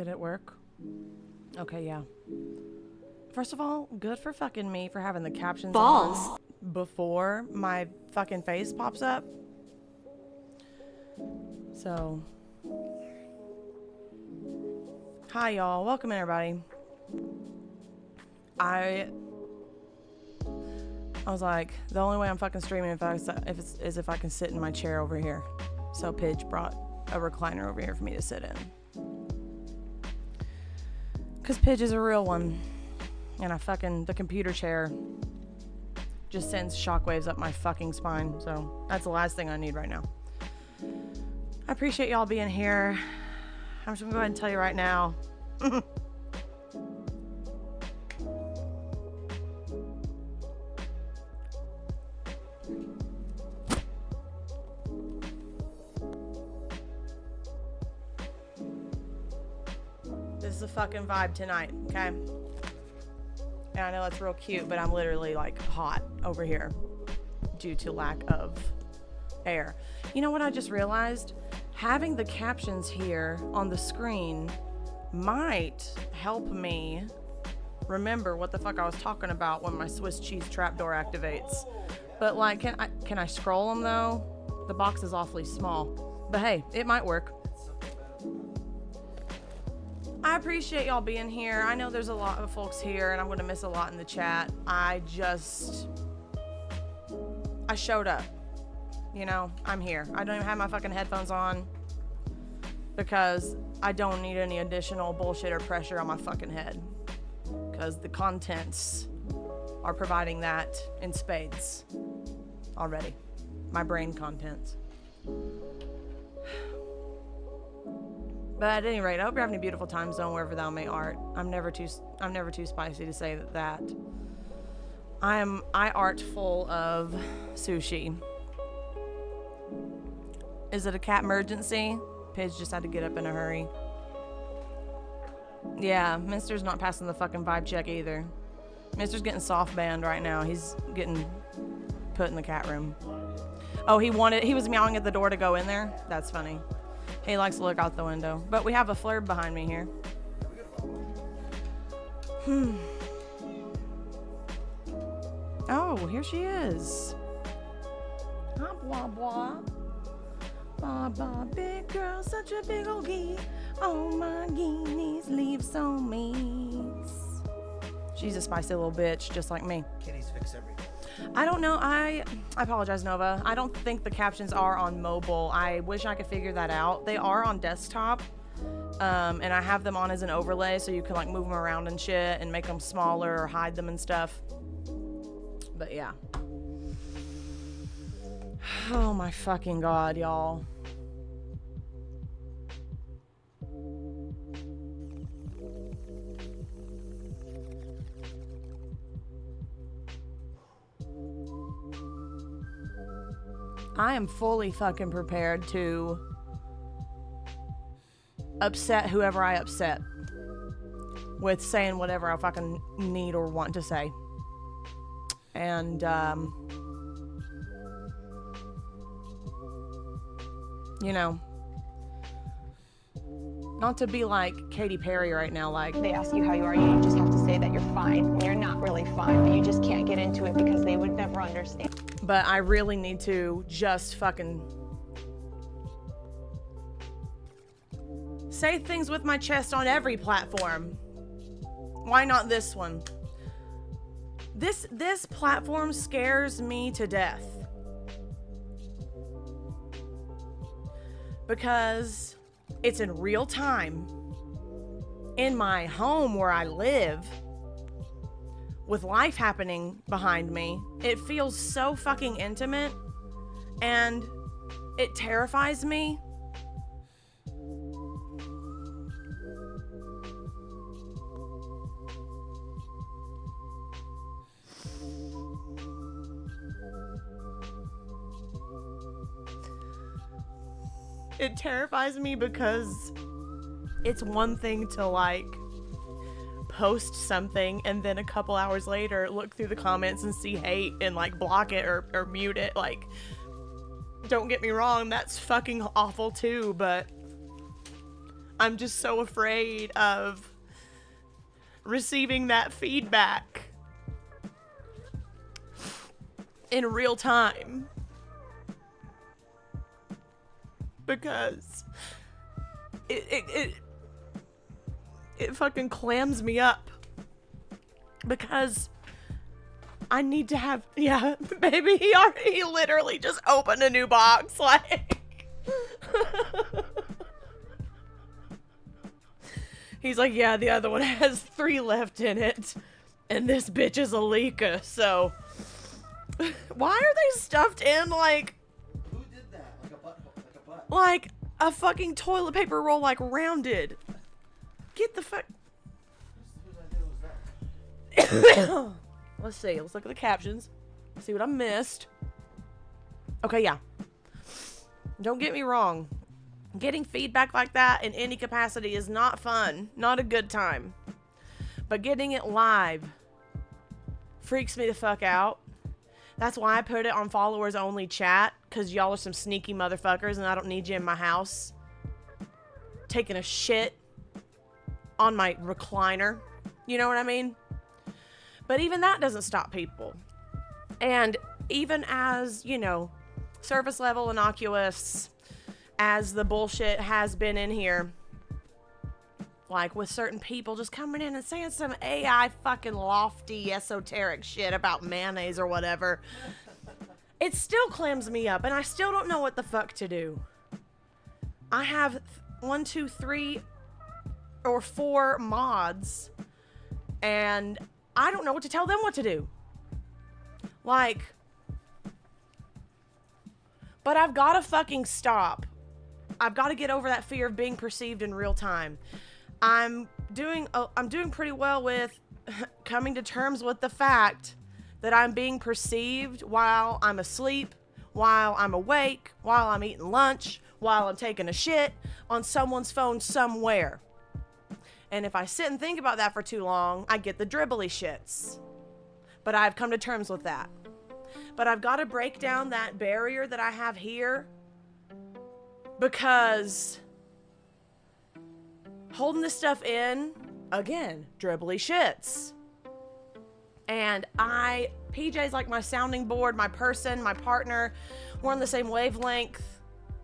Did it work? Okay, yeah. First of all, good for fucking me for having the captions on before my fucking face pops up. So, hi y'all, welcome in everybody. I was like, the only way I'm fucking streaming is if I can sit in my chair over here. So Pidge brought a recliner over here for me to sit in. Cause Pidge is a real one. And the computer chair just sends shockwaves up my fucking spine. So that's the last thing I need right now. I appreciate y'all being here. I'm just gonna go ahead and tell you right now. This is a fucking vibe tonight, okay? And I know that's real cute, but I'm literally like hot over here due to lack of air. You know what I just realized? Having the captions here on the screen might help me remember what the fuck I was talking about when my Swiss cheese trapdoor activates. But like, can I scroll them though? The box is awfully small. But hey, it might work. I appreciate y'all being here. I know there's a lot of folks here and I'm gonna miss a lot in the chat. I showed up. You know, I'm here. I don't even have my fucking headphones on because I don't need any additional bullshit or pressure on my fucking head. Because the contents are providing that in spades already. My brain contents. But at any rate, I hope you're having a beautiful time zone wherever thou may art. I'm never too spicy to say that. I art full of sushi. Is it a cat emergency? Paige just had to get up in a hurry. Yeah, Mister's not passing the fucking vibe check either. Mister's getting soft banned right now. He's getting put in the cat room. Oh, he was meowing at the door to go in there? That's funny. He likes to look out the window. But we have a flirb behind me here. Oh, here she is. Ah, blah, blah. Blah, blah, big girl, such a big old gee. Oh, my guineas, leave so means. She's a spicy little bitch, just like me. Kitties fix everything. I don't know. I apologize, Nova. I don't think the captions are on mobile. I wish I could figure that out. They are on desktop, and I have them on as an overlay, so you can like move them around and shit and make them smaller or hide them and stuff. But yeah. Oh my fucking god, y'all. I am fully fucking prepared to upset whoever I upset with saying whatever I fucking need or want to say. And, you know, not to be like Katy Perry right now, like... They ask you how you are, you just have to say that you're fine when you're not really fine, but you just can't get into it because they would never understand. But I really need to just fucking say things with my chest on every platform. Why not this one? This platform scares me to death. Because it's in real time in my home where I live with life happening behind me. It feels so fucking intimate and it terrifies me. It terrifies me because it's one thing to like post something and then a couple hours later look through the comments and see hate and like block it or mute it. Like, don't get me wrong, that's fucking awful too, but I'm just so afraid of receiving that feedback in real time. Because it fucking clams me up. Because I need to have, yeah, baby, he literally just opened a new box, like. He's like, yeah, the other one has 3 left in it, and this bitch is a leaker, so. Why are they stuffed in, like. Who did that? Like a butt? Like a fucking toilet paper roll, like rounded. Get the fuck. Whose idea was that? Let's see. Let's look at the captions. See what I missed. Okay, yeah. Don't get me wrong. Getting feedback like that in any capacity is not fun. Not a good time. But getting it live freaks me the fuck out. That's why I put it on followers only chat. Because y'all are some sneaky motherfuckers and I don't need you in my house taking a shit on my recliner. You know what I mean? But even that doesn't stop people. And even as, you know, surface level innocuous as the bullshit has been in here, like with certain people just coming in and saying some AI fucking lofty esoteric shit about mayonnaise or whatever, it still clams me up and I still don't know what the fuck to do. I have 1, 2, 3 or 4 mods and I don't know what to tell them what to do. Like, but I've got to fucking stop. I've got to get over that fear of being perceived in real time. I'm doing pretty well with coming to terms with the fact that I'm being perceived while I'm asleep, while I'm awake, while I'm eating lunch, while I'm taking a shit on someone's phone somewhere. And if I sit and think about that for too long, I get the dribbly shits. But I've come to terms with that. But I've got to break down that barrier that I have here, because holding this stuff in, again, dribbly shits. And PJ's like my sounding board, my person, my partner. We're on the same wavelength.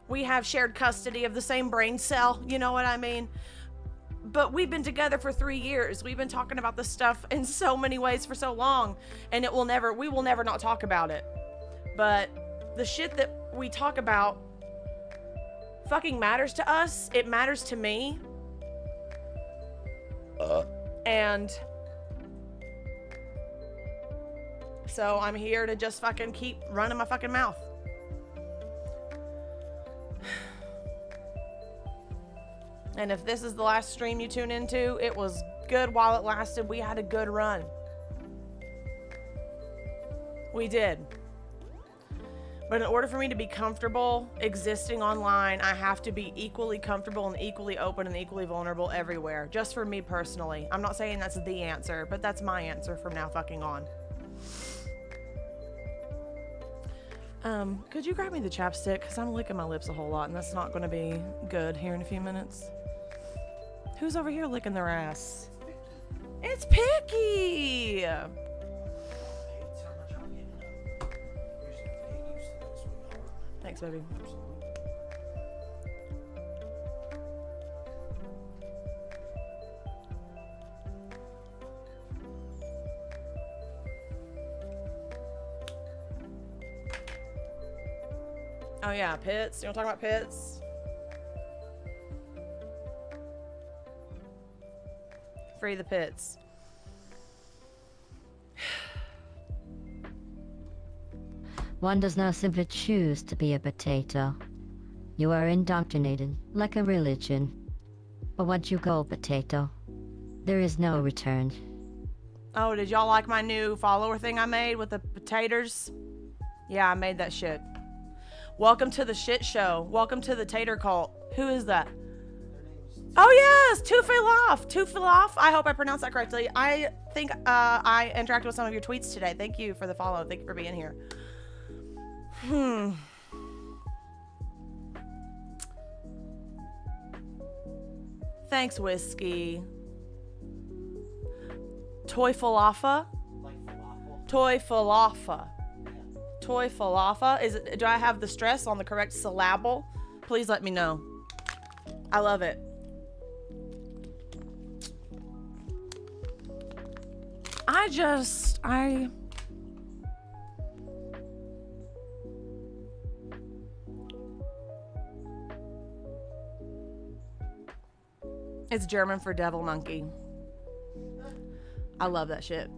We have shared custody of the same brain cell. You know what I mean? But we've been together for 3 years. We've been talking about this stuff in so many ways for so long. And we will never not talk about it. But the shit that we talk about fucking matters to us. It matters to me. And so I'm here to just fucking keep running my fucking mouth. And if this is the last stream you tune into, it was good while it lasted. We had a good run. We did. But in order for me to be comfortable existing online, I have to be equally comfortable and equally open and equally vulnerable everywhere. Just for me personally. I'm not saying that's the answer, but that's my answer from now fucking on. Could you grab me the chapstick? Because I'm licking my lips a whole lot and that's not going to be good here in a few minutes. Who's over here licking their ass? It's Picky! Thanks, baby. Oh yeah, pits. You want to talk about pits? Free the pits. One does not simply choose to be a potato. You are indoctrinated, like a religion. But once you go potato, there is no return. Oh, did y'all like my new follower thing I made with the potatoes? Yeah, I made that shit. Welcome to the shit show. Welcome to the tater cult. Who is that? Oh yes, Tufilaf. I hope I pronounced that correctly. I think I interacted with some of your tweets today. Thank you for the follow. Thank you for being here. Thanks, Whiskey. Toy falafel? Like falafel. Toy falafel. Yeah. Toy falafel. Is it? Do I have the stress on the correct syllable? Please let me know. I love it. It's German for devil monkey. I love that shit.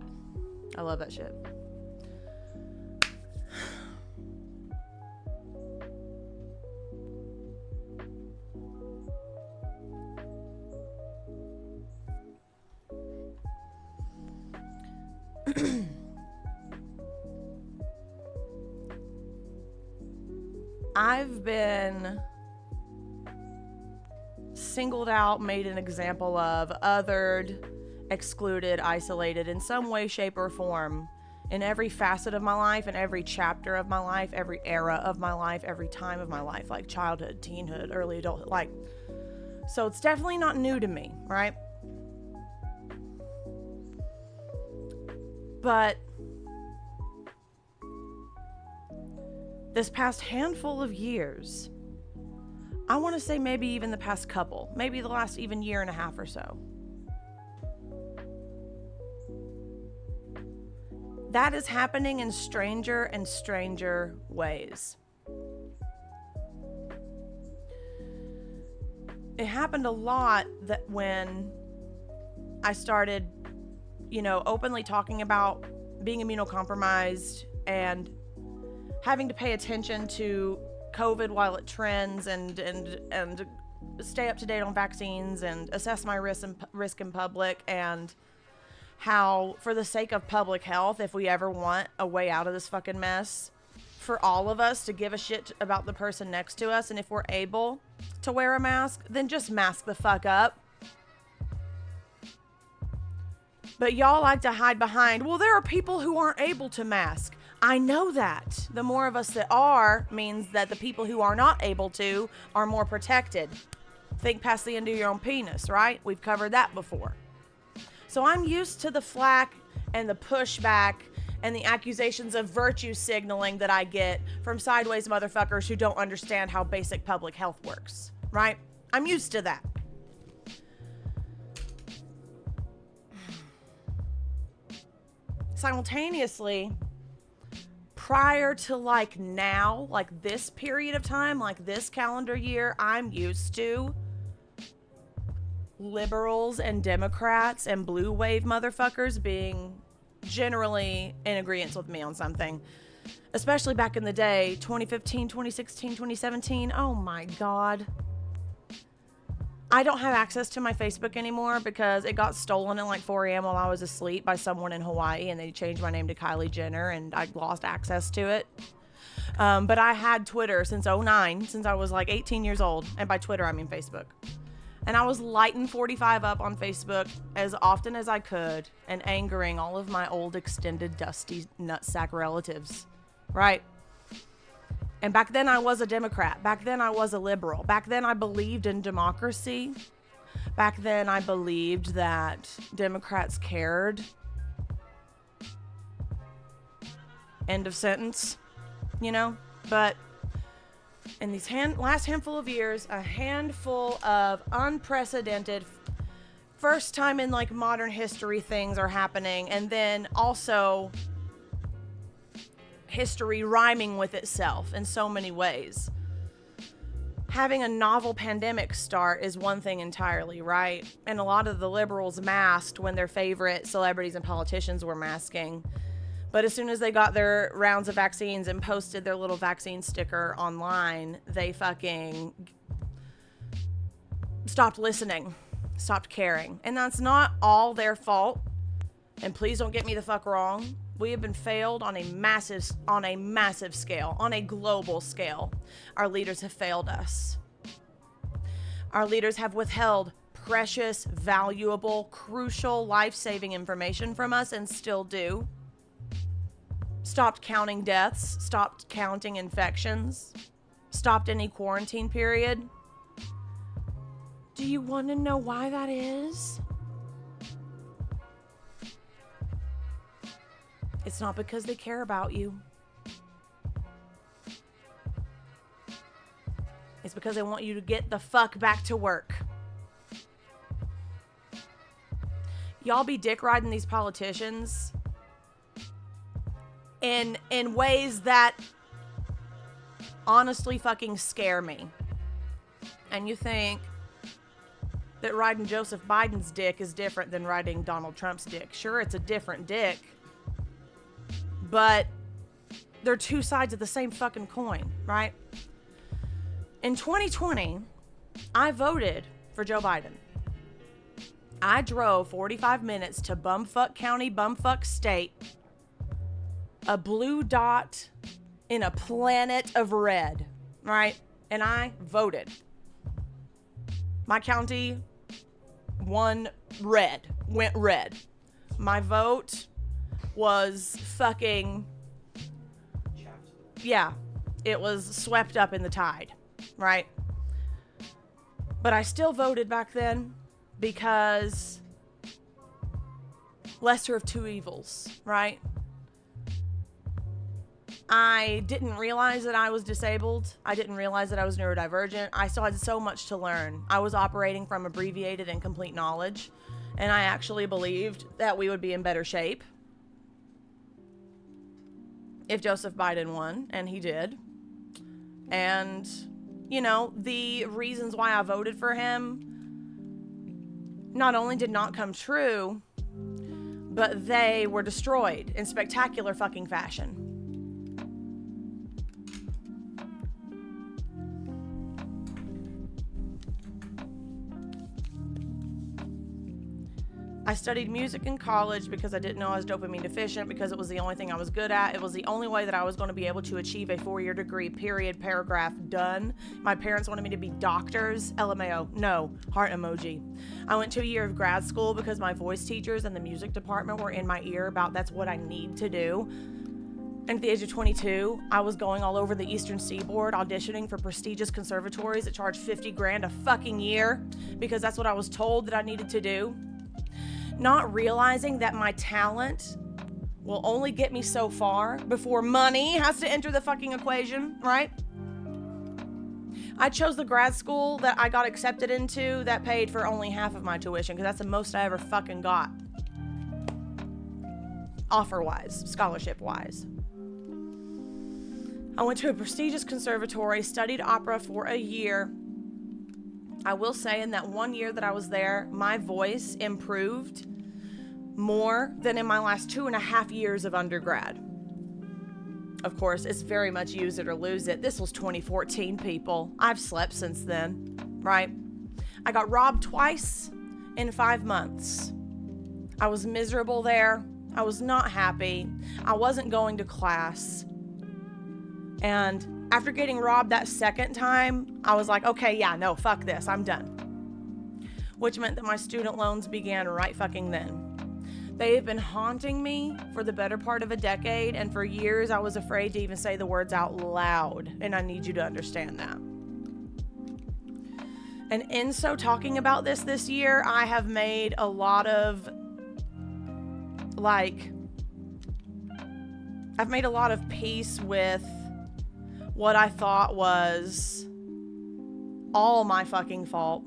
I love that shit. I've been singled out, made an example of, othered, excluded, isolated in some way, shape, or form in every facet of my life, in every chapter of my life, every era of my life, every time of my life, like childhood, teenhood, early adulthood, like, so it's definitely not new to me, right? But this past handful of years, I want to say maybe even the past couple, maybe the last even year and a half or so, that is happening in stranger and stranger ways. It happened a lot that when I started, openly talking about being immunocompromised and having to pay attention to COVID while it trends and stay up to date on vaccines and assess my risk in public, and how, for the sake of public health, if we ever want a way out of this fucking mess, for all of us to give a shit about the person next to us, and if we're able to wear a mask, then just mask the fuck up. But y'all like to hide behind, well, there are people who aren't able to mask. I know that. The more of us that are means that the people who are not able to are more protected. Think past the end of your own penis, right? We've covered that before. So I'm used to the flack and the pushback and the accusations of virtue signaling that I get from sideways motherfuckers who don't understand how basic public health works, right? I'm used to that. Simultaneously, prior to now, this period of time, this calendar year, I'm used to liberals and Democrats and blue wave motherfuckers being generally in agreement with me on something. Especially back in the day, 2015, 2016, 2017. Oh my God. I don't have access to my Facebook anymore because it got stolen at 4 a.m. while I was asleep by someone in Hawaii, and they changed my name to Kylie Jenner, and I lost access to it. But I had Twitter since 2009, since I was 18 years old. And by Twitter, I mean Facebook. And I was lighting 45 up on Facebook as often as I could and angering all of my old extended dusty nutsack relatives, right? And back then I was a Democrat. Back then I was a liberal. Back then I believed in democracy. Back then I believed that Democrats cared. End of sentence, But in these last handful of years, a handful of unprecedented, first time in modern history things are happening, and then also history rhyming with itself in so many ways. Having a novel pandemic start is one thing entirely, right? And a lot of the liberals masked when their favorite celebrities and politicians were masking. But as soon as they got their rounds of vaccines and posted their little vaccine sticker online, they fucking stopped listening, stopped caring. And that's not all their fault. And please don't get me the fuck wrong. We have been failed on a massive scale, on a global scale. Our leaders have failed us. Our leaders have withheld precious, valuable, crucial, life-saving information from us and still do. Stopped counting deaths, stopped counting infections, stopped any quarantine period. Do you want to know why that is? It's not because they care about you. It's because they want you to get the fuck back to work. Y'all be dick riding these politicians in ways that honestly fucking scare me. And you think that riding Joseph Biden's dick is different than riding Donald Trump's dick. Sure, it's a different dick, but they're two sides of the same fucking coin, right? In 2020, I voted for Joe Biden. I drove 45 minutes to bumfuck county, bumfuck state, a blue dot in a planet of red, right? And I voted. My county went red. My vote was fucking, yeah, it was swept up in the tide, right? But I still voted back then because lesser of two evils, right? I didn't realize that I was disabled. I didn't realize that I was neurodivergent. I still had so much to learn. I was operating from abbreviated and complete knowledge, and I actually believed that we would be in better shape if Joseph Biden won, and he did. And, you know, the reasons why I voted for him not only did not come true, but they were destroyed in spectacular fucking fashion. I studied music in college because I didn't know I was dopamine deficient, because it was the only thing I was good at. It was the only way that I was going to be able to achieve a 4-year degree, period, paragraph, done. My parents wanted me to be doctors. LMAO. No. Heart emoji. I went to a year of grad school because my voice teachers and the music department were in my ear about that's what I need to do. And at the age of 22, I was going all over the Eastern Seaboard auditioning for prestigious conservatories that charged $50,000 a fucking year because that's what I was told that I needed to do. Not realizing that my talent will only get me so far before money has to enter the fucking equation, right? I chose the grad school that I got accepted into that paid for only half of my tuition because that's the most I ever fucking got. Offer-wise, scholarship-wise. I went to a prestigious conservatory, studied opera for a year. I will say in that 1 year that I was there, my voice improved more than in my last 2.5 years of undergrad. Of course, it's very much use it or lose it. This was 2014, people. I've slept since then, right? I got robbed twice in 5 months. I was miserable there. I was not happy. I wasn't going to class. And after getting robbed that second time, I was like, okay, yeah, no, fuck this. I'm done. Which meant that my student loans began right fucking then. They have been haunting me for the better part of a decade, and for years I was afraid to even say the words out loud, and I need you to understand that. And in so talking about this year, I have made a lot of, I've made a lot of peace with what I thought was all my fucking fault.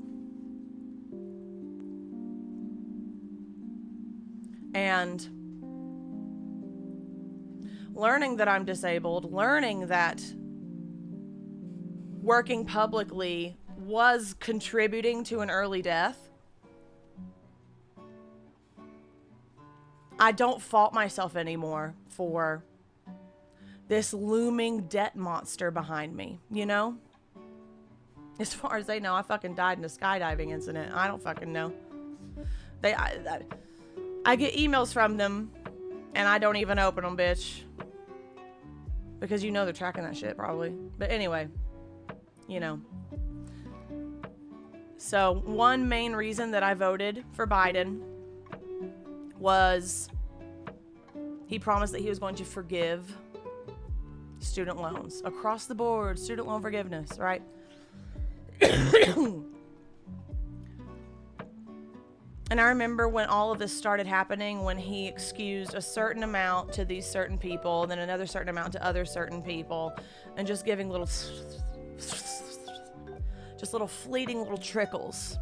And learning that I'm disabled, learning that working publicly was contributing to an early death, I don't fault myself anymore for this looming debt monster behind me, you know? As far as they know, I fucking died in a skydiving incident. I don't fucking know. I get emails from them, and I don't even open them, bitch. Because you know they're tracking that shit, probably. But anyway, you know. So, one main reason that I voted for Biden was he promised that he was going to forgive student loans. Across the board, student loan forgiveness, right? And I remember when all of this started happening, when he excused a certain amount to these certain people, and then another certain amount to other certain people, and just giving little, just little fleeting little trickles,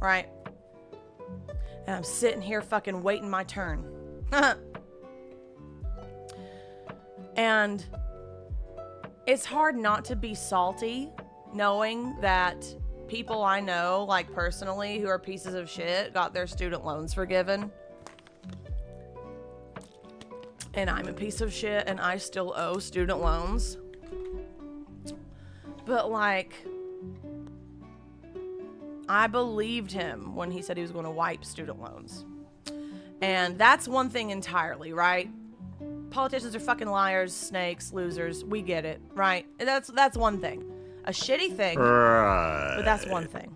right? And I'm sitting here fucking waiting my turn. And it's hard not to be salty knowing that people I know, like personally, who are pieces of shit, got their student loans forgiven. And I'm a piece of shit and I still owe student loans. But like, I believed him when he said he was going to wipe student loans. And that's one thing entirely, right? Politicians are fucking liars, snakes, losers. We get it, right? That's one thing. A shitty thing, but that's one thing.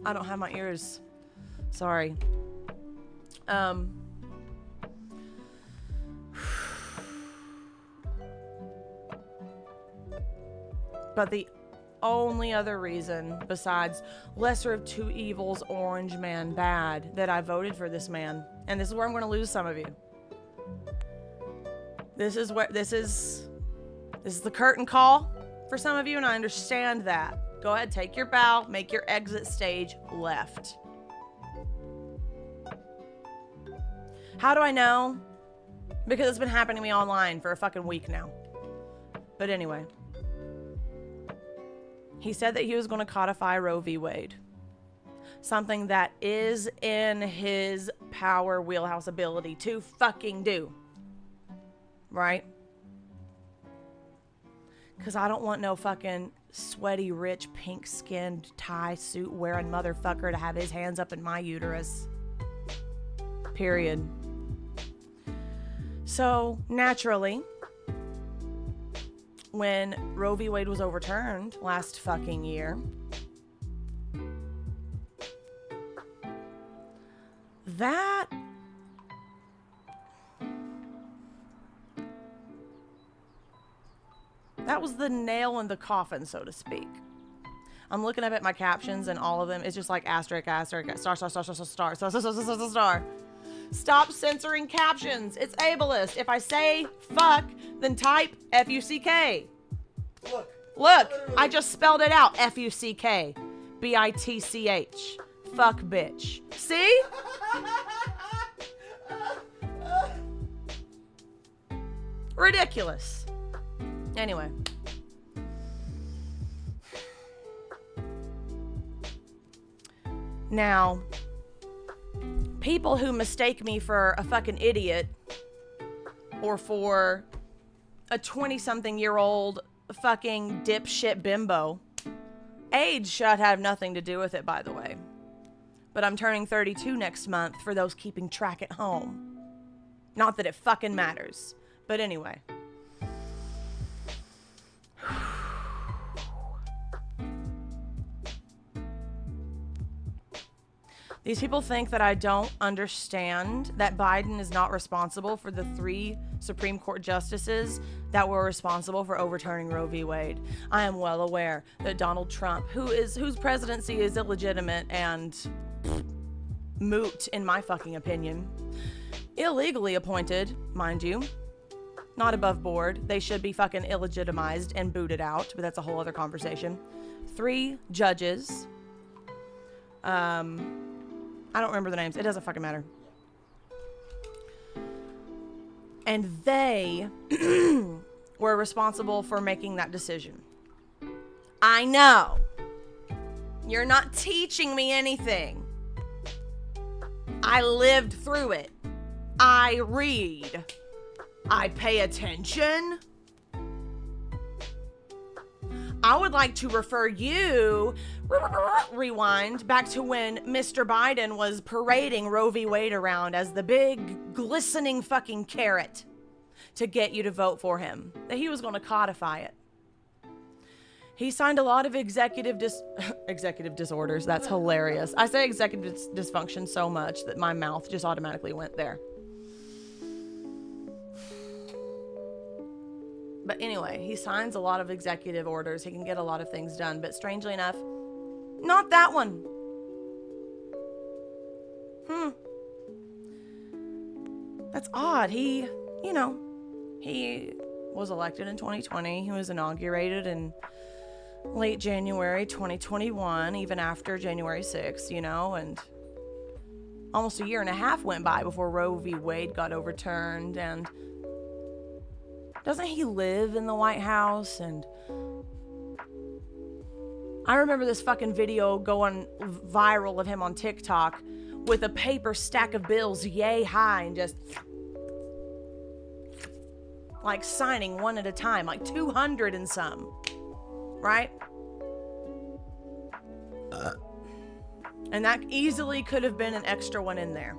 I don't have my ears. Sorry. But the only other reason besides lesser of two evils, orange man bad, that I voted for this man, and this is where I'm going to lose some of you. This is the curtain call for some of you, and I understand that. Go ahead, take your bow, make your exit stage left. How do I know? Because it's been happening to me online for a fucking week now. But anyway. He said that he was going to codify Roe v. Wade. Something that is in his power wheelhouse ability to fucking do. Right? Because I don't want no fucking sweaty, rich, pink-skinned, tie suit wearing motherfucker to have his hands up in my uterus. Period. So, naturally, when Roe v. Wade was overturned last fucking year, that was the nail in the coffin, so to speak. I'm looking up at my captions and all of them, it's just like asterisk, asterisk, star, star, star, star, star, star, star, star, star, star, star. Stop censoring captions. It's ableist. If I say fuck, then type F-U-C-K. Look, I just spelled it out. F-U-C-K. B-I-T-C-H. Fuck bitch. See? Ridiculous. Anyway. Now, people who mistake me for a fucking idiot or for a 20-something-year-old fucking dipshit bimbo. Age should have nothing to do with it, by the way. But I'm turning 32 next month for those keeping track at home. Not that it fucking matters. But anyway. These people think that I don't understand that Biden is not responsible for the 3 Supreme Court justices that were responsible for overturning Roe v. Wade. I am well aware that Donald Trump, whose presidency is illegitimate and moot in my fucking opinion, illegally appointed, mind you, not above board. They should be fucking illegitimized and booted out, but that's a whole other conversation. 3 judges. I don't remember the names. It doesn't fucking matter. And they were responsible for making that decision. I know. You're not teaching me anything. I lived through it. I read. I pay attention. I would like to refer you, rewind, back to when Mr. Biden was parading Roe v. Wade around as the big, glistening fucking carrot to get you to vote for him. That he was going to codify it. He signed a lot of executive disorders. That's hilarious. I say executive dysfunction so much that my mouth just automatically went there. But anyway, he signs a lot of executive orders. He can get a lot of things done. But strangely enough, not that one. That's odd. He was elected in 2020. He was inaugurated in late January 2021, even after January 6th, and almost a year and a half went by before Roe v. Wade got overturned. And doesn't he live in the White House? And I remember this fucking video going viral of him on TikTok with a paper stack of bills yay high and just like signing one at a time, like 200 and some, right? And that easily could have been an extra one in there.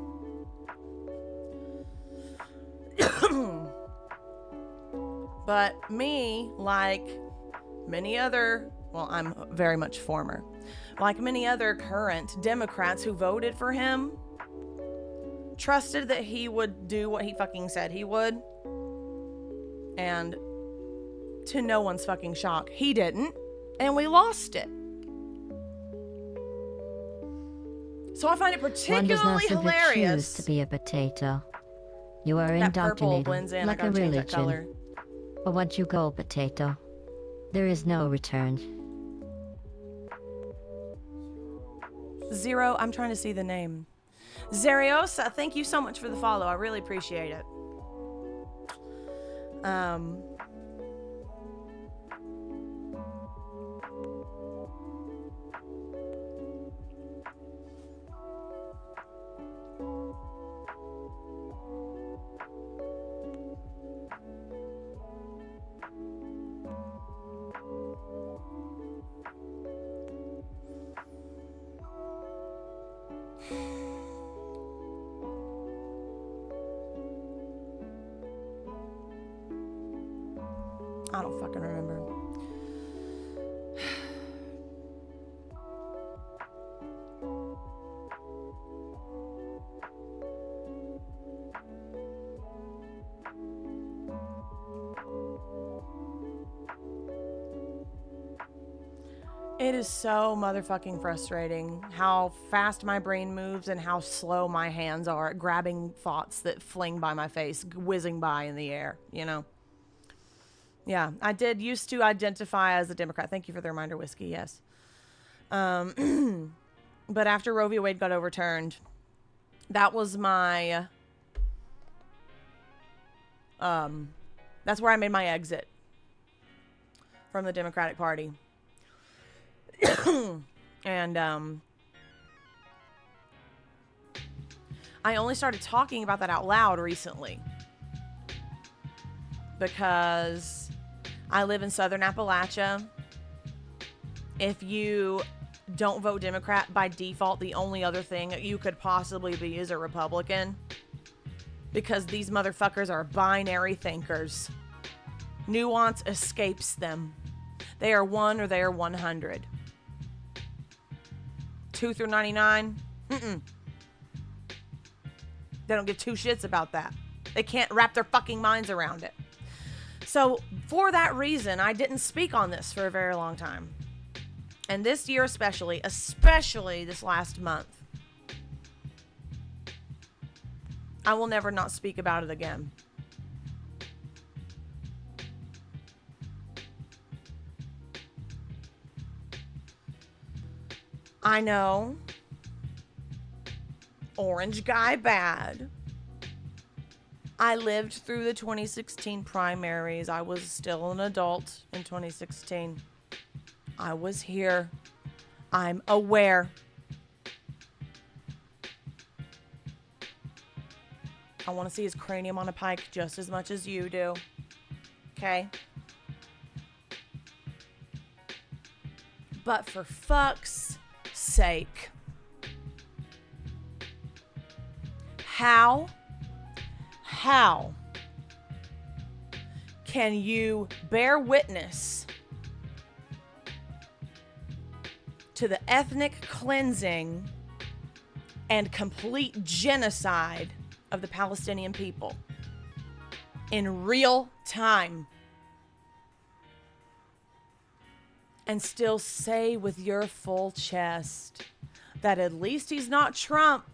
But me, like many other, well, I'm very much former, like many other current Democrats who voted for him, trusted that he would do what he fucking said he would. And to no one's fucking shock, he didn't. And we lost it. So I find it One does particularly not simply choose hilarious. to be a potato. You are That purple indoctrinated blends in. I like a gotta change that color. religion. But once you go potato, there is no return. Zero, I'm trying to see the name. Zariosa, thank you so much for the follow. I really appreciate it. I don't fucking remember. It is so motherfucking frustrating how fast my brain moves and how slow my hands are at grabbing thoughts that fling by my face, whizzing by in the air, Yeah, I did used to identify as a Democrat. Thank you for the reminder, Whiskey. Yes. But after Roe v. Wade got overturned, that was my, that's where I made my exit from the Democratic Party. And, I only started talking about that out loud recently because I live in Southern Appalachia. If you don't vote Democrat, by default, the only other thing you could possibly be is a Republican. Because these motherfuckers are binary thinkers. Nuance escapes them. They are 1 or they are 100. 2 through 99? They don't give two shits about that. They can't wrap their fucking minds around it. So, for that reason, I didn't speak on this for a very long time. And this year especially this last month, I will never not speak about it again. I know. Orange guy bad. I lived through the 2016 primaries. I was still an adult in 2016. I was here. I'm aware. I want to see his cranium on a pike just as much as you do. Okay? But for fuck's sake. How can you bear witness to the ethnic cleansing and complete genocide of the Palestinian people in real time? and still say with your full chest that at least he's not Trump.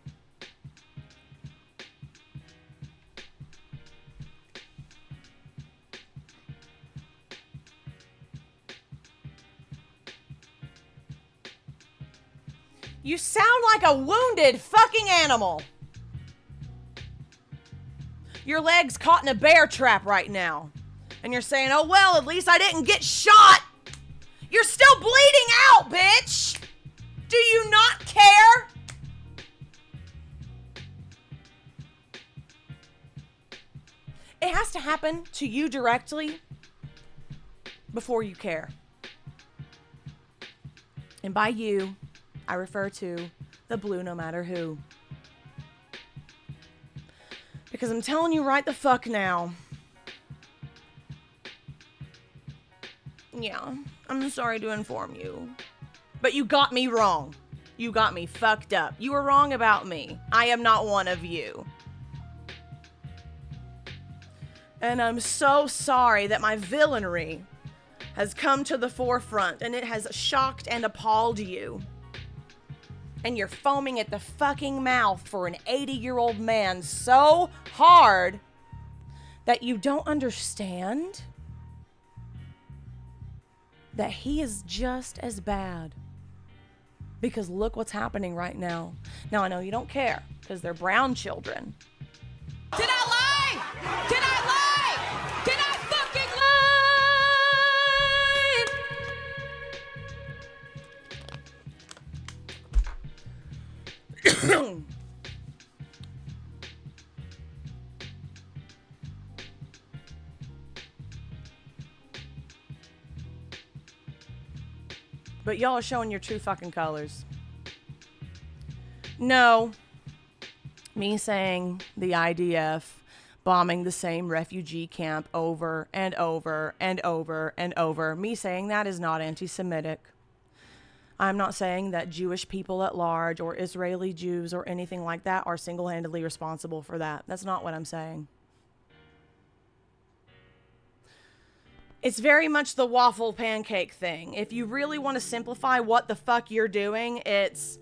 You sound like a wounded fucking animal. Your leg's caught in a bear trap right now. And you're saying, oh, well, at least I didn't get shot. You're still bleeding out, bitch. Do you not care? It has to happen to you directly before you care. And by you, I refer to the blue no matter who. Because I'm telling you right the fuck now. Yeah, I'm sorry to inform you. But you got me wrong. You got me fucked up. You were wrong about me. I am not one of you. And I'm so sorry that my villainy has come to the forefront and it has shocked and appalled you. And you're foaming at the fucking mouth for an 80-year-old man so hard that you don't understand that he is just as bad. Because look what's happening right now. Now, I know you don't care because they're brown children. Did I lie? Did I lie? Did I fucking lie? But y'all are showing your true fucking colors. No. Me saying the IDF bombing the same refugee camp over and over and over and over. Me saying that is not anti-Semitic. I'm not saying that Jewish people at large or Israeli Jews or anything like that are single-handedly responsible for that. That's not what I'm saying. It's very much the waffle pancake thing. If you really want to simplify what the fuck you're doing, it's,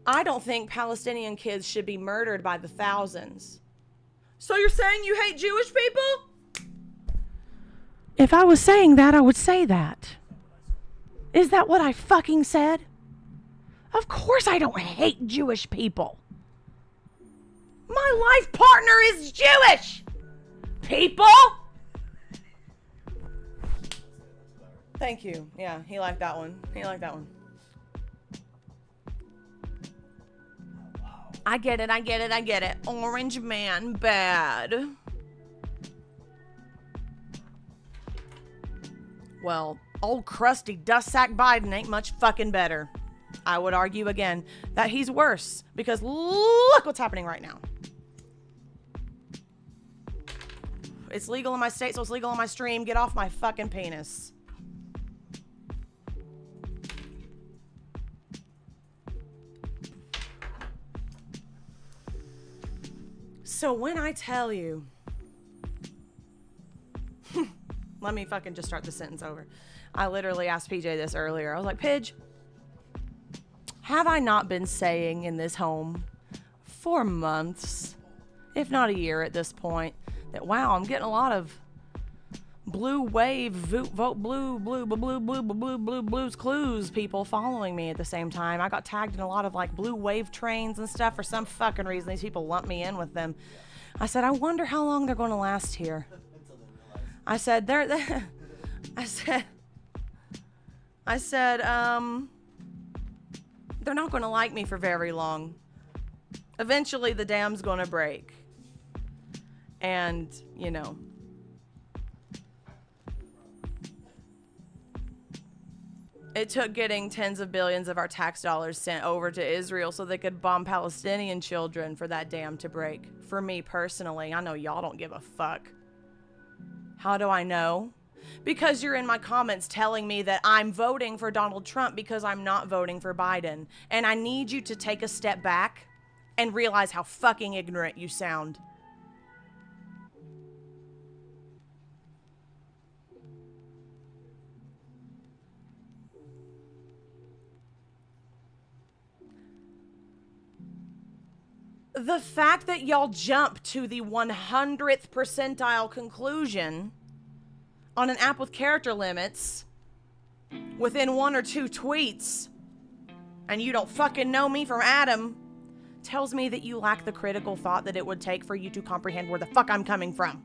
I don't think Palestinian kids should be murdered by the thousands. So you're saying you hate Jewish people? If I was saying that, I would say that. Is that what I fucking said? Of course I don't hate Jewish people. My life partner is Jewish. People? Thank you. Yeah, he liked that one. He liked that one. I get it, I get it, I get it. Orange man bad. Well, old crusty dust sack Biden ain't much fucking better. I would argue again that he's worse because look what's happening right now. It's legal in my state, so it's legal on my stream. Get off my fucking penis. So when I tell you, let me fucking just start the sentence over. I literally asked PJ this earlier. I was like, Pidge, have I not been saying in this home for months, if not a year at this point, that wow, I'm getting a lot of blue wave, vote blue, blues clues people following me at the same time. I got tagged in a lot of like blue wave trains and stuff for some fucking reason. These people lump me in with them. I said, I wonder how long they're going to last here. I said, they're not going to like me for very long. Eventually the dam's going to break. And, you know, it took getting tens of billions of our tax dollars sent over to Israel so they could bomb Palestinian children for that dam to break. For me personally, I know y'all don't give a fuck. How do I know? Because you're in my comments telling me that I'm voting for Donald Trump because I'm not voting for Biden. And I need you to take a step back and realize how fucking ignorant you sound. The fact that y'all jump to the 100th percentile conclusion on an app with character limits within 1 or 2 tweets, and you don't fucking know me from Adam, tells me that you lack the critical thought that it would take for you to comprehend where the fuck I'm coming from.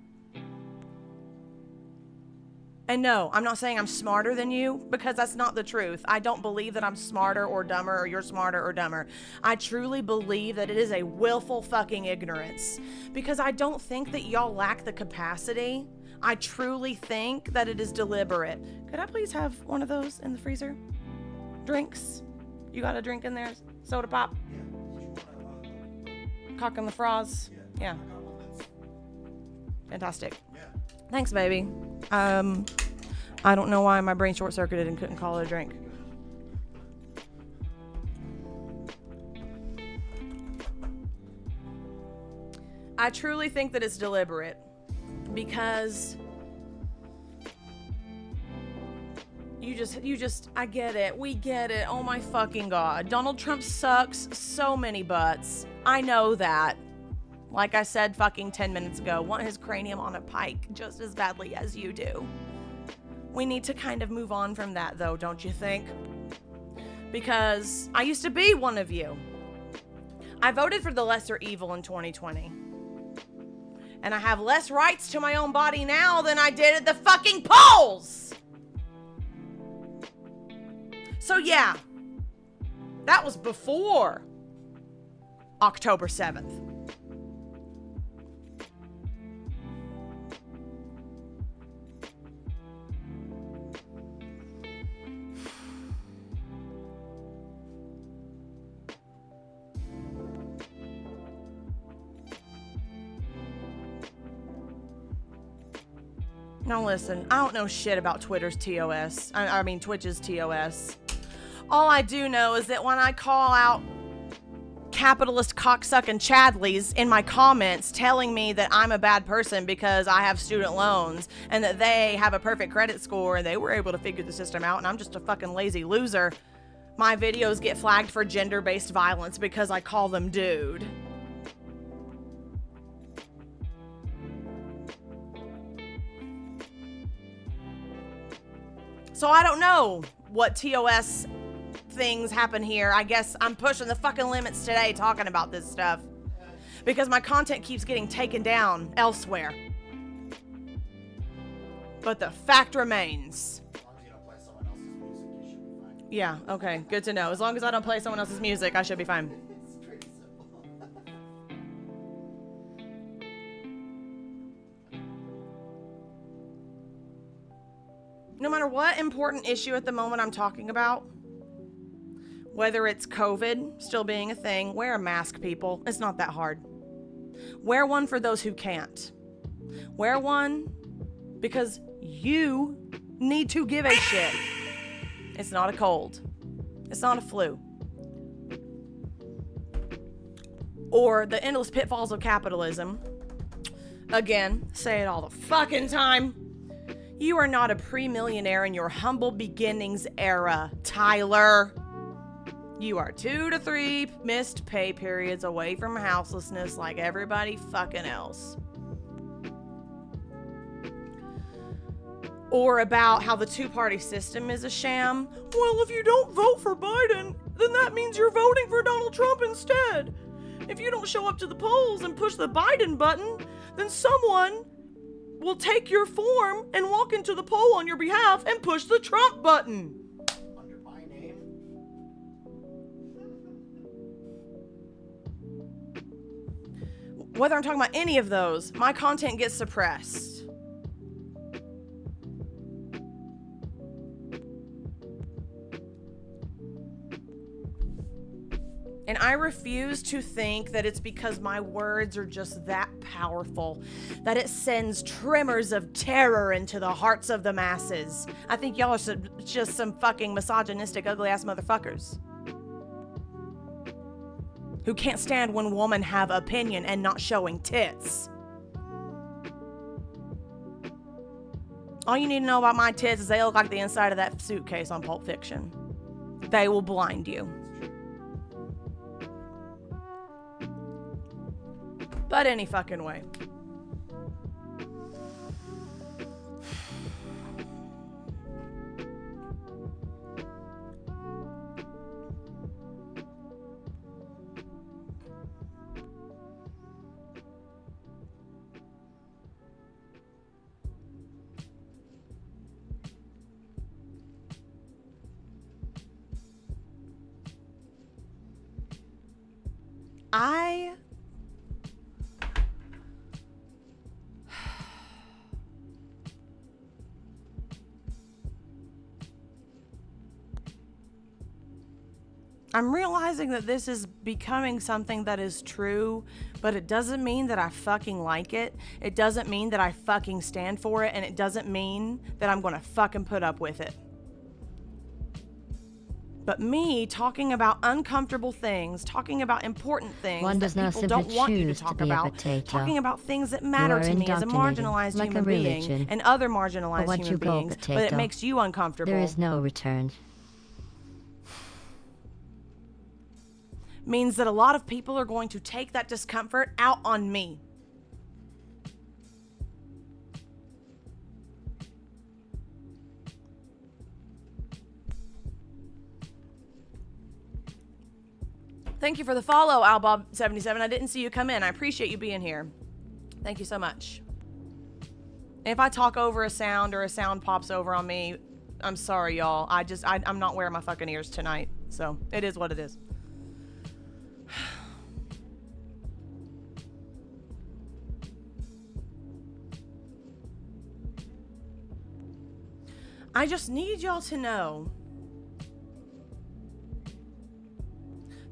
And no, I'm not saying I'm smarter than you, because that's not the truth. I don't believe that I'm smarter or dumber, or you're smarter or dumber. I truly believe that it is a willful fucking ignorance, because I don't think that y'all lack the capacity. I truly think that it is deliberate. Could I please have one of those in the freezer? Drinks? You got a drink in there? Soda pop? Cock and the froz? Yeah. Fantastic. Thanks, baby. I don't know why my brain short-circuited and couldn't call it a drink. I truly think that it's deliberate, because you just, I get it. We get it. Oh my fucking God. Donald Trump sucks so many butts. I know that. Like I said fucking 10 minutes ago, want his cranium on a pike just as badly as you do. We need to kind of move on from that though, don't you think? Because I used to be one of you. I voted for the lesser evil in 2020. And I have less rights to my own body now than I did at the fucking polls! So yeah, that was before October 7th. Now listen, I don't know shit about Twitter's TOS. I mean Twitch's TOS. All I do know is that when I call out capitalist cocksucking Chadleys in my comments telling me that I'm a bad person because I have student loans and that they have a perfect credit score and they were able to figure the system out and I'm just a fucking lazy loser, my videos get flagged for gender-based violence because I call them dude. So I don't know what TOS things happen here. I guess I'm pushing the fucking limits today talking about this stuff because my content keeps getting taken down elsewhere. But the fact remains. As long as you don't play someone else's music, you should be fine. Yeah, okay, good to know. As long as I don't play someone else's music, I should be fine. It's pretty simple. No matter what important issue at the moment I'm talking about, whether it's COVID still being a thing, wear a mask, people. It's not that hard. Wear one for those who can't. Wear one because you need to give a shit. It's not a cold. It's not a flu. Or the endless pitfalls of capitalism. Again, say it all the fucking time. You are not a pre-millionaire in your humble beginnings era, Tyler. You are 2 to 3 missed pay periods away from houselessness like everybody fucking else. Or about how the two-party system is a sham. Well, if you don't vote for Biden, then that means you're voting for Donald Trump instead. If you don't show up to the polls and push the Biden button, then someone will take your form and walk into the poll on your behalf and push the Trump button. Under my name. Whether I'm talking about any of those, my content gets suppressed. And I refuse to think that it's because my words are just that powerful, that it sends tremors of terror into the hearts of the masses. I think y'all are just some fucking misogynistic, ugly-ass motherfuckers who can't stand when women have opinion and not showing tits. All you need to know about my tits is they look like the inside of that suitcase on Pulp Fiction. They will blind you. But any fucking way. I'm realizing that this is becoming something that is true, but it doesn't mean that I fucking like it. It doesn't mean that I fucking stand for it, and it doesn't mean that I'm gonna fucking put up with it. But me talking about uncomfortable things, talking about important things One that does not people don't simply want you to choose to talk be a about, potato. talking about things that matter are to me as a indoctrinated, marginalized like a human being religion. and other But marginalized once you human go beings, but it potato, makes you uncomfortable. There is no return. Means that a lot of people are going to take that discomfort out on me. Thank you for the follow, Albob77. I didn't see you come in. I appreciate you being here. Thank you so much. And if I talk over a sound or a sound pops over on me, I'm sorry, y'all. I'm not wearing my fucking ears tonight. So it is what it is. I just need y'all to know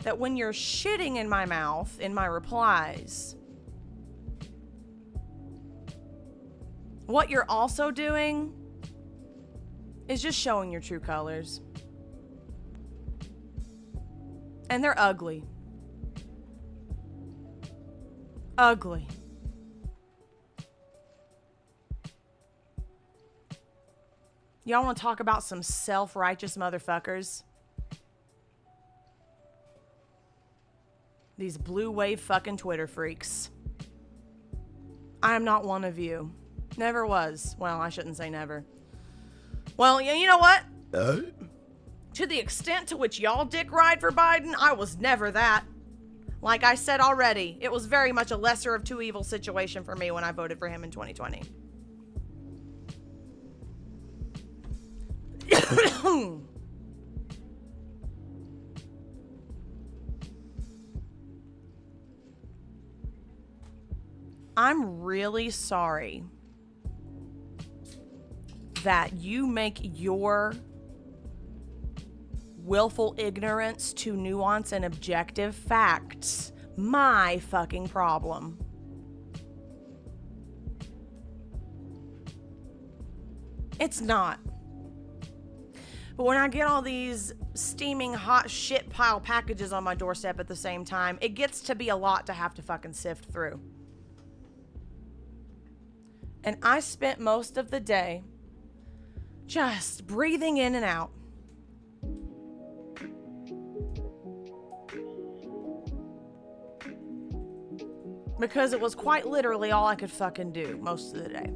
that when you're shitting in my mouth, in my replies, what you're also doing is just showing your true colors. And they're ugly. Ugly. Y'all want to talk about some self-righteous motherfuckers? These blue wave fucking Twitter freaks. I am not one of you. Never was. Well, I shouldn't say never. Well, you know what? To the extent to which y'all dick ride for Biden, I was never that. Like I said already, it was very much a lesser of two evils situation for me when I voted for him in 2020. I'm really sorry that you make your willful ignorance to nuance and objective facts my fucking problem. It's not. But when I get all these steaming hot shit pile packages on my doorstep at the same time, it gets to be a lot to have to fucking sift through. And I spent most of the day just breathing in and out. Because it was quite literally all I could fucking do most of the day.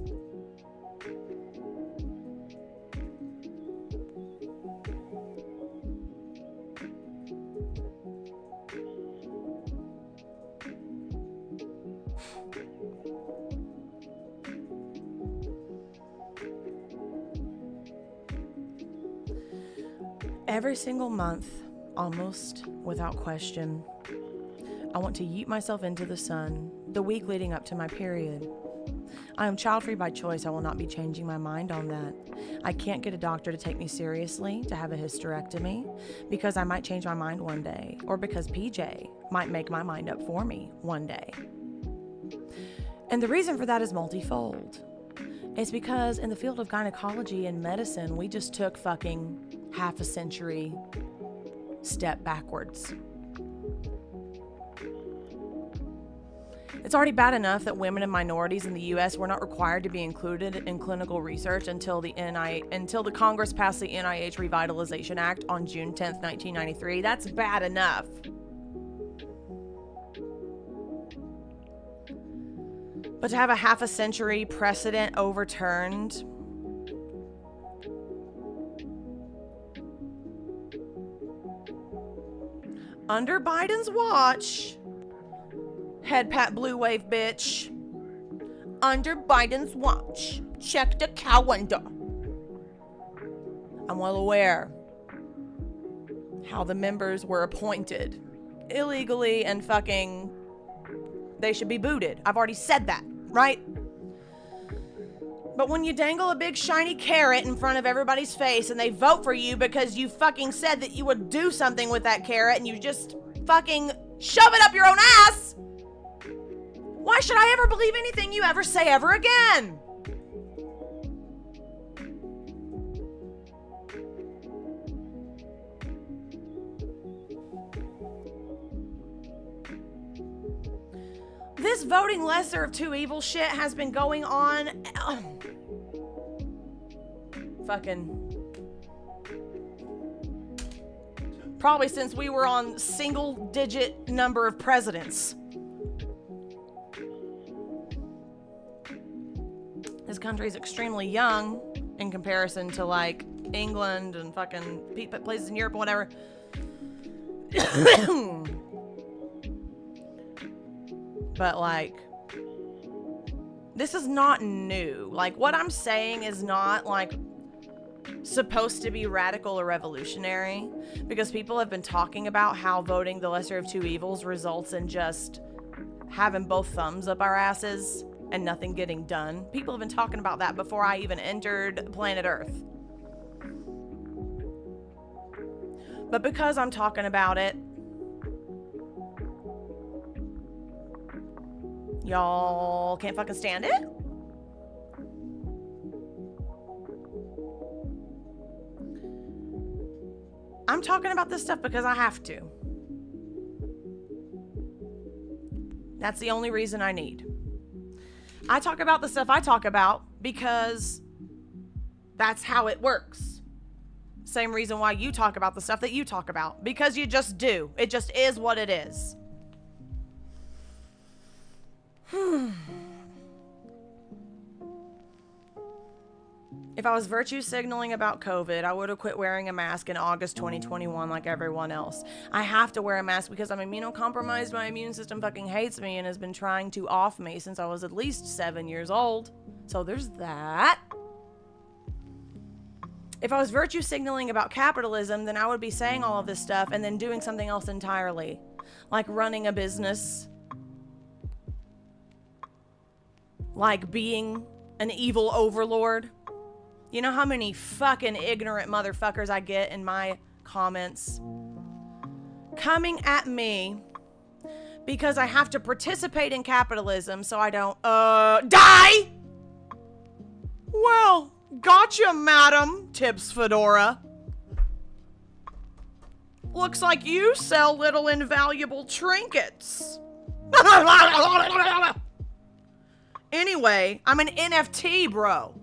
Every single month, almost without question, I want to yeet myself into the sun the week leading up to my period. I am child-free by choice. I will not be changing my mind on that. I can't get a doctor to take me seriously to have a hysterectomy because I might change my mind one day, or because PJ might make my mind up for me one day. And the reason for that is multifold. It's because in the field of gynecology and medicine, we just took fucking half a century step backwards. It's already bad enough that women and minorities in the U.S. were not required to be included in clinical research until the Congress passed the NIH Revitalization Act on June 10th, 1993. That's bad enough. But to have a half a century precedent overturned, under Biden's watch, head pat blue wave bitch, under Biden's watch, check the calendar. I'm well aware how the members were appointed illegally and fucking they should be booted. I've already said that, right? But when you dangle a big shiny carrot in front of everybody's face and they vote for you because you fucking said that you would do something with that carrot and you just fucking shove it up your own ass, why should I ever believe anything you ever say ever again? This voting lesser of two evil shit has been going on probably since we were on single digit number of presidents. This country is extremely young in comparison to like England and fucking places in Europe or whatever. But like, this is not new. Like, what I'm saying is not like supposed to be radical or revolutionary, because people have been talking about how voting the lesser of two evils results in just having both thumbs up our asses and nothing getting done. People have been talking about that before I even entered planet Earth. But because I'm talking about it, y'all can't fucking stand it? I'm talking about this stuff because I have to. That's the only reason I need. I talk about the stuff I talk about because that's how it works. Same reason why you talk about the stuff that you talk about. Because you just do. It just is what it is. If I was virtue signaling about COVID, I would have quit wearing a mask in August 2021 like everyone else. I have to wear a mask because I'm immunocompromised. My immune system fucking hates me and has been trying to off me since I was at least 7 years old. So there's that. If I was virtue signaling about capitalism, then I would be saying all of this stuff and then doing something else entirely. Like running a business. Like being an evil overlord. You know how many fucking ignorant motherfuckers I get in my comments coming at me because I have to participate in capitalism so I don't, die? Well, gotcha, madam, tips Fedora. Looks like you sell little invaluable trinkets. Anyway, I'm an NFT, bro.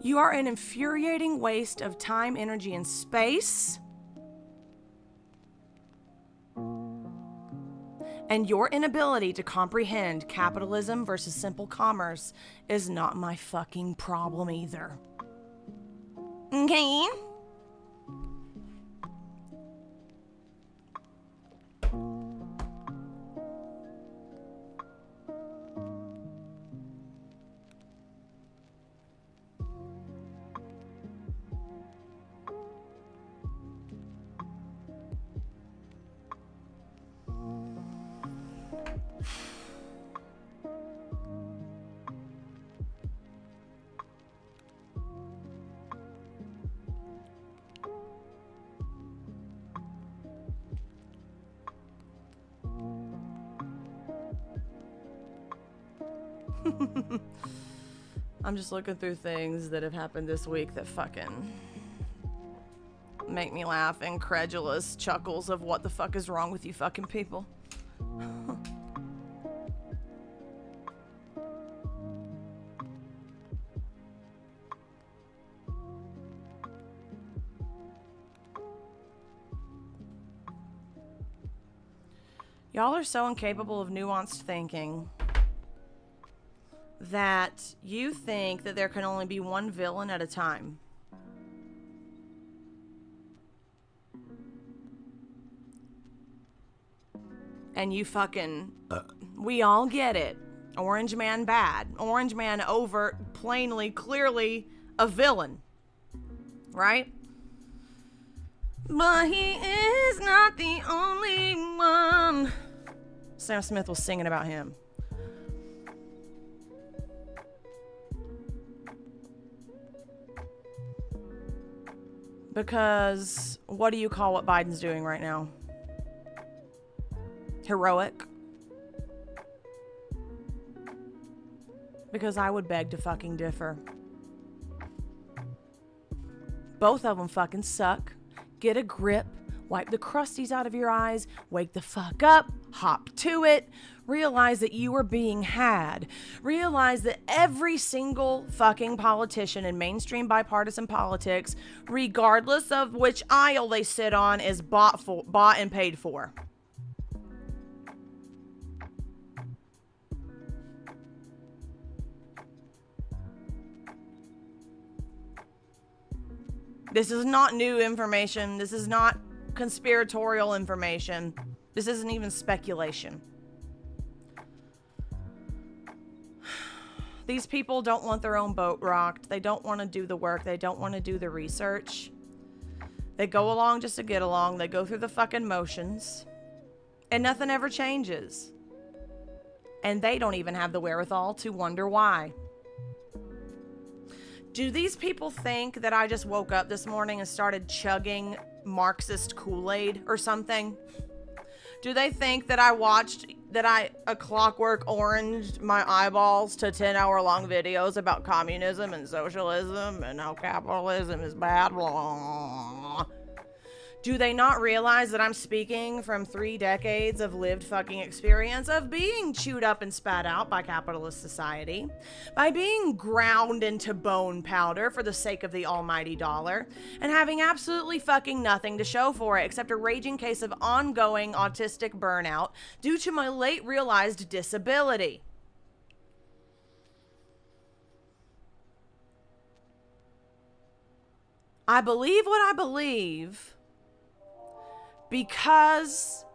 You are an infuriating waste of time, energy, and space. And your inability to comprehend capitalism versus simple commerce is not my fucking problem either. Okay? I'm just looking through things that have happened this week that fucking make me laugh. Incredulous chuckles of what the fuck is wrong with you fucking people. Y'all are so incapable of nuanced thinking that you think that there can only be one villain at a time. And you fucking... we all get it. Orange Man bad. Orange Man overt, plainly, clearly a villain. Right? But he is not the only one. Sam Smith was singing about him. Because what do you call what Biden's doing right now? Heroic? Because I would beg to fucking differ. Both of them fucking suck. Get a grip. Wipe the crusties out of your eyes. Wake the fuck up. Hop to it. Realize that you are being had. Realize that every single fucking politician in mainstream bipartisan politics, regardless of which aisle they sit on, is bought and paid for. This is not new information. This is not conspiratorial information. This isn't even speculation. These people don't want their own boat rocked. They don't want to do the work. They don't want to do the research. They go along just to get along. They go through the fucking motions. And nothing ever changes. And they don't even have the wherewithal to wonder why. Do these people think that I just woke up this morning and started chugging Marxist Kool-Aid or something? Do they think that I a clockwork oranged my eyeballs to 10-hour-long videos about communism and socialism and how capitalism is bad? Blah. Do they not realize that I'm speaking from 3 decades of lived fucking experience of being chewed up and spat out by capitalist society, by being ground into bone powder for the sake of the almighty dollar, and having absolutely fucking nothing to show for it except a raging case of ongoing autistic burnout due to my late realized disability? I believe what I believe because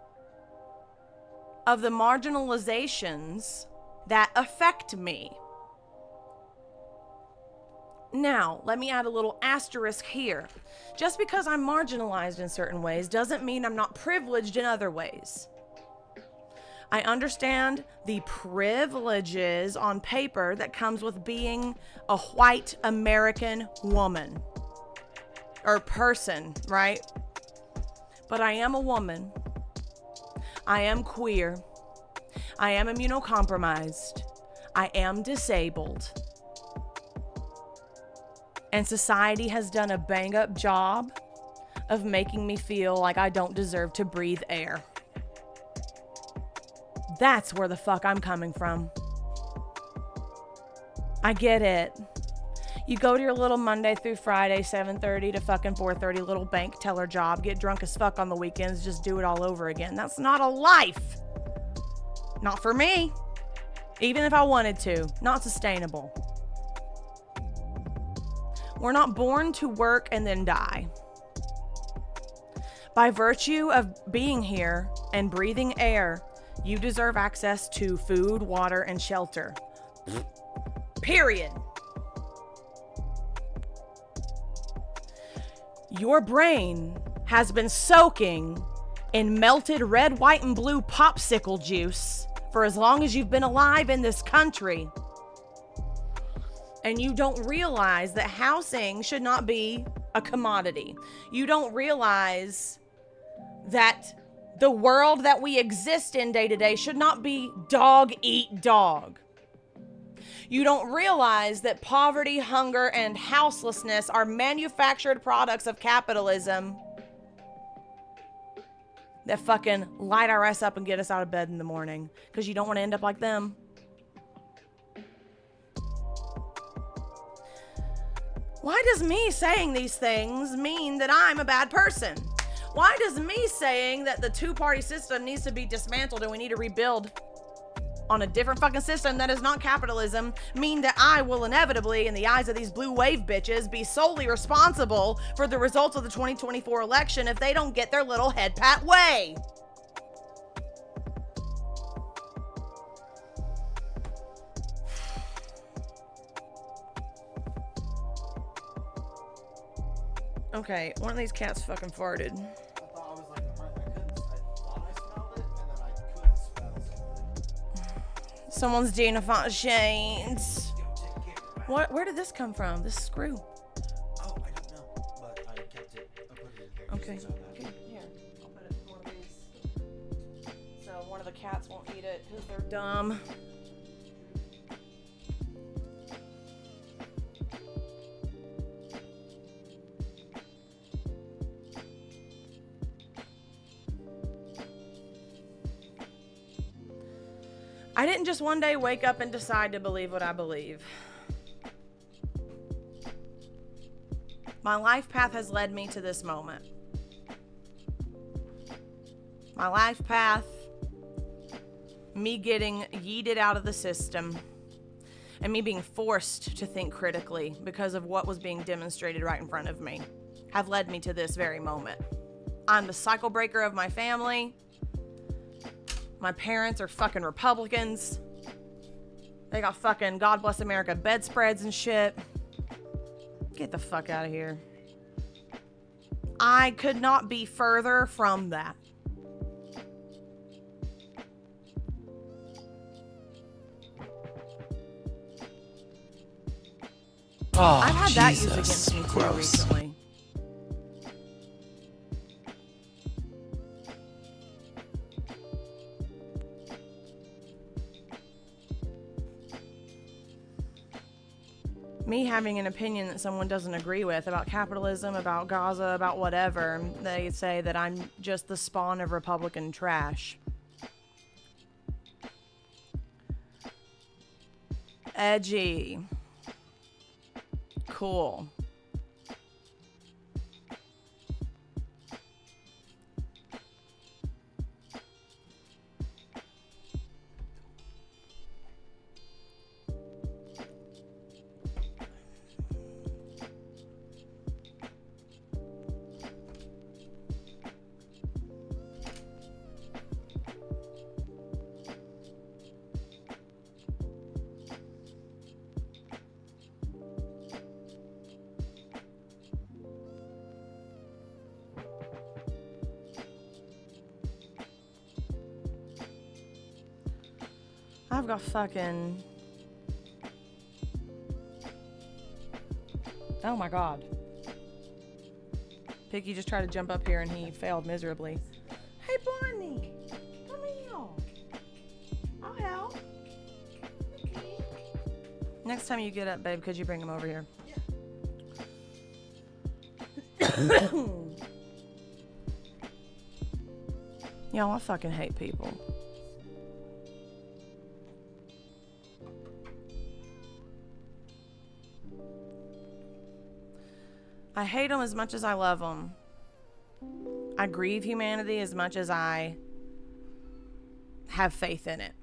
of the marginalizations that affect me. Now, let me add a little asterisk here. Just because I'm marginalized in certain ways doesn't mean I'm not privileged in other ways. I understand the privileges on paper that comes with being a white American woman or person, right? But I am a woman. I am queer. I am immunocompromised. I am disabled. And society has done a bang-up job of making me feel like I don't deserve to breathe air. That's where the fuck I'm coming from. I get it. You go to your little Monday through Friday, 7:30 to fucking 4:30 little bank teller job, get drunk as fuck on the weekends, just do it all over again. That's not a life. Not for me. Even if I wanted to. Not sustainable. We're not born to work and then die. By virtue of being here and breathing air, you deserve access to food, water, and shelter. Period. Your brain has been soaking in melted red, white, and blue popsicle juice for as long as you've been alive in this country. And you don't realize that housing should not be a commodity. You don't realize that the world that we exist in day to day should not be dog eat dog. You don't realize that poverty, hunger, and houselessness are manufactured products of capitalism that fucking light our ass up and get us out of bed in the morning because you don't want to end up like them. Why does me saying these things mean that I'm a bad person? Why does me saying that the two-party system needs to be dismantled and we need to rebuild on a different fucking system that is not capitalism mean that I will inevitably, in the eyes of these blue wave bitches, be solely responsible for the results of the 2024 election if they don't get their little head pat way? Okay, one of these cats fucking farted. I thought I was like, I thought I smelled it, and then I couldn't smell something. Someone's doing a font shades. Yo, take care. What? Where did this come from? This screw. Oh, I don't know, but I kept it. I put it in here. Okay. So that- Here, I'll put it in one of these. So one of the cats won't eat it because they're dumb. I didn't just one day wake up and decide to believe what I believe. My life path has led me to this moment. My life path, me getting yeeted out of the system, and me being forced to think critically because of what was being demonstrated right in front of me, have led me to this very moment. I'm the cycle breaker of my family. My parents are fucking Republicans. They got fucking God Bless America bedspreads and shit. Get the fuck out of here. I could not be further from that. Oh, I've had that used Jesus. against me too Gross. recently. Me having an opinion that someone doesn't agree with about capitalism, about Gaza, about whatever, they say that I'm just the spawn of Republican trash. Edgy. Cool. I've got fucking... Oh my god. Piggy just tried to jump up here and he failed miserably. Hey, Barney! Come here! I'll help. Next time you get up, babe, could you bring him over here? Y'all, I fucking hate people. I hate them as much as I love them. I grieve humanity as much as I have faith in it.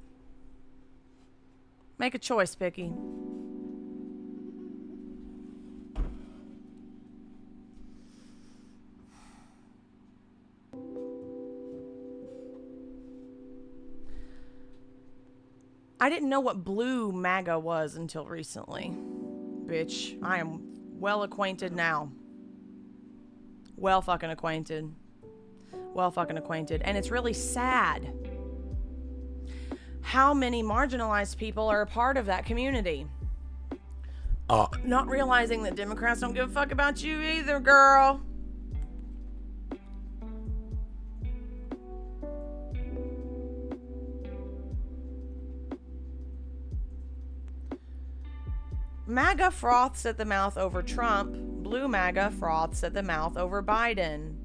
Make a choice, Picky. I didn't know what blue MAGA was until recently. Bitch, I am well acquainted now. Well fucking acquainted. Well fucking acquainted. And it's really sad how many marginalized people are a part of that community. Not realizing that Democrats don't give a fuck about you either, girl. MAGA froths at the mouth over Trump. Blue MAGA froths at the mouth over Biden.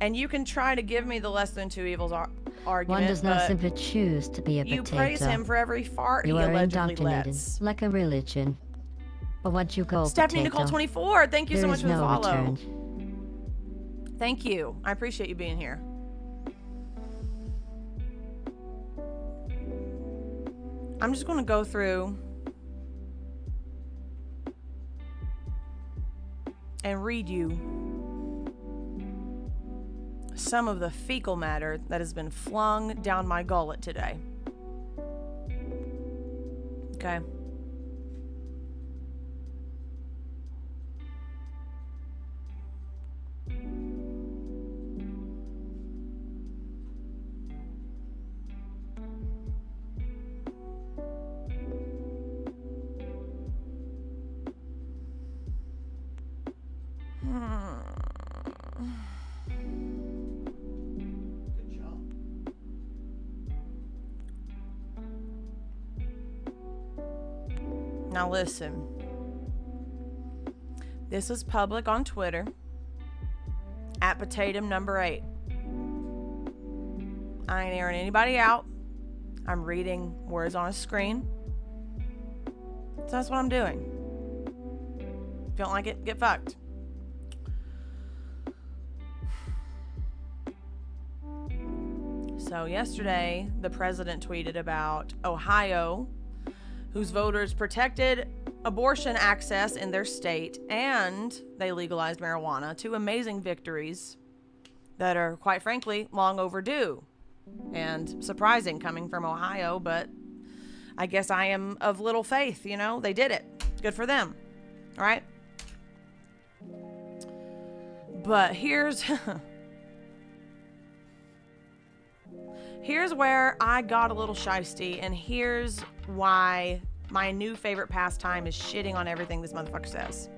And you can try to give me the less than two evils argument, One does not but simply choose to be a you potato. praise him for every fart You he are allegedly indoctrinated, lets. like a religion. But once you go Stephanie potato, Nicole 24, thank you so there much is for the no follow. return. Thank you. I appreciate you being here. I'm just going to go through and read you some of the fecal matter that has been flung down my gullet today. Okay. Good job. Now listen. This is public on Twitter at potatum number 8. I ain't airing anybody out. I'm reading words on a screen. So that's what I'm doing. If you don't like it, get fucked. So yesterday, the president tweeted about Ohio, whose voters protected abortion access in their state, and they legalized marijuana. 2 amazing victories that are, quite frankly, long overdue and surprising coming from Ohio, but I guess I am of little faith, you know? They did it. Good for them, right? But here's where I got a little shiesty, and here's why my new favorite pastime is shitting on everything this motherfucker says.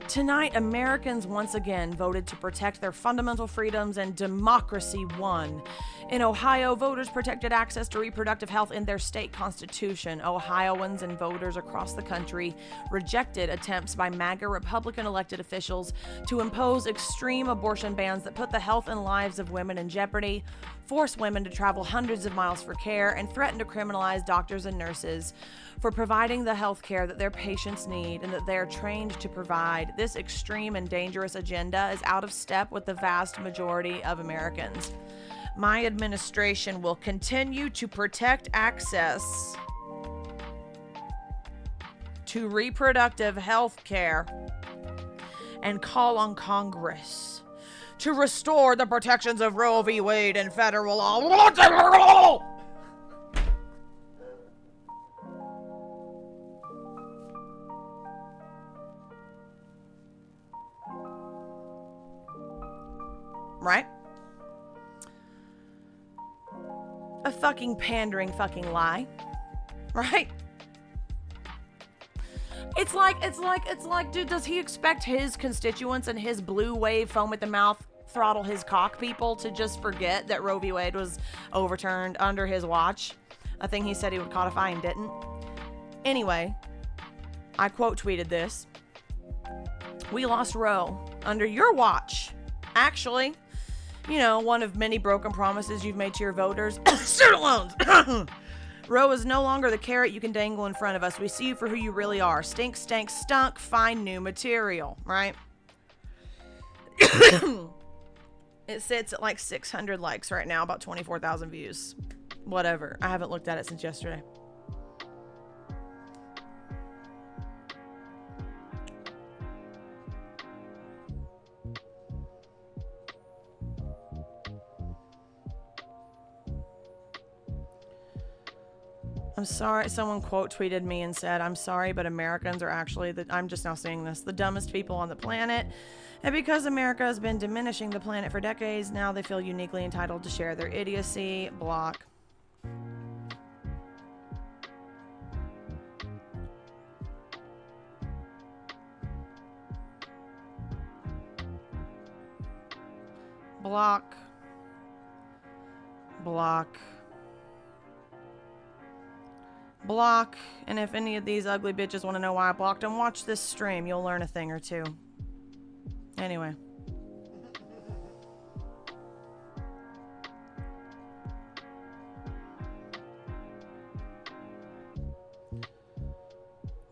Tonight, Americans once again voted to protect their fundamental freedoms, and democracy won. In Ohio, voters protected access to reproductive health in their state constitution. Ohioans and voters across the country rejected attempts by MAGA Republican elected officials to impose extreme abortion bans that put the health and lives of women in jeopardy, force women to travel hundreds of miles for care, and threaten to criminalize doctors and nurses for providing the health care that their patients need and that they are trained to provide. This extreme and dangerous agenda is out of step with the vast majority of Americans. My administration will continue to protect access to reproductive health care and call on Congress to restore the protections of Roe v. Wade and federal law once and for all. Right? A fucking pandering fucking lie. Right? It's like, dude, does he expect his constituents and his blue wave foam at the mouth throttle his cock people to just forget that Roe v. Wade was overturned under his watch? A thing he said he would codify and didn't. Anyway, I quote tweeted this. We lost Roe under your watch. Actually, you know, one of many broken promises you've made to your voters. Student loans! Roe is no longer the carrot you can dangle in front of us. We see you for who you really are. Stink, stank, stunk, find new material, right? It sits at like 600 likes right now, about 24,000 views. Whatever. I haven't looked at it since yesterday. I'm sorry. Someone quote tweeted me and said, I'm sorry, but Americans are actually, I'm just now seeing this, the dumbest people on the planet. And because America has been diminishing the planet for decades, now they feel uniquely entitled to share their idiocy. Block. Block. Block. Block. And if any of these ugly bitches want to know why I blocked them, watch this stream. You'll learn a thing or two. Anyway.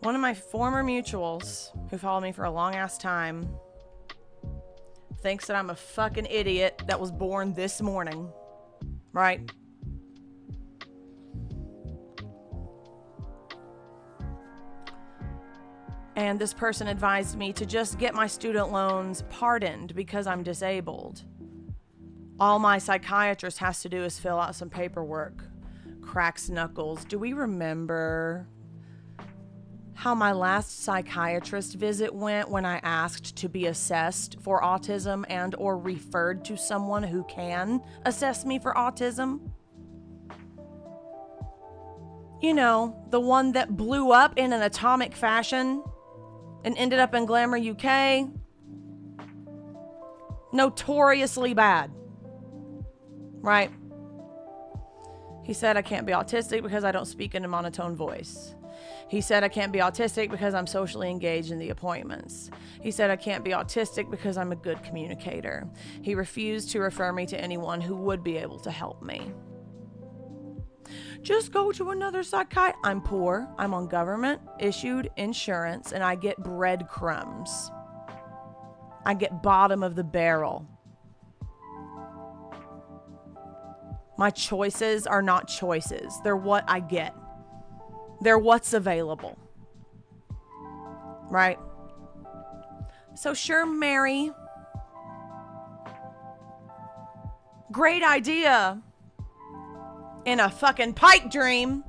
One of my former mutuals who followed me for a long ass time, thinks that I'm a fucking idiot that was born this morning, right? And this person advised me to just get my student loans pardoned because I'm disabled. All my psychiatrist has to do is fill out some paperwork. Cracks knuckles. Do we remember how my last psychiatrist visit went when I asked to be assessed for autism and or referred to someone who can assess me for autism? You know, the one that blew up in an atomic fashion and ended up in Glamour, UK. Notoriously bad. Right? He said I can't be autistic because I don't speak in a monotone voice. He said I can't be autistic because I'm socially engaged in the appointments. He said I can't be autistic because I'm a good communicator. He refused to refer me to anyone who would be able to help me. Just go to another psychiatrist. I'm poor. I'm on government-issued insurance, and I get breadcrumbs. I get bottom of the barrel. My choices are not choices. They're what I get. They're what's available. Right? So sure, Mary. Great idea. In a fucking pipe dream.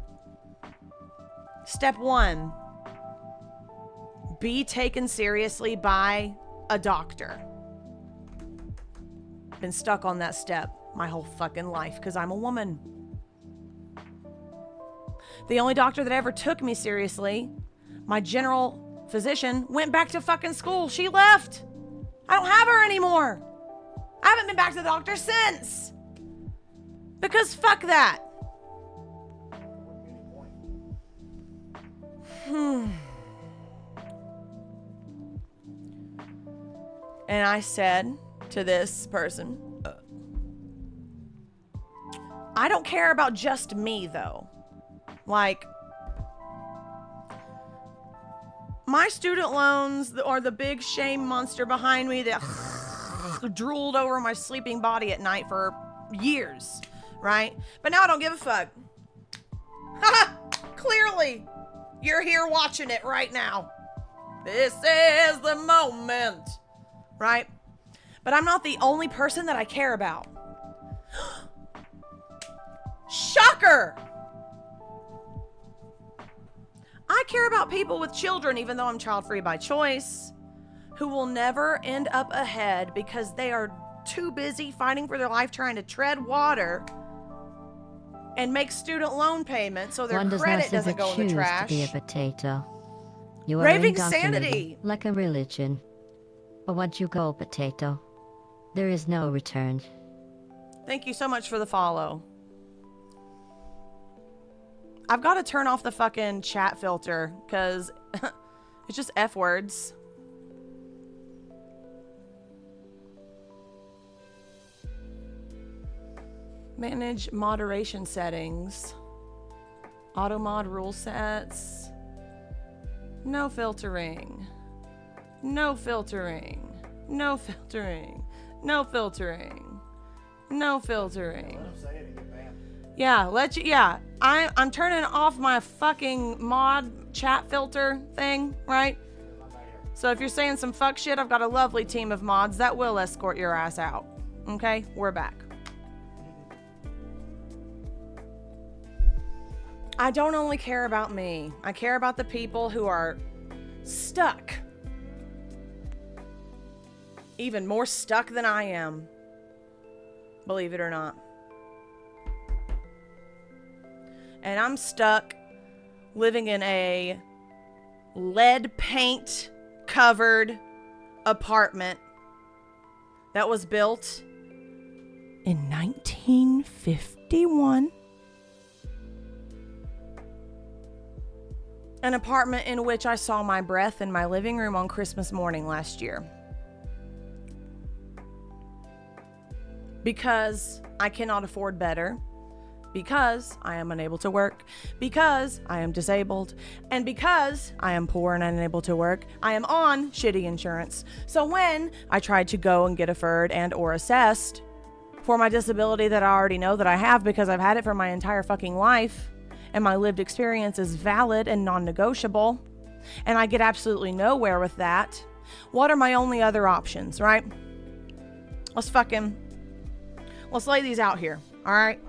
Step 1. Be taken seriously by a doctor. Been stuck on that step my whole fucking life because I'm a woman. The only doctor that ever took me seriously, my general physician, went back to fucking school. She left. I don't have her anymore. I haven't been back to the doctor since. Because fuck that. And I said to this person, I don't care about just me though. Like, my student loans are the big shame monster behind me that drooled over my sleeping body at night for years, right? But now I don't give a fuck. Clearly, you're here watching it right now. This is the moment, right? But I'm not the only person that I care about. Shocker! I care about people with children, even though I'm child-free by choice, who will never end up ahead because they are too busy fighting for their life trying to tread water and make student loan payments so their One does not credit doesn't simply go in the choose trash. to be a potato. You are Raving indoctrinated sanity. like a religion. But once you go potato, there is no return. Thank you so much for the follow. I've got to turn off the fucking chat filter because it's just F words. Manage moderation settings. Auto mod rule sets. No filtering. No filtering. No filtering. No filtering. No filtering. Let him say it and get banned. Yeah, I'm turning off my fucking mod chat filter thing, right? I'm not here. So if you're saying some fuck shit, I've got a lovely team of mods that will escort your ass out. Okay? We're back. I don't only care about me. I care about the people who are stuck. Even more stuck than I am. Believe it or not. And I'm stuck living in a lead paint covered apartment that was built in 1951. An apartment in which I saw my breath in my living room on Christmas morning last year. Because I cannot afford better. because I am unable to work, because I am disabled, and because I am poor and unable to work, I am on shitty insurance. So when I tried to go and get referred and or assessed for my disability that I already know that I have because I've had it for my entire fucking life, and my lived experience is valid and non-negotiable, and I get absolutely nowhere with that, what are my only other options, right? Let's lay these out here, all right?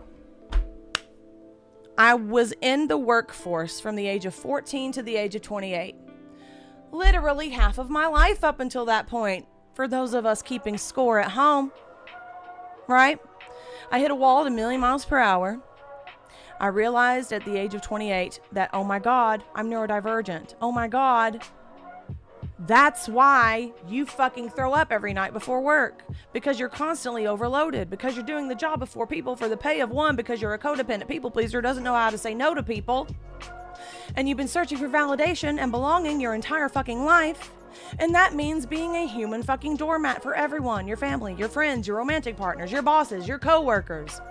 I was in the workforce from the age of 14 to the age of 28. Literally half of my life up until that point, for those of us keeping score at home, right? I hit a wall at 1,000,000 miles per hour. I realized at the age of 28 that, oh my God, I'm neurodivergent. Oh my God, that's why you fucking throw up every night before work, because you're constantly overloaded, because you're doing the job of 4 people for the pay of 1, because you're a codependent people pleaser who doesn't know how to say no to people, and you've been searching for validation and belonging your entire fucking life, and that means being a human fucking doormat for everyone, your family, your friends, your romantic partners, your bosses, your coworkers,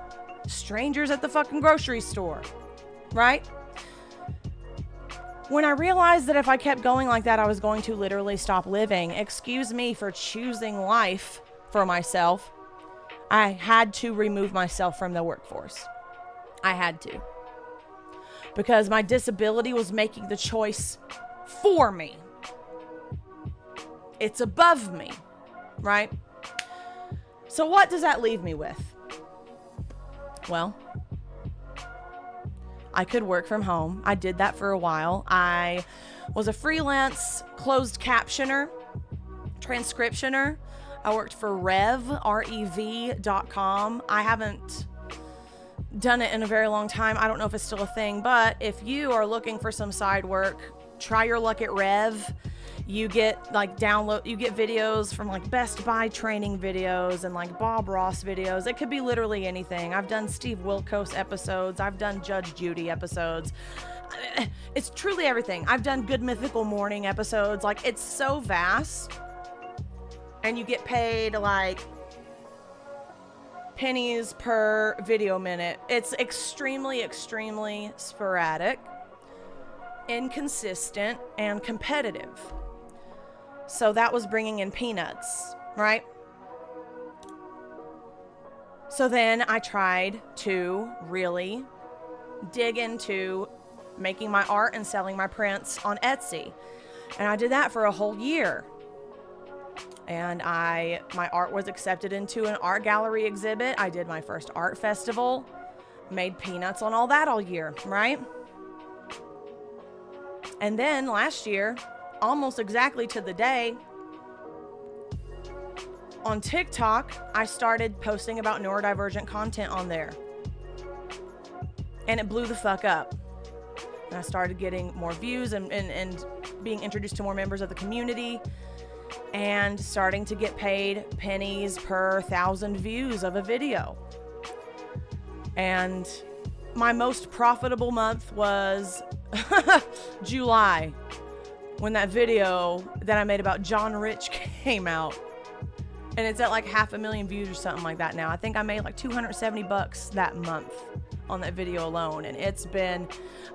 strangers at the fucking grocery store, right? When I realized that if I kept going like that, I was going to literally stop living, excuse me for choosing life for myself, I had to remove myself from the workforce. I had to. Because my disability was making the choice for me. It's above me, right? So what does that leave me with? Well, I could work from home. I did that for a while. I was a freelance closed captioner, transcriptioner. I worked for rev.com. I haven't done it in a very long time. I don't know if it's still a thing, but if you are looking for some side work, try your luck at Rev. You get you get videos from like Best Buy training videos and like Bob Ross videos. It could be literally anything. I've done Steve Wilkos episodes. I've done Judge Judy episodes. It's truly everything. I've done Good Mythical Morning episodes. Like, it's so vast. And you get paid like pennies per video minute. It's extremely, extremely sporadic, inconsistent, and competitive. So that was bringing in peanuts, right? So then I tried to really dig into making my art and selling my prints on Etsy. And I did that for a whole year. And my art was accepted into an art gallery exhibit. I did my first art festival, made peanuts on all that all year, right? And then last year, almost exactly to the day, on TikTok, I started posting about neurodivergent content on there. And it blew the fuck up. And I started getting more views and being introduced to more members of the community and starting to get paid pennies per 1,000 views of a video. And my most profitable month was July, when that video that I made about John Rich came out. And it's at like 500,000 views or something like that now. I think I made like $270 that month on that video alone. And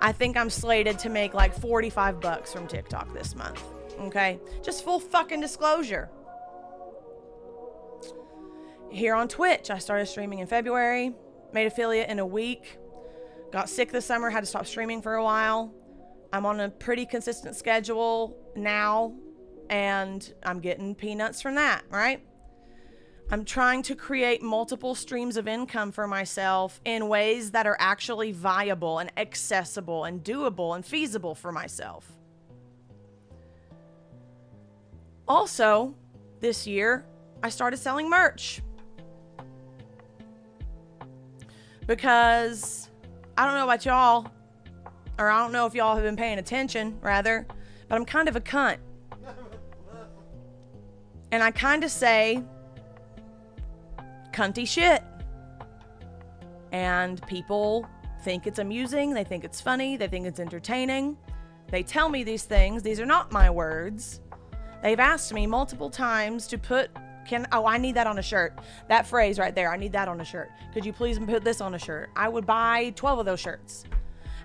I think I'm slated to make like $45 from TikTok this month. Okay? Just full fucking disclosure. Here on Twitch, I started streaming in February, made affiliate in a week, got sick this summer, had to stop streaming for a while. I'm on a pretty consistent schedule now, and I'm getting peanuts from that, right? I'm trying to create multiple streams of income for myself in ways that are actually viable and accessible and doable and feasible for myself. Also, this year, I started selling merch. Because I don't know about y'all, or I don't know if y'all have been paying attention, rather, but I'm kind of a cunt. And I kind of say cunty shit. And people think it's amusing, they think it's funny, they think it's entertaining. They tell me these things. These are not my words. They've asked me multiple times to put I need that on a shirt. That phrase right there, I need that on a shirt. Could you please put this on a shirt? I would buy 12 of those shirts.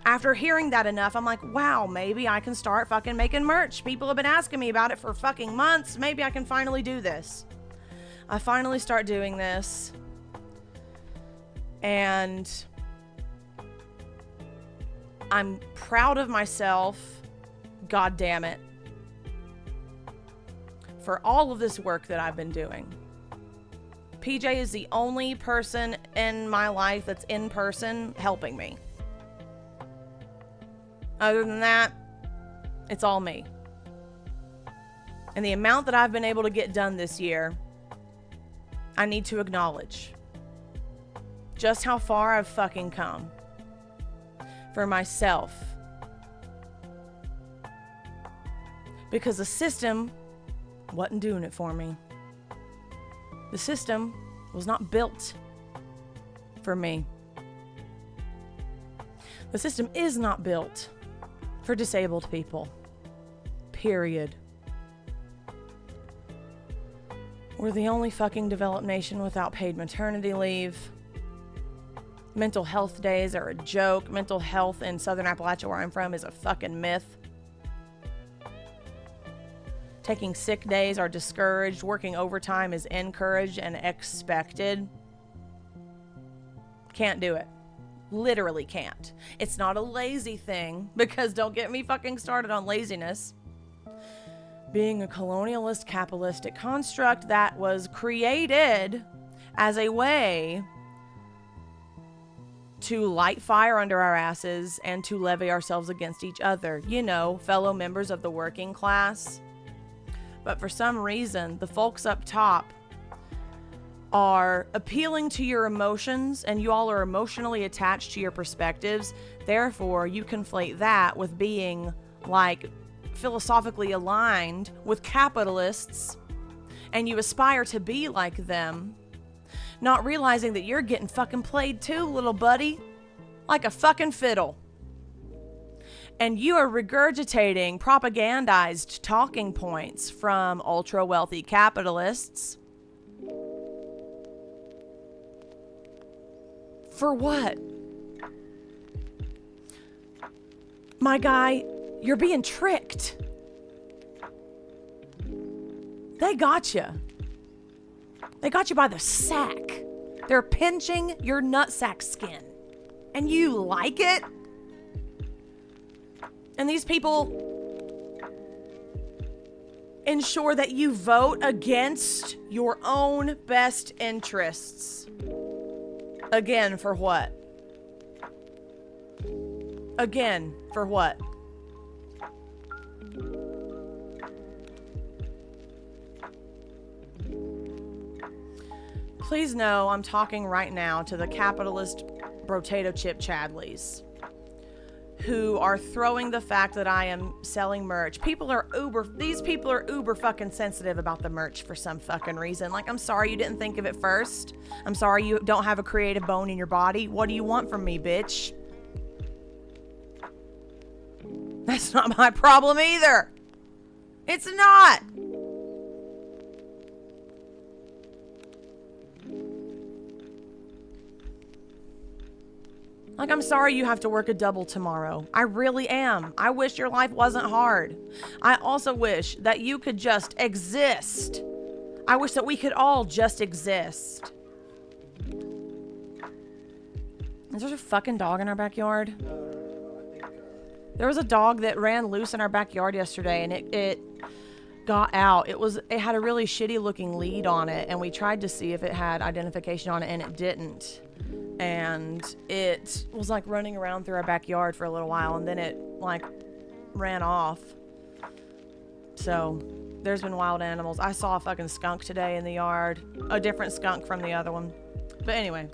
After hearing that enough, I'm like, wow, maybe I can start fucking making merch. People have been asking me about it for fucking months. Maybe I can finally do this. I finally start doing this. And I'm proud of myself. God damn it. For all of this work that I've been doing. PJ is the only person in my life that's in person helping me. Other than that, it's all me. And the amount that I've been able to get done this year, I need to acknowledge just how far I've fucking come for myself. Because the system wasn't doing it for me. The system was not built for me. The system is not built for disabled people. Period. We're the only fucking developed nation without paid maternity leave. Mental health days are a joke. Mental health in Southern Appalachia, where I'm from, is a fucking myth. Taking sick days are discouraged. Working overtime is encouraged and expected. Can't do it. Literally can't. It's not a lazy thing, because don't get me fucking started on laziness. Being a colonialist, capitalistic construct that was created as a way to light fire under our asses and to levy ourselves against each other. You know, fellow members of the working class. But for some reason, the folks up top are appealing to your emotions, and you all are emotionally attached to your perspectives. Therefore, you conflate that with being like philosophically aligned with capitalists, and you aspire to be like them, not realizing that you're getting fucking played too, little buddy, like a fucking fiddle. And you are regurgitating propagandized talking points from ultra-wealthy capitalists. For what? My guy, you're being tricked. They got you. They got you by the sack. They're pinching your nutsack skin. And you like it? And these people ensure that you vote against your own best interests. Again, for what? Again, for what? Please know I'm talking right now to the capitalist potato chip Chadleys who are throwing the fact that I am selling merch. These people are uber fucking sensitive about the merch for some fucking reason. Like, I'm sorry you didn't think of it first. I'm sorry you don't have a creative bone in your body. What do you want from me, bitch? That's not my problem either. It's not. Like, I'm sorry you have to work a double tomorrow. I really am. I wish your life wasn't hard. I also wish that you could just exist. I wish that we could all just exist. Is there a fucking dog in our backyard? There was a dog that ran loose in our backyard yesterday, and it got out. It had a really shitty looking lead on it, and we tried to see if it had identification on it, and it didn't. And it was like running around through our backyard for a little while, and then it like ran off. So there's been wild animals. I saw a fucking skunk today in the yard, a different skunk from the other one. But anyway,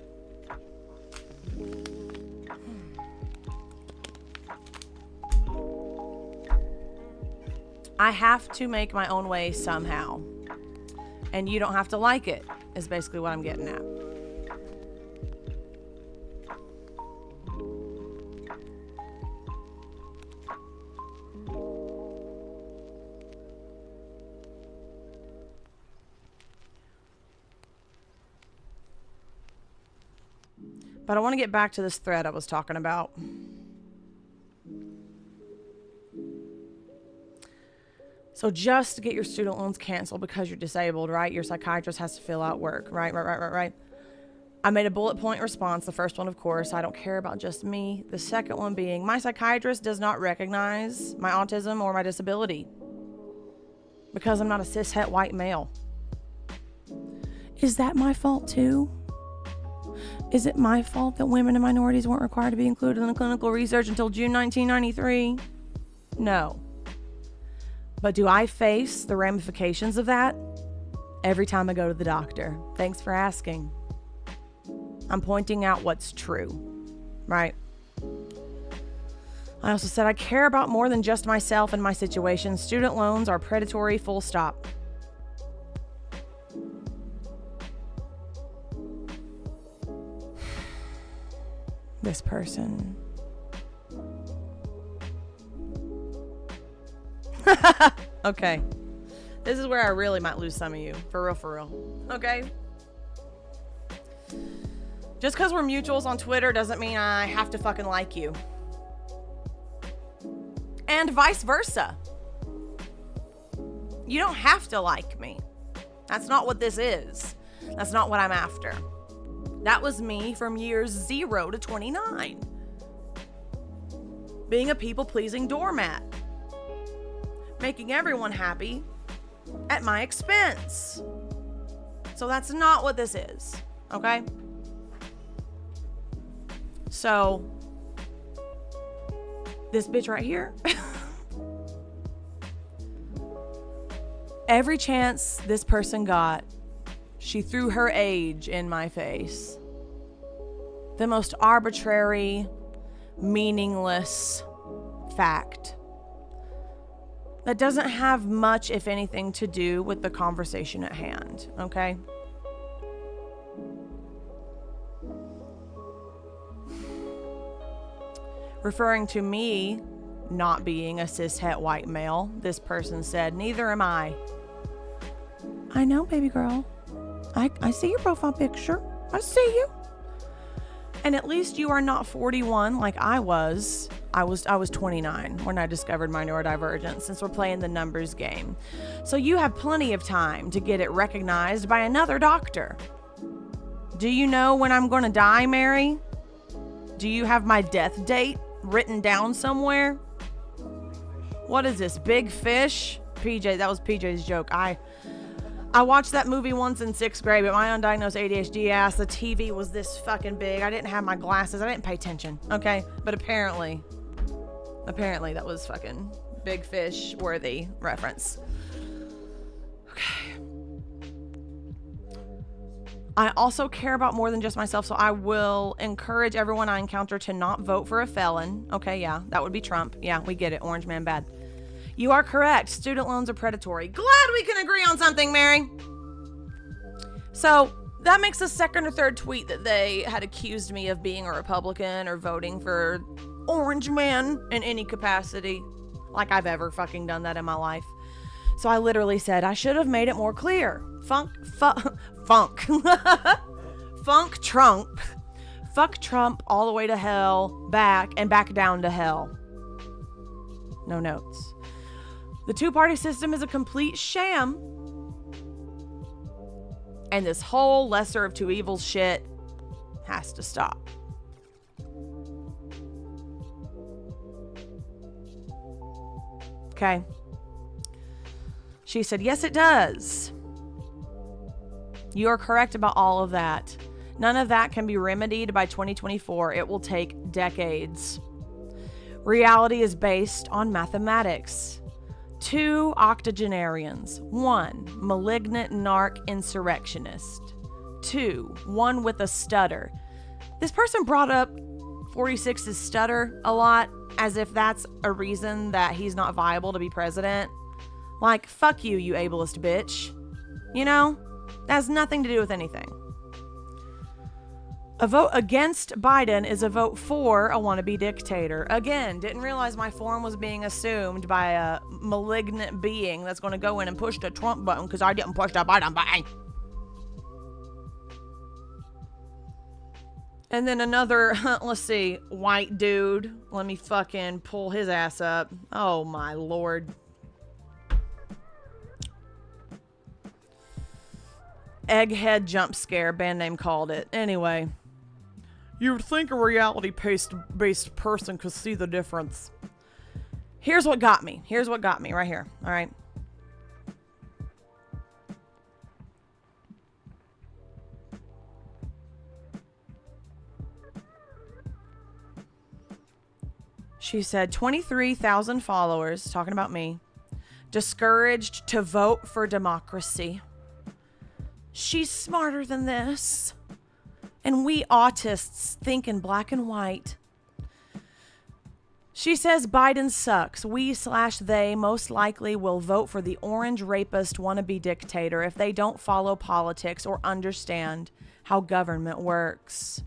I have to make my own way somehow, and you don't have to like it, is basically what I'm getting at. But I want to get back to this thread I was talking about. So just to get your student loans canceled because you're disabled, right? Your psychiatrist has to fill out work, right? Right. I made a bullet point response. The first one, of course, I don't care about just me. The second one being, my psychiatrist does not recognize my autism or my disability because I'm not a cishet white male. Is that my fault too? Is it my fault that women and minorities weren't required to be included in the clinical research until June 1993? No. But do I face the ramifications of that every time I go to the doctor? Thanks for asking. I'm pointing out what's true, right? I also said I care about more than just myself and my situation. Student loans are predatory, full stop. This person. Okay. This is where I really might lose some of you. For real. Okay? Just because we're mutuals on Twitter doesn't mean I have to fucking like you. And vice versa. You don't have to like me. That's not what this is. That's not what I'm after. That was me from years 0 to 29. Being a people-pleasing doormat. Making everyone happy at my expense. So that's not what this is, okay? So, this bitch right here, every chance this person got, she threw her age in my face. The most arbitrary, meaningless fact that doesn't have much, if anything, to do with the conversation at hand, okay? Referring to me not being a cishet white male, this person said, neither am I. I know, baby girl. I see your profile picture. I see you. And at least you are not 41 like I was. I was 29 when I discovered my neurodivergence, since we're playing the numbers game. So you have plenty of time to get it recognized by another doctor. Do you know when I'm going to die, Mary? Do you have my death date written down somewhere? What is this, Big Fish? PJ, that was PJ's joke. I watched that movie once in 6th grade, but my undiagnosed ADHD ass, the TV was this fucking big. I didn't have my glasses. I didn't pay attention, okay? But apparently that was fucking Big Fish worthy reference. Okay. I also care about more than just myself, so I will encourage everyone I encounter to not vote for a felon. Okay, yeah, that would be Trump. Yeah, we get it. Orange man bad. You are correct. Student loans are predatory. Glad we can agree on something, Mary. So that makes the second or third tweet that they had accused me of being a Republican or voting for Orange Man in any capacity. Like I've ever fucking done that in my life. So I literally said, I should have made it more clear. Funk Trump. Fuck Trump all the way to hell, back, and back down to hell. No notes. The two-party system is a complete sham. And this whole lesser of two evils shit has to stop. Okay. She said, yes, it does. You are correct about all of that. None of that can be remedied by 2024. It will take decades. Reality is based on mathematics. 2 octogenarians. 1 malignant narc insurrectionist. 2 one with a stutter. This person brought up 46's stutter a lot as if that's a reason that he's not viable to be president. Like, fuck you, you ableist bitch. You know? That has nothing to do with anything. A vote against Biden is a vote for a wannabe dictator. Again, didn't realize my form was being assumed by a malignant being that's going to go in and push the Trump button because I didn't push the Biden button. And then another, let's see, white dude. Let me fucking pull his ass up. Oh my lord. Egghead jump scare, band name called it. Anyway. You would think a reality-based person could see the difference. Here's what got me. Here's what got me right here. All right. She said 23,000 followers, talking about me, discouraged to vote for democracy. She's smarter than this. And we autists think in black and white. She says Biden sucks. We/they most likely will vote for the orange rapist wannabe dictator if they don't follow politics or understand how government works.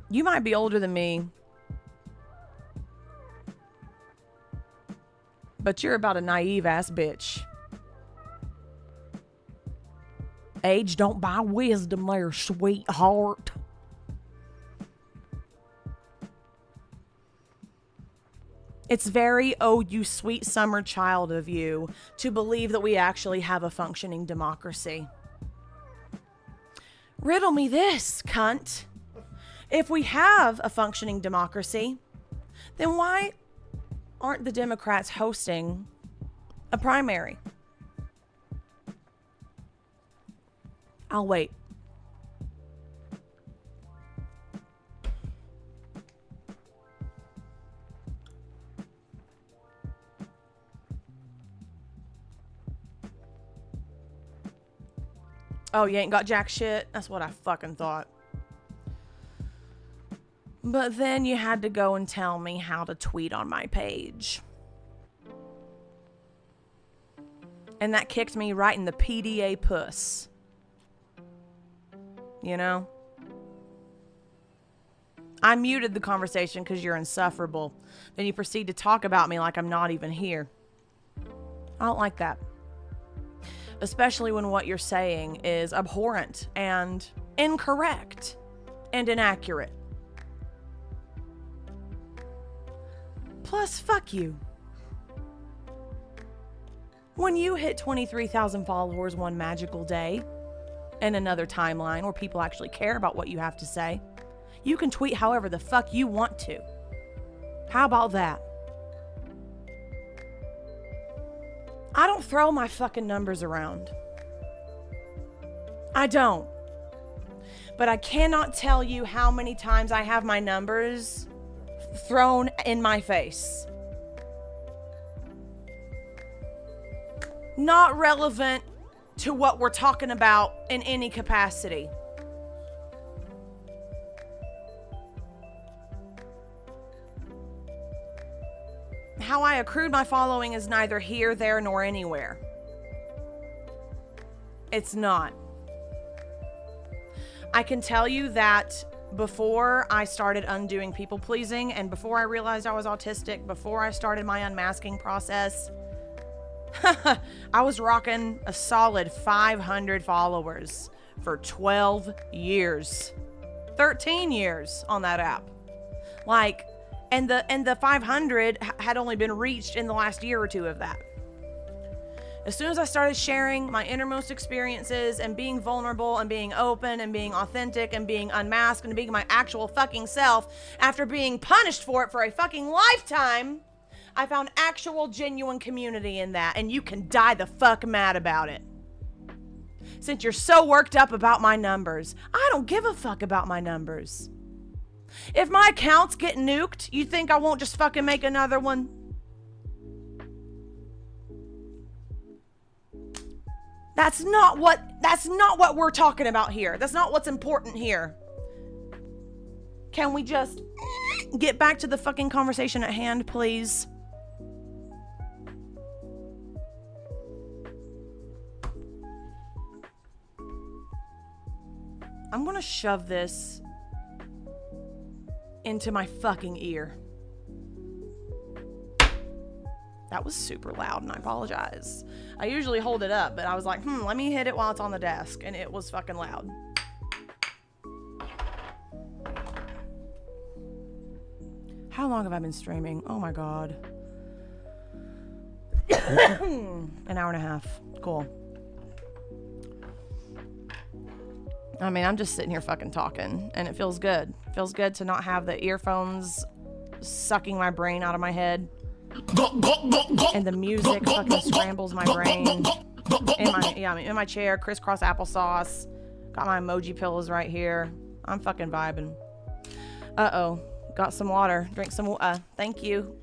You might be older than me, but you're about a naive ass bitch. Age don't buy wisdom there, sweetheart. It's very, oh, you sweet summer child of you to believe that we actually have a functioning democracy. Riddle me this, cunt. If we have a functioning democracy, then why aren't the Democrats hosting a primary? I'll wait. Oh, you ain't got jack shit? That's what I fucking thought. But then you had to go and tell me how to tweet on my page. And that kicked me right in the PDA puss. You know? I muted the conversation because you're insufferable. Then you proceed to talk about me like I'm not even here. I don't like that. Especially when what you're saying is abhorrent and incorrect and inaccurate. Plus, fuck you. When you hit 23,000 followers one magical day in another timeline where people actually care about what you have to say, you can tweet however the fuck you want to. How about that? I don't throw my fucking numbers around. I don't. But I cannot tell you how many times I have my numbers thrown in my face. Not relevant to what we're talking about in any capacity. How I accrued my following is neither here, there, nor anywhere. It's not. I can tell you that before I started undoing people pleasing and before I realized I was autistic, before I started my unmasking process, I was rocking a solid 500 followers for 12 years. 13 years on that app. Like, and the 500 had only been reached in the last year or two of that. As soon as I started sharing my innermost experiences and being vulnerable and being open and being authentic and being unmasked and being my actual fucking self after being punished for it for a fucking lifetime, I found actual genuine community in that, and you can die the fuck mad about it. Since you're so worked up about my numbers, I don't give a fuck about my numbers. If my accounts get nuked, you think I won't just fucking make another one? That's not what we're talking about here. That's not what's important here. Can we just get back to the fucking conversation at hand, please? I'm gonna shove this into my fucking ear. That was super loud, and I apologize. I usually hold it up, but I was like, let me hit it while it's on the desk, and it was fucking loud. How long have I been streaming? Oh my god. An hour and a half. Cool. I mean, I'm just sitting here fucking talking, and it feels good. It feels good to not have the earphones sucking my brain out of my head. And the music fucking scrambles my brain. I'm in my chair, crisscross applesauce. Got my emoji pillows right here. I'm fucking vibing. Uh-oh. Got some water. Drink some thank you.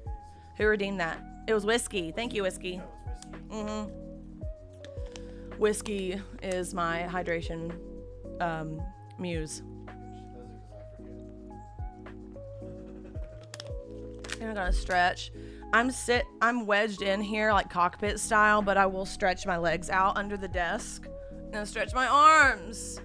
Who redeemed that? It was whiskey. Thank you, whiskey. Whiskey is my hydration muse. And I gotta stretch. I'm wedged in here like cockpit style, but I will stretch my legs out under the desk and stretch my arms.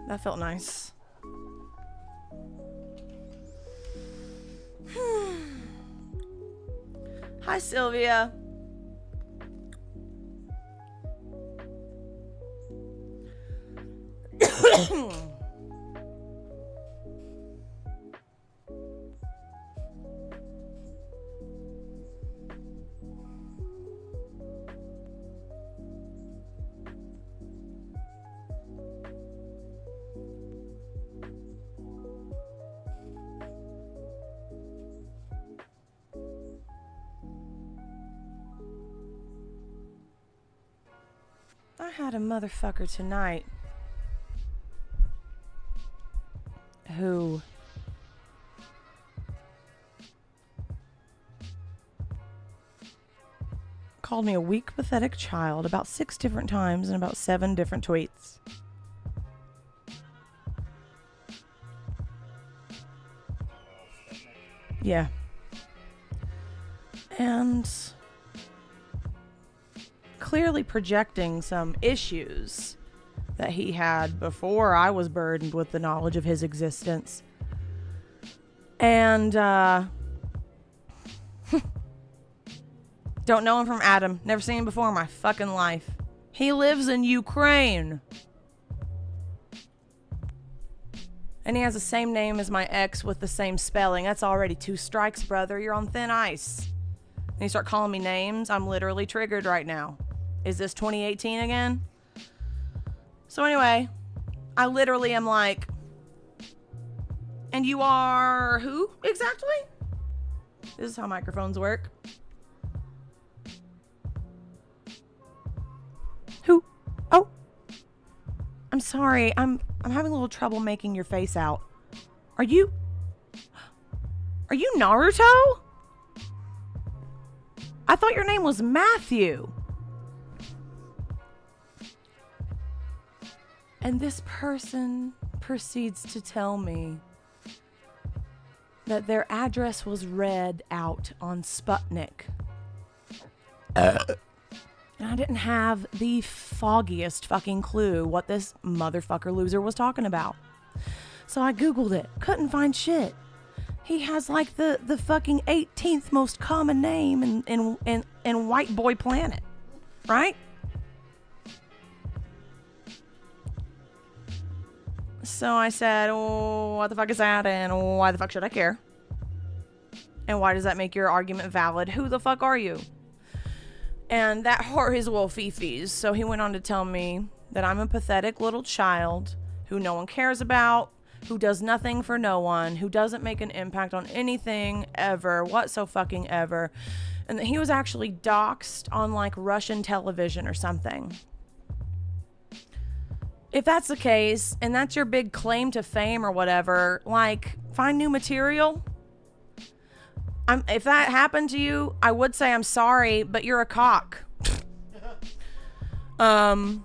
That felt nice. Hi, Sylvia. I had a motherfucker tonight who called me a weak, pathetic child about 6 different times in about 7 different tweets. Yeah. And clearly projecting some issues that he had before I was burdened with the knowledge of his existence. And, don't know him from Adam. Never seen him before in my fucking life. He lives in Ukraine. And he has the same name as my ex with the same spelling. That's already 2 strikes, brother. You're on thin ice. And you start calling me names, I'm literally triggered right now. Is this 2018 again? So anyway, I literally am like, and you are who exactly? This is how microphones work. Who? Oh, I'm sorry. I'm having a little trouble making your face out. Are you Naruto? I thought your name was Matthew. And this person proceeds to tell me that their address was read out on Sputnik. And I didn't have the foggiest fucking clue what this motherfucker loser was talking about. So I Googled it. Couldn't find shit. He has like the fucking 18th most common name in White Boy Planet. Right? So I said, oh, what the fuck is that? And why the fuck should I care? And why does that make your argument valid? Who the fuck are you? And that hurt his little fifis. So he went on to tell me that I'm a pathetic little child who no one cares about, who does nothing for no one, who doesn't make an impact on anything ever, whatsoever. And that he was actually doxxed on like Russian television or something. If that's the case, and that's your big claim to fame or whatever, like, find new material. If that happened to you, I would say I'm sorry, but you're a cock. Not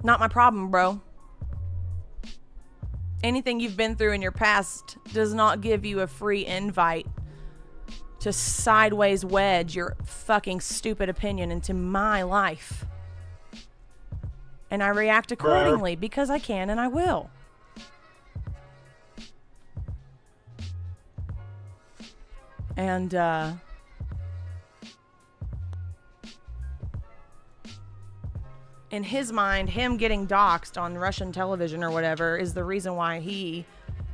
my problem, bro. Anything you've been through in your past does not give you a free invite to sideways wedge your fucking stupid opinion into my life. And I react accordingly because I can and I will. And, in his mind, him getting doxxed on Russian television or whatever is the reason why he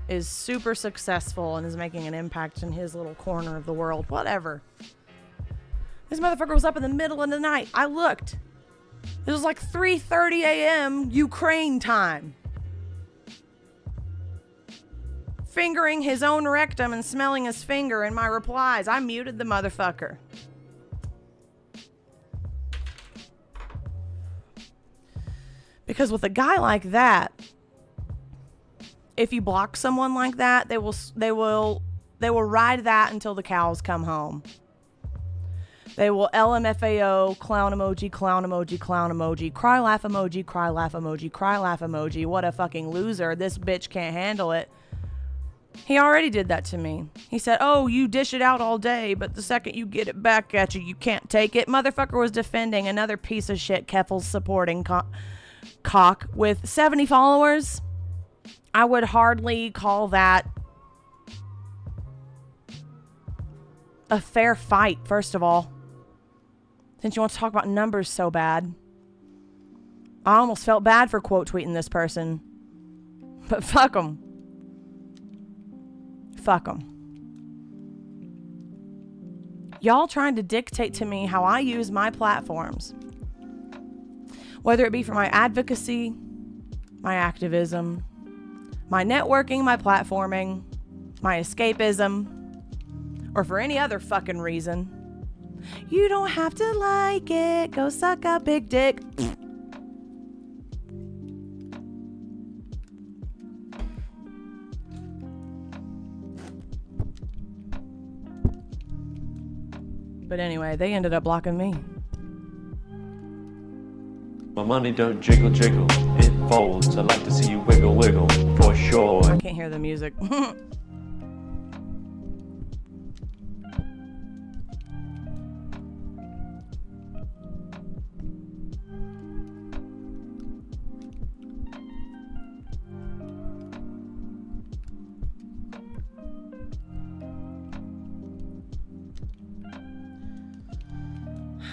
is super successful and is making an impact in his little corner of the world. Whatever. This motherfucker was up in the middle of the night. I looked. It was like 3:30 a.m. Ukraine time. Fingering his own rectum and smelling his finger in my replies. I muted the motherfucker. Because with a guy like that, if you block someone like that, they will ride that until the cows come home. They will LMFAO, clown emoji, clown emoji, clown emoji, cry laugh emoji, cry laugh emoji, cry laugh emoji. What a fucking loser. This bitch can't handle it. He already did that to me. He said, oh, you dish it out all day, but the second you get it back at you, you can't take it. Motherfucker was defending another piece of shit Keffel's supporting cock with 70 followers. I would hardly call that a fair fight, first of all. Since you want to talk about numbers so bad. I almost felt bad for quote tweeting this person. But fuck them. Fuck them. Y'all trying to dictate to me how I use my platforms. Whether it be for my advocacy, my activism, my networking, my platforming, my escapism, or for any other fucking reason. You don't have to like it. Go suck a big dick. But anyway, they ended up blocking me. My money don't jiggle jiggle, it folds. I like to see you wiggle wiggle, for sure. I can't hear the music.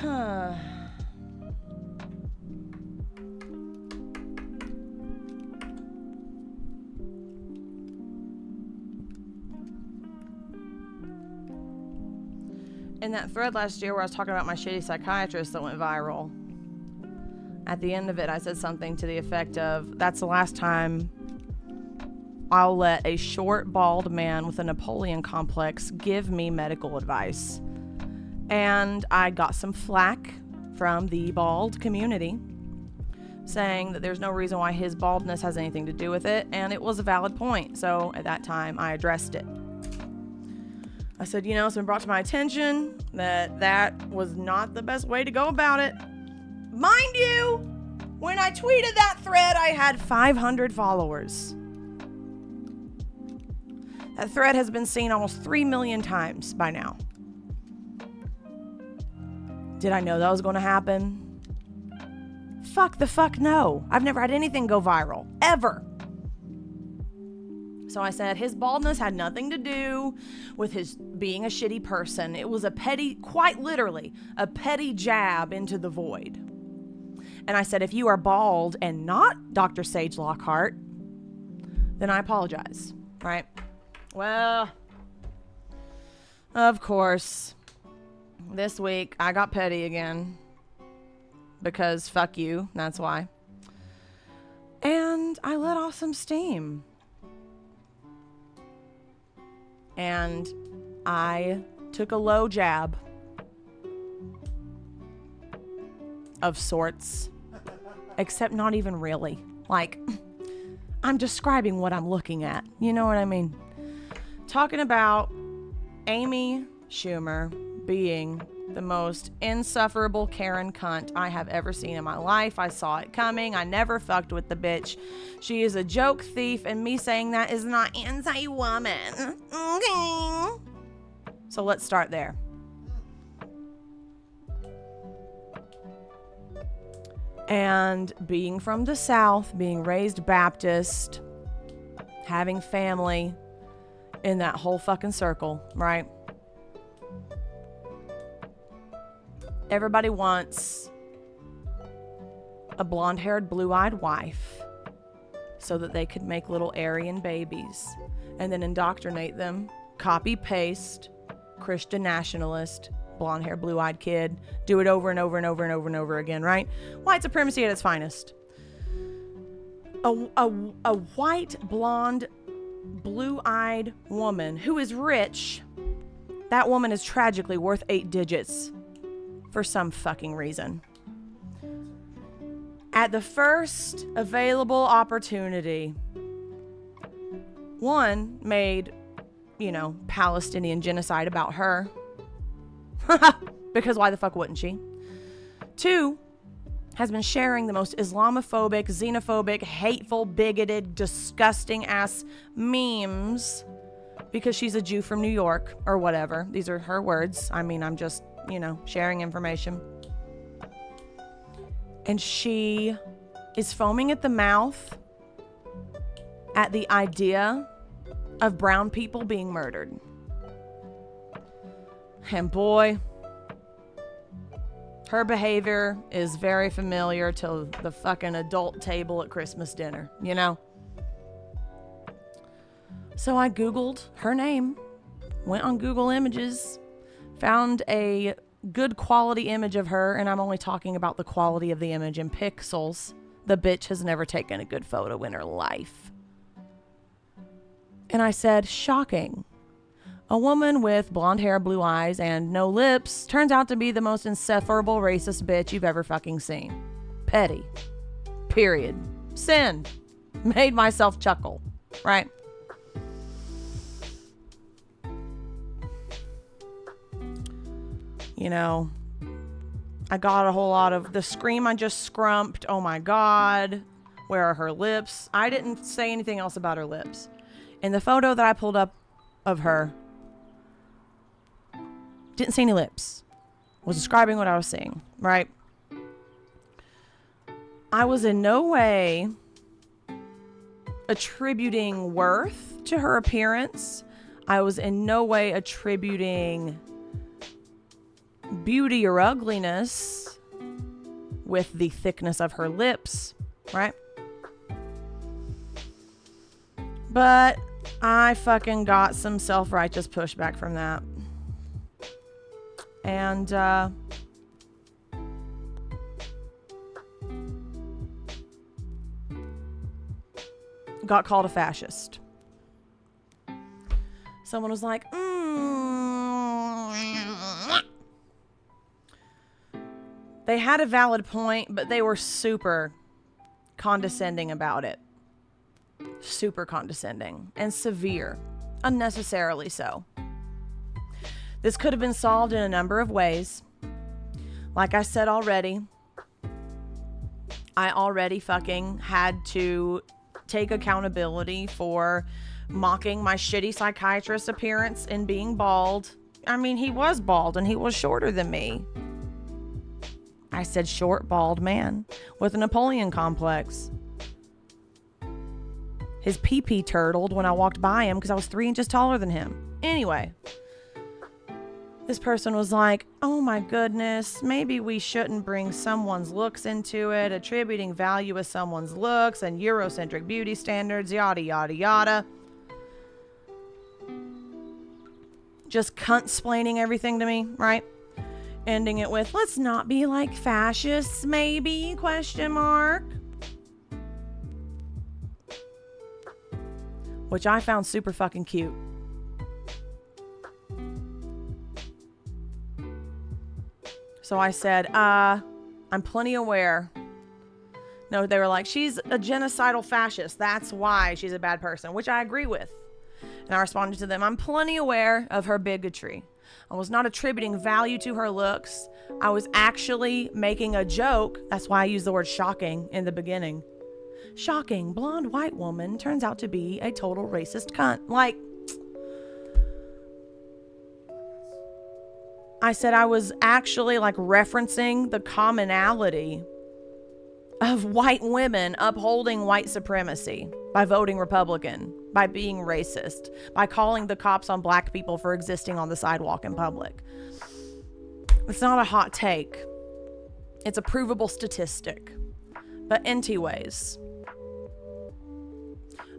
Huh. In that thread last year where I was talking about my shitty psychiatrist that went viral, at the end of it I said something to the effect of, that's the last time I'll let a short, bald man with a Napoleon complex give me medical advice. And I got some flack from the bald community saying that there's no reason why his baldness has anything to do with it, and it was a valid point. So at that time I addressed it. I said, you know, it's been brought to my attention that that was not the best way to go about it. Mind you, when I tweeted that thread, I had 500 followers. That thread has been seen almost 3 million times by now. Did I know that was going to happen? Fuck the fuck no. I've never had anything go viral, ever. So I said his baldness had nothing to do with his being a shitty person. It was a petty, quite literally, a petty jab into the void. And I said, if you are bald and not Dr. Sage Lockhart, then I apologize, right? Well, of course, this week I got petty again. Because fuck you, that's why. And I let off some steam. And I took a low jab of sorts, except not even really. Like, I'm describing what I'm looking at. You know what I mean? Talking about Amy Schumer being The most insufferable Karen cunt I have ever seen in my life. I saw it coming. I never fucked with the bitch. She is a joke thief, and me saying that is not anti-woman. Okay. So let's start there. And being from the South, being raised Baptist, having family in that whole fucking circle, right? Everybody wants a blonde-haired, blue-eyed wife so that they could make little Aryan babies and then indoctrinate them, copy-paste, Christian nationalist, blonde-haired, blue-eyed kid, do it over and over and over and over and over again, right? White supremacy at its finest. A white, blonde, blue-eyed woman who is rich, that woman is tragically worth 8 digits for some fucking reason. At the first available opportunity, one made, Palestinian genocide about her. Because why the fuck wouldn't she? 2, has been sharing the most Islamophobic, xenophobic, hateful, bigoted, disgusting ass memes because she's a Jew from New York or whatever. These are her words. I mean, I'm just, sharing information. And she is foaming at the mouth at the idea of brown people being murdered. And boy, her behavior is very familiar to the fucking adult table at Christmas dinner, So I Googled her name, went on Google Images, found a good quality image of her, and I'm only talking about the quality of the image in pixels. The bitch has never taken a good photo in her life. And I said, shocking. A woman with blonde hair, blue eyes, and no lips turns out to be the most insufferable racist bitch you've ever fucking seen. Petty. Period. Sin. Made myself chuckle. Right? I got a whole lot of the scream I just scrumped. Oh my God. Where are her lips? I didn't say anything else about her lips. In the photo that I pulled up of her, didn't see any lips. Was describing what I was seeing, right? I was in no way attributing worth to her appearance. I was in no way attributing beauty or ugliness with the thickness of her lips, right? But I fucking got some self-righteous pushback from that. And got called a fascist. Someone was like, They had a valid point, but they were super condescending about it. Super condescending and severe, unnecessarily so. This could have been solved in a number of ways. Like I said already, I already fucking had to take accountability for mocking my shitty psychiatrist appearance and being bald. I mean, he was bald and he was shorter than me. I said short, bald man with a Napoleon complex. His pee-pee turtled when I walked by him because I was 3 inches taller than him. Anyway, this person was like, oh my goodness, maybe we shouldn't bring someone's looks into it, attributing value with someone's looks and Eurocentric beauty standards, yada, yada, yada. Just cunt-splaining everything to me, right? Ending it with, let's not be like fascists, maybe, question mark. Which I found super fucking cute. So I said, I'm plenty aware. No, they were like, she's a genocidal fascist. That's why she's a bad person, which I agree with. And I responded to them, I'm plenty aware of her bigotry. I was not attributing value to her looks. I was actually making a joke. That's why I used the word shocking in the beginning. Shocking, blonde white woman turns out to be a total racist cunt. Like, I said I was actually like referencing the commonality of white women upholding white supremacy by voting Republican, by being racist, by calling the cops on black people for existing on the sidewalk in public. It's not a hot take. It's a provable statistic. But anyways.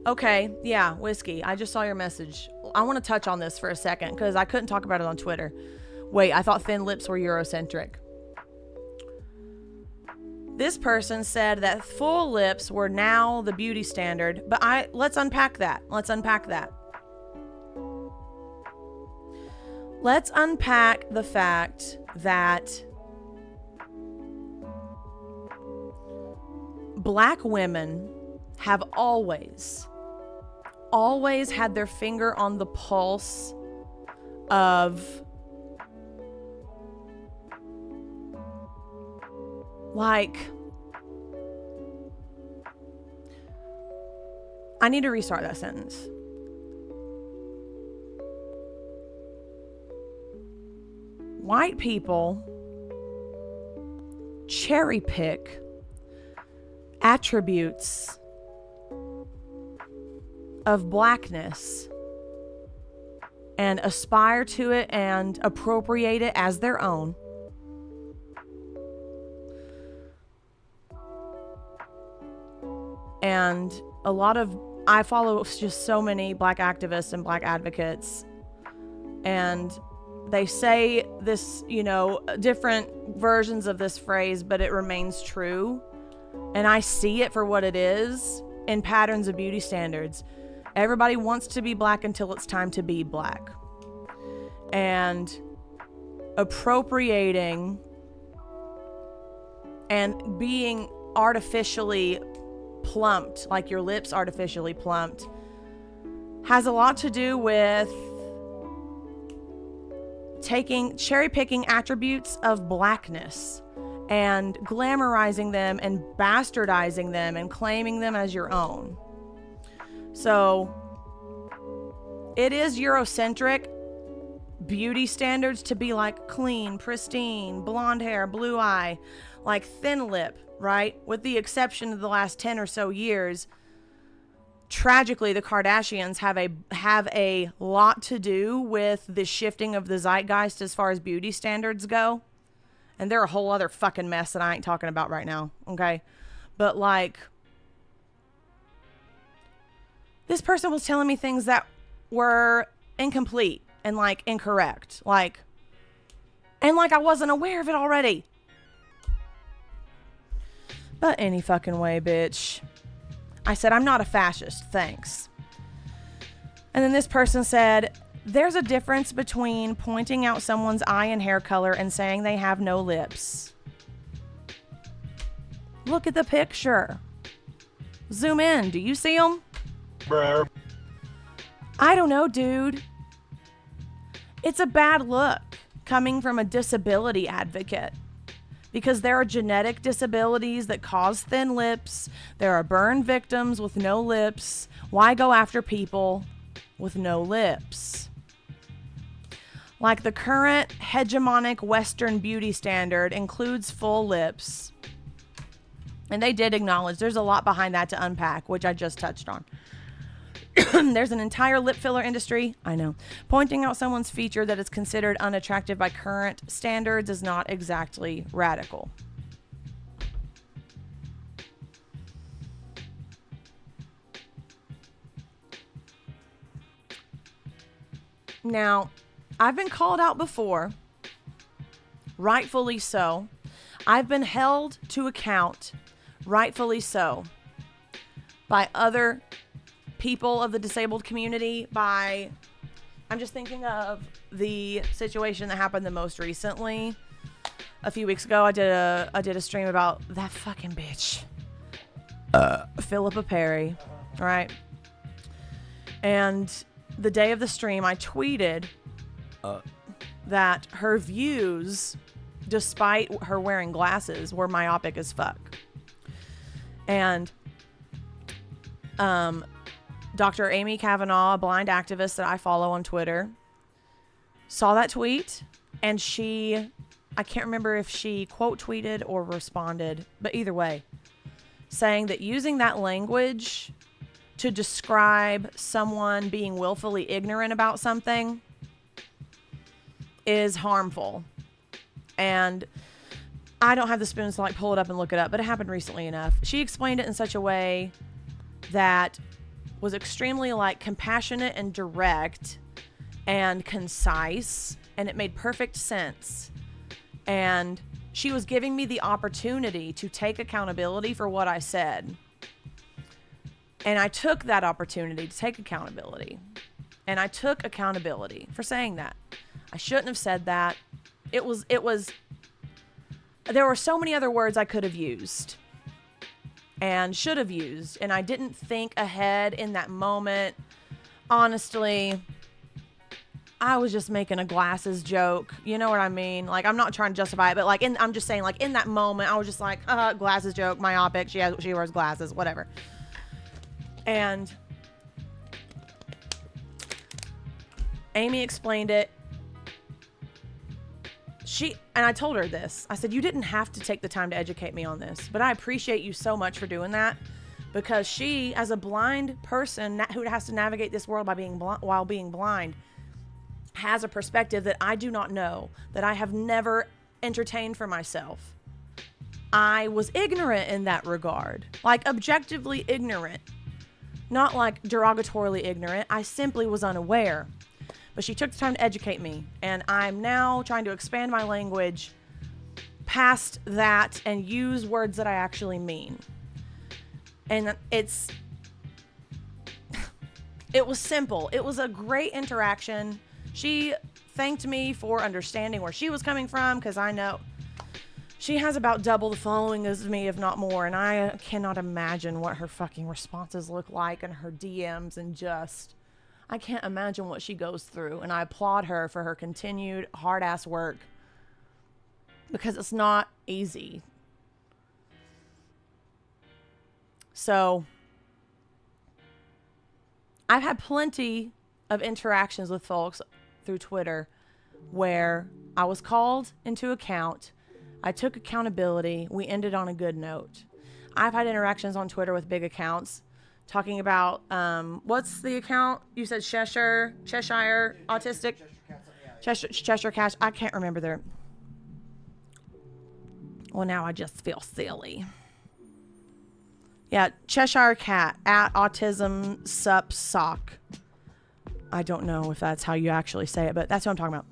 Okay, yeah, Whiskey, I just saw your message. I want to touch on this for a second because I couldn't talk about it on Twitter. Wait, I thought thin lips were Eurocentric. This person said that full lips were now the beauty standard, but let's unpack that. Let's unpack the fact that black women have always had their finger on the pulse of like, I need to restart that sentence. White people cherry pick attributes of blackness and aspire to it and appropriate it as their own. And I follow just so many black activists and black advocates, and they say this, different versions of this phrase, but it remains true. And I see it for what it is in patterns of beauty standards. Everybody wants to be black until it's time to be black. And appropriating and being artificially plumped, like your lips artificially plumped, has a lot to do with cherry picking attributes of blackness and glamorizing them and bastardizing them and claiming them as your own. So it is Eurocentric beauty standards to be like clean, pristine, blonde hair, blue eye, like thin lip, right? With the exception of the last 10 or so years, tragically, the Kardashians have a lot to do with the shifting of the zeitgeist as far as beauty standards go. And they're a whole other fucking mess that I ain't talking about right now, okay? But like, this person was telling me things that were incomplete and like incorrect, and I wasn't aware of it already. But any fucking way, bitch. I said, I'm not a fascist, thanks. And then this person said, there's a difference between pointing out someone's eye and hair color and saying they have no lips. Look at the picture. Zoom in. Do you see them? Bruh. I don't know, dude. It's a bad look coming from a disability advocate. Because there are genetic disabilities that cause thin lips. There are burn victims with no lips. Why go after people with no lips? Like the current hegemonic Western beauty standard includes full lips. And they did acknowledge there's a lot behind that to unpack, which I just touched on. There's an entire lip filler industry, I know. Pointing out someone's feature that is considered unattractive by current standards is not exactly radical. Now, I've been called out before, rightfully so. I've been held to account, rightfully so, by other people of the disabled community. I'm just thinking of the situation that happened the most recently. A few weeks ago, I did a stream about that fucking bitch, Philippa Perry, right? And the day of the stream, I tweeted that her views, despite her wearing glasses, were myopic as fuck. And Dr. Amy Kavanaugh, a blind activist that I follow on Twitter, saw that tweet, and I can't remember if she quote tweeted or responded, but either way, saying that using that language to describe someone being willfully ignorant about something is harmful. And I don't have the spoons to like pull it up and look it up, but it happened recently enough. She explained it in such a way that was extremely like compassionate and direct and concise, and it made perfect sense. And she was giving me the opportunity to take accountability for what I said. And I took that opportunity to take accountability. And I took accountability for saying that. I shouldn't have said that. It was, there were so many other words I could have used and should have used. And I didn't think ahead in that moment. Honestly, I was just making a glasses joke. You know what I mean? Like, I'm not trying to justify it, but like, I'm just saying, like, in that moment, I was just like, glasses joke, myopic. She wears glasses, whatever. And Amy explained it. And I told her this. I said, you didn't have to take the time to educate me on this, but I appreciate you so much for doing that, because she, as a blind person who has to navigate this world while being blind, has a perspective that I do not know, that I have never entertained for myself. I was ignorant in that regard, like objectively ignorant, not like derogatorily ignorant. I simply was unaware. But she took the time to educate me, and I'm now trying to expand my language past that and use words that I actually mean. And it was simple. It was a great interaction. She thanked me for understanding where she was coming from, because I know she has about double the following as me, if not more, and I cannot imagine what her fucking responses look like and her DMs, and just... I can't imagine what she goes through, and I applaud her for her continued hard-ass work, because it's not easy. So, I've had plenty of interactions with folks through Twitter where I was called into account, I took accountability, we ended on a good note. I've had interactions on Twitter with big accounts talking about, what's the account? You said Cheshire Autistic? Cheshire Cat. I can't remember their... Well, now I just feel silly. Yeah, Cheshire Cat at Autism Sup Sock. I don't know if that's how you actually say it, but that's what I'm talking about.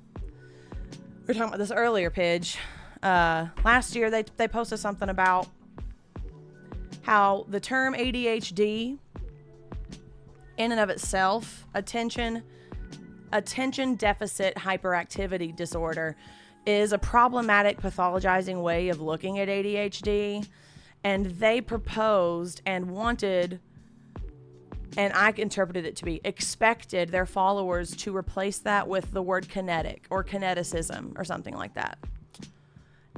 We were talking about this earlier, Pidge. Last year, they posted something about how the term ADHD, in and of itself, attention deficit hyperactivity disorder, is a problematic pathologizing way of looking at ADHD. And they proposed and wanted, and I interpreted it to be expected, their followers to replace that with the word kinetic or kineticism or something like that.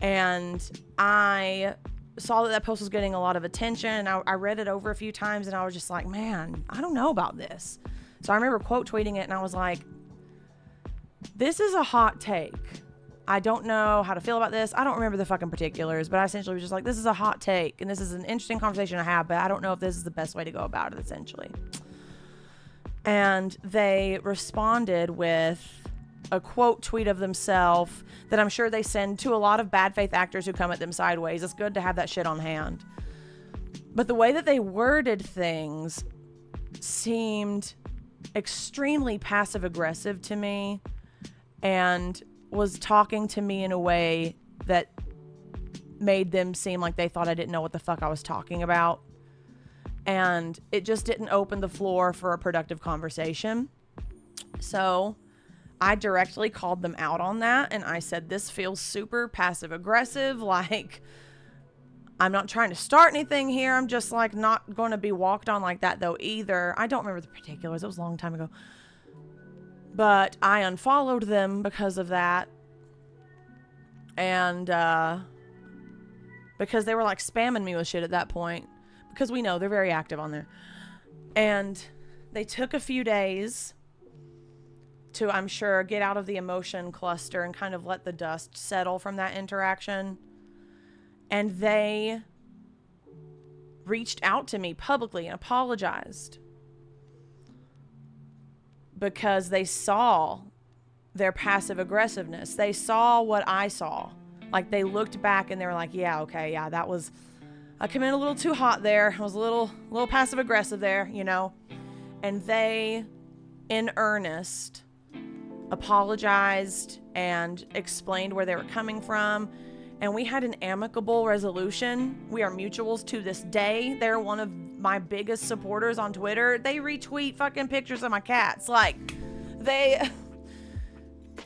And I saw that post was getting a lot of attention, and I read it over a few times, and I was just like, man, I don't know about this. So I remember quote tweeting it, and I was like, this is a hot take. I don't know how to feel about this. I don't remember the fucking particulars, but I essentially was just like, this is a hot take, and this is an interesting conversation to have, but I don't know if this is the best way to go about it, essentially. And they responded with a quote tweet of themselves that I'm sure they send to a lot of bad faith actors who come at them sideways. It's good to have that shit on hand. But the way that they worded things seemed extremely passive aggressive to me, and was talking to me in a way that made them seem like they thought I didn't know what the fuck I was talking about. And it just didn't open the floor for a productive conversation. So I directly called them out on that, and I said, this feels super passive aggressive. Like, I'm not trying to start anything here. I'm just like not going to be walked on like that though either. I don't remember the particulars. It was a long time ago. But I unfollowed them because of that. And because they were like spamming me with shit at that point. Because we know they're very active on there. And they took a few days to, I'm sure, get out of the emotion cluster and kind of let the dust settle from that interaction. And they reached out to me publicly and apologized. Because they saw their passive aggressiveness. They saw what I saw. Like, they looked back and they were like, yeah, okay, yeah, that was, I came in a little too hot there. I was a little passive aggressive there, you know. And they, in earnest, apologized and explained where they were coming from. And we had an amicable resolution. We are mutuals to this day. They're one of my biggest supporters on Twitter. They retweet fucking pictures of my cats. Like, I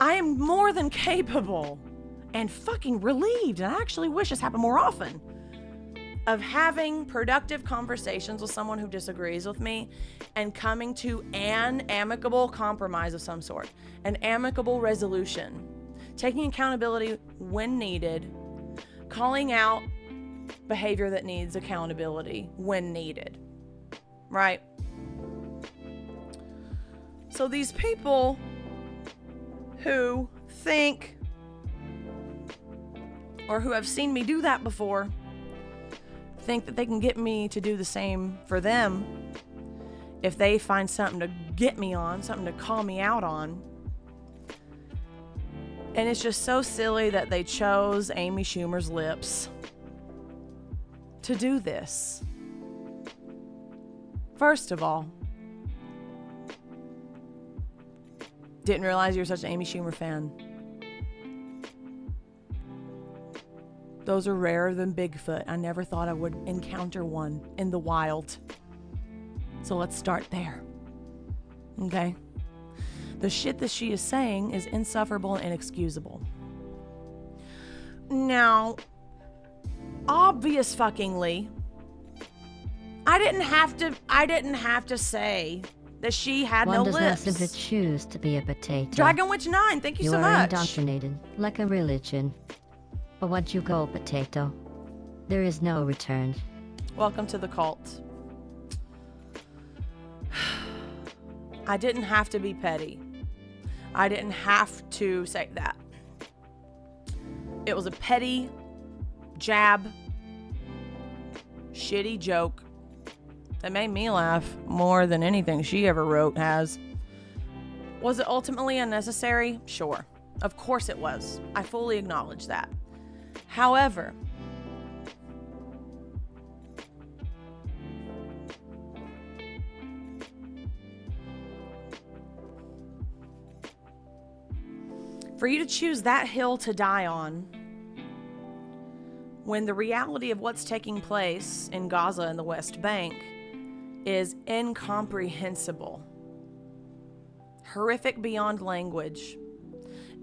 am more than capable and fucking relieved, and I actually wish this happened more often, of having productive conversations with someone who disagrees with me and coming to an amicable compromise of some sort, an amicable resolution, taking accountability when needed, calling out behavior that needs accountability when needed, right? So these people who think or who have seen me do that before think that they can get me to do the same for them if they find something to get me on, something to call me out on. And it's just so silly that they chose Amy Schumer's lips to do this. First of all, didn't realize you were such an Amy Schumer fan. Those are rarer than Bigfoot. I never thought I would encounter one in the wild. So let's start there. Okay? The shit that she is saying is insufferable and inexcusable. Now, obvious fuckingly, I didn't have to say that she had One no does lips. not simply choose to be a potato. Dragon Witch 9, thank you You so are much. indoctrinated, like a religion. But once you go potato, there is no return. Welcome to the cult. I didn't have to be petty. I didn't have to say that. It was a petty, jab, shitty joke that made me laugh more than anything she ever wrote has. Was it ultimately unnecessary? Sure. Of course it was. I fully acknowledge that. However, for you to choose that hill to die on, when the reality of what's taking place in Gaza and the West Bank is incomprehensible, horrific beyond language,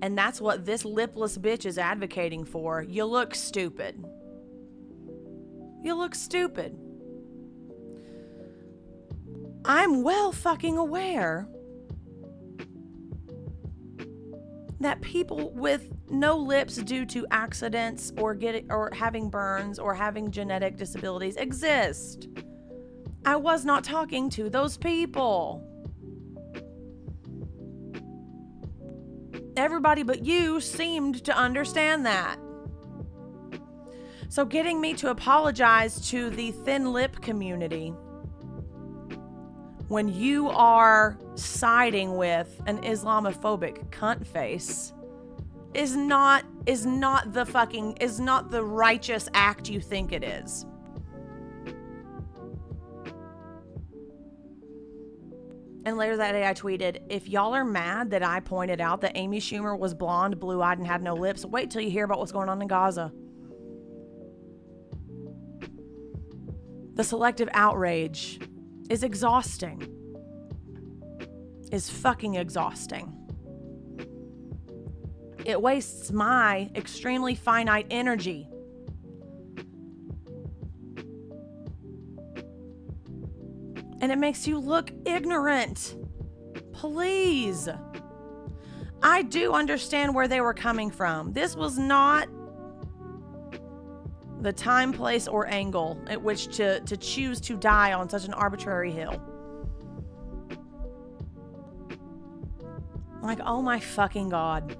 and that's what this lipless bitch is advocating for, you look stupid. You look stupid. I'm well fucking aware that people with no lips due to accidents or having burns or having genetic disabilities exist. I was not talking to those people. Everybody but you seemed to understand that. So getting me to apologize to the thin lip community when you are siding with an Islamophobic cunt face is not the righteous act you think it is. And later that day I tweeted, if y'all are mad that I pointed out that Amy Schumer was blonde, blue-eyed, and had no lips, wait till you hear about what's going on in Gaza. The selective outrage is exhausting. Is fucking exhausting. It wastes my extremely finite energy. And it makes you look ignorant. Please. I do understand where they were coming from. This was not the time, place, or angle at which to choose to die on such an arbitrary hill. Like, oh my fucking God.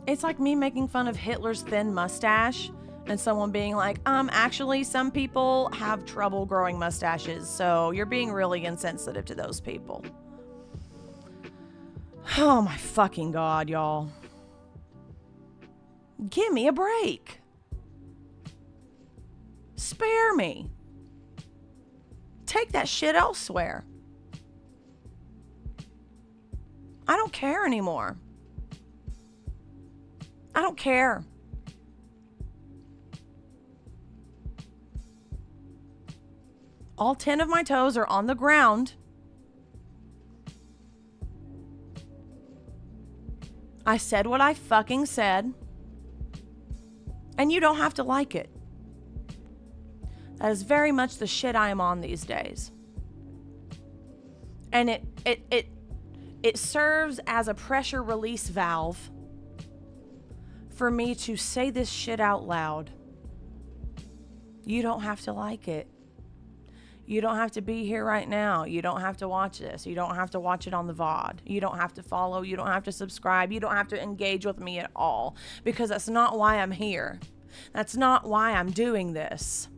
It's like me making fun of Hitler's thin mustache and someone being like, actually, some people have trouble growing mustaches, so you're being really insensitive to those people. Oh my fucking God, y'all. Give me a break. Spare me. Take that shit elsewhere. I don't care anymore. I don't care. All 10 of my toes are on the ground. I said what I fucking said. And you don't have to like it. That is very much the shit I am on these days. And it serves as a pressure release valve for me to say this shit out loud. You don't have to like it. You don't have to be here right now. You don't have to watch this. You don't have to watch it on the VOD. You don't have to follow. You don't have to subscribe. You don't have to engage with me at all, because that's not why I'm here. That's not why I'm doing this.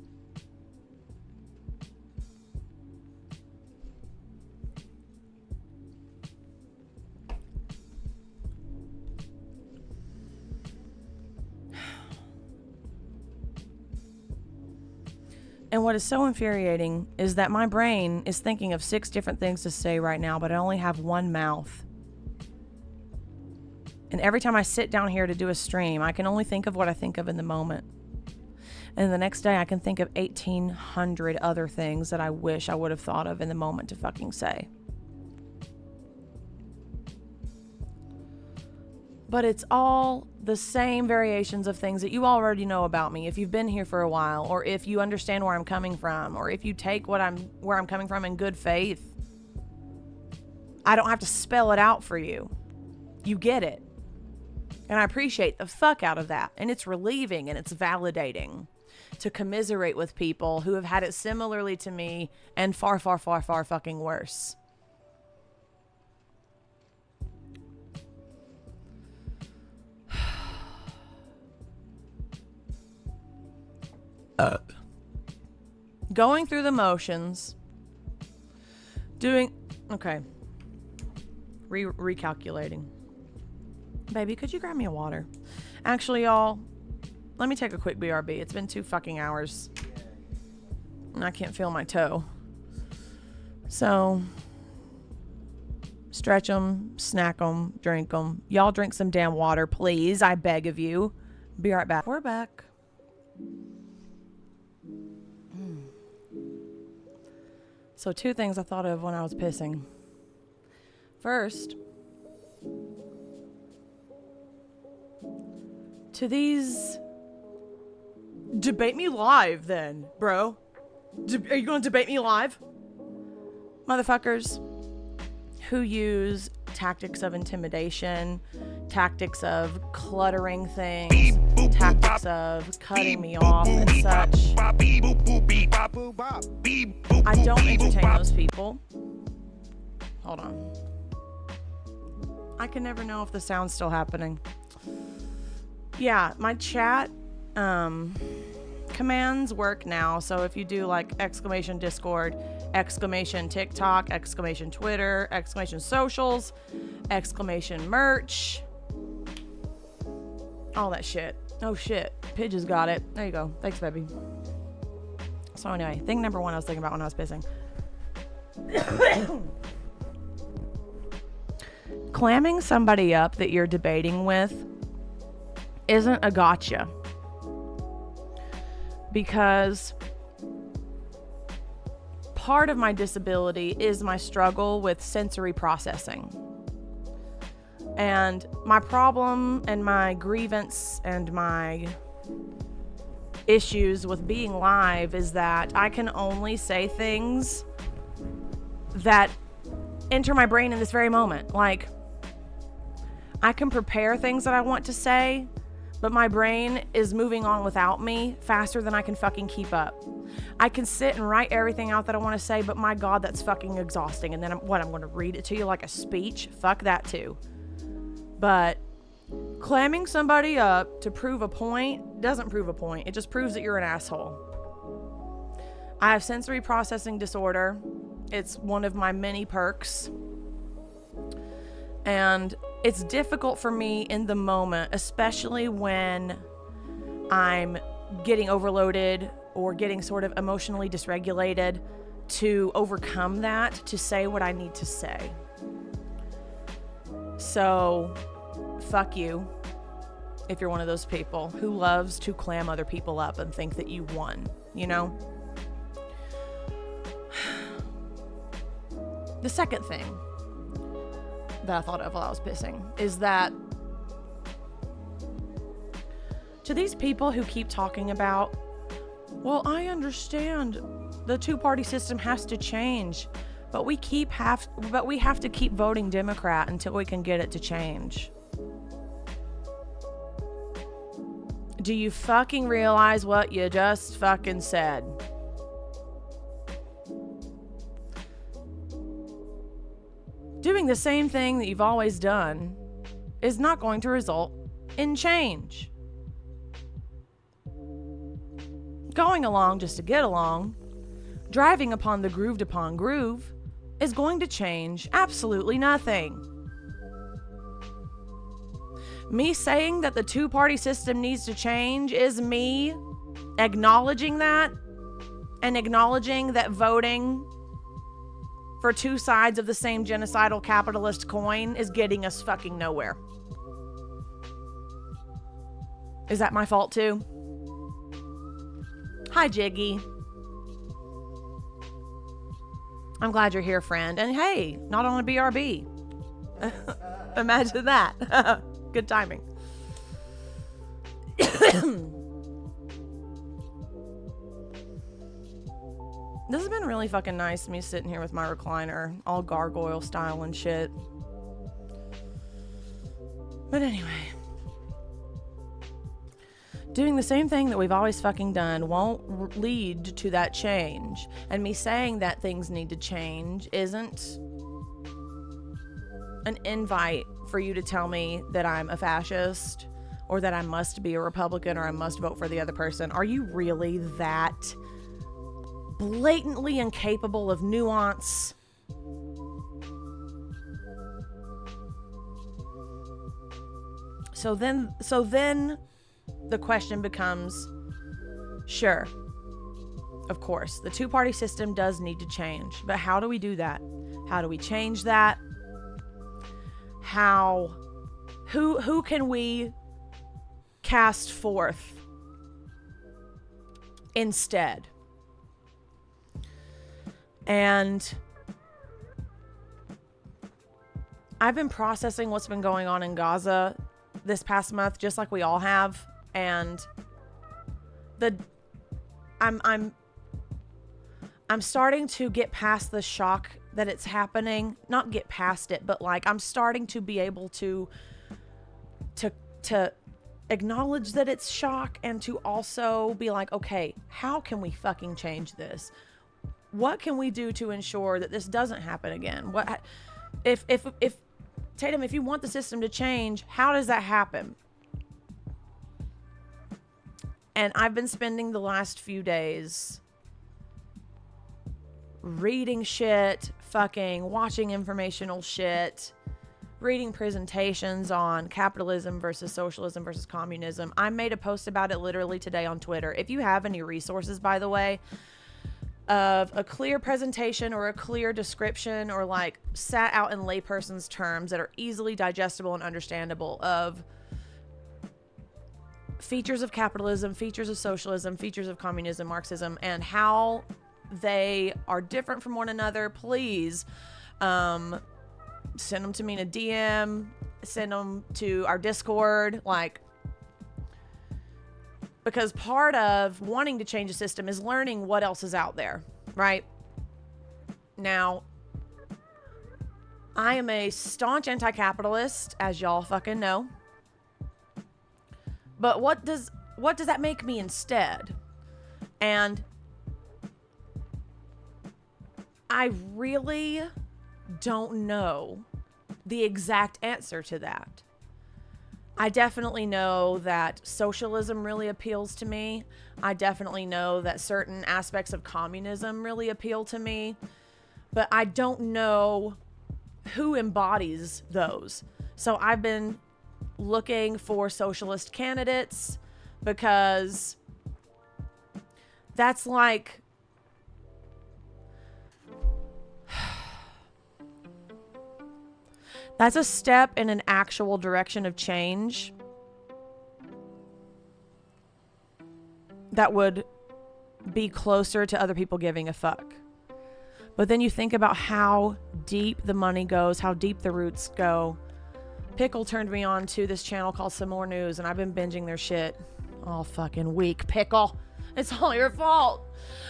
And what is so infuriating is that my brain is thinking of 6 different things to say right now, but I only have one mouth. And every time I sit down here to do a stream, I can only think of what I think of in the moment. And the next day I can think of 1,800 other things that I wish I would have thought of in the moment to fucking say. But it's all the same variations of things that you already know about me if you've been here for a while, or if you understand where I'm coming from, or if you take where I'm coming from in good faith. I don't have to spell it out for you. You get it. And I appreciate the fuck out of that. And it's relieving and it's validating to commiserate with people who have had it similarly to me and far, far, far, far fucking worse. Going through the motions, recalculating. Baby, could you grab me a water? Actually, y'all, let me take a quick BRB. It's been 2 fucking hours and I can't feel my toe. So stretch them, snack them, drink them. Y'all drink some damn water, please. I beg of you. Be right back. We're back. So 2 things I thought of when I was pissing. First, to these... Debate me live then, bro. Are you going to debate me live? Motherfuckers who use tactics of intimidation, tactics of cluttering things, tactics of cutting me off and such. I don't entertain those people. Hold on. I can never know if the sound's still happening. Yeah, my chat commands work now. So if you do like exclamation Discord, exclamation TikTok, exclamation Twitter, exclamation socials, exclamation merch, all that shit. Oh shit, Pidge's got it. There you go. Thanks, baby. So anyway, thing number 1 I was thinking about when I was pissing. Clamming somebody up that you're debating with isn't a gotcha. Because part of my disability is my struggle with sensory processing. And my problem and my grievance and my issues with being live is that I can only say things that enter my brain in this very moment. Like, I can prepare things that I want to say, but my brain is moving on without me faster than I can fucking keep up. I can sit and write everything out that I want to say, but my God, that's fucking exhausting. And then I'm going to read it to you like a speech? Fuck that too. But clamming somebody up to prove a point doesn't prove a point. It just proves that you're an asshole. I have sensory processing disorder. It's one of my many perks. And it's difficult for me in the moment, especially when I'm getting overloaded or getting sort of emotionally dysregulated, to overcome that, to say what I need to say. So, fuck you if you're one of those people who loves to clam other people up and think that you won, you know? The second thing that I thought of while I was pissing is that to these people who keep talking about, well, I understand the two-party system has to change, but we have to keep voting Democrat until we can get it to change. Do you fucking realize what you just fucking said? Doing the same thing that you've always done is not going to result in change. Going along just to get along, driving upon the grooved upon groove, is going to change absolutely nothing. Me saying that the two-party system needs to change is me acknowledging that, and acknowledging that voting for two sides of the same genocidal capitalist coin is getting us fucking nowhere. Is that my fault too? Hi, Jiggy. I'm glad you're here, friend. And hey, not on a BRB. Imagine that. Good timing. This has been really fucking nice, me sitting here with my recliner, all gargoyle style and shit. But anyway. Doing the same thing that we've always fucking done won't lead to that change. And me saying that things need to change isn't an invite for you to tell me that I'm a fascist or that I must be a Republican or I must vote for the other person. Are you really that blatantly incapable of nuance? So then the question becomes, sure, of course, the two-party system does need to change, but how do we do that? How do we change that? Who can we cast forth instead? And I've been processing what's been going on in Gaza this past month, just like we all have. And I'm starting to get past the shock that it's happening. Not get past it, but like I'm starting to be able to acknowledge that it's shock, and to also be like, okay, how can we fucking change this? What can we do to ensure that this doesn't happen again? What if Tatum, if you want the system to change, how does that happen? And I've been spending the last few days reading shit, fucking watching informational shit, reading presentations on capitalism versus socialism versus communism. I made a post about it literally today on Twitter. If you have any resources, by the way, of a clear presentation or a clear description, or like sat out in layperson's terms that are easily digestible and understandable, of features of capitalism, features of socialism, features of communism, Marxism, and how they are different from one another, please send them to me in a DM, send them to our Discord, like Because part of wanting to change the system is learning what else is out there, right? Now, I am a staunch anti-capitalist, as y'all fucking know. But what does that make me instead? And I really don't know the exact answer to that. I definitely know that socialism really appeals to me. I definitely know that certain aspects of communism really appeal to me. But I don't know who embodies those. So I've been looking for socialist candidates because that's like... that's a step in an actual direction of change that would be closer to other people giving a fuck. But then you think about how deep the money goes, how deep the roots go. Pickle turned me on to this channel called Some More News, and I've been binging their shit all fucking week. Pickle, it's all your fault.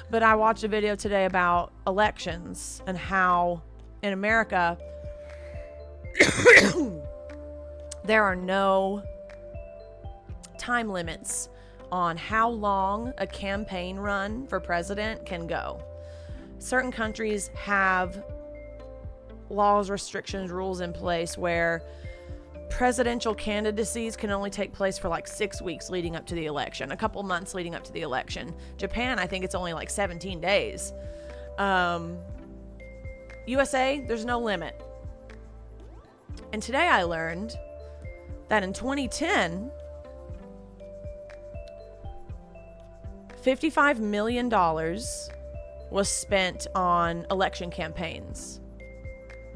But I watched a video today about elections and how in America there are no time limits on how long a campaign run for president can go. Certain countries have laws, restrictions, rules in place where presidential candidacies can only take place for like 6 weeks leading up to the election, a couple months leading up to the election. Japan, I think it's only like 17 days. USA, there's no limit. And today I learned that in 2010, $55 million was spent on election campaigns,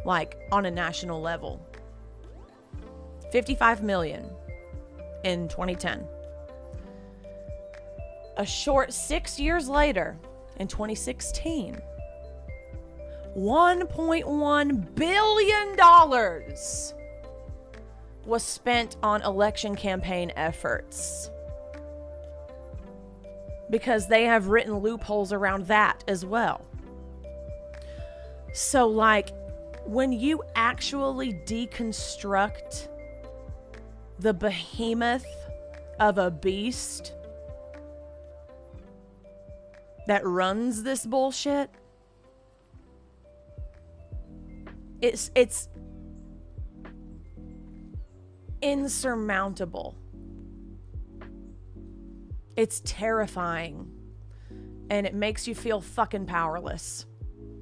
like on a national level. 55 million in 2010. A short 6 years later, in 2016, $1.1 billion was spent on election campaign efforts, because they have written loopholes around that as well. So, like, when you actually deconstruct the behemoth of a beast that runs this bullshit, it's insurmountable. It's terrifying. And it makes you feel fucking powerless.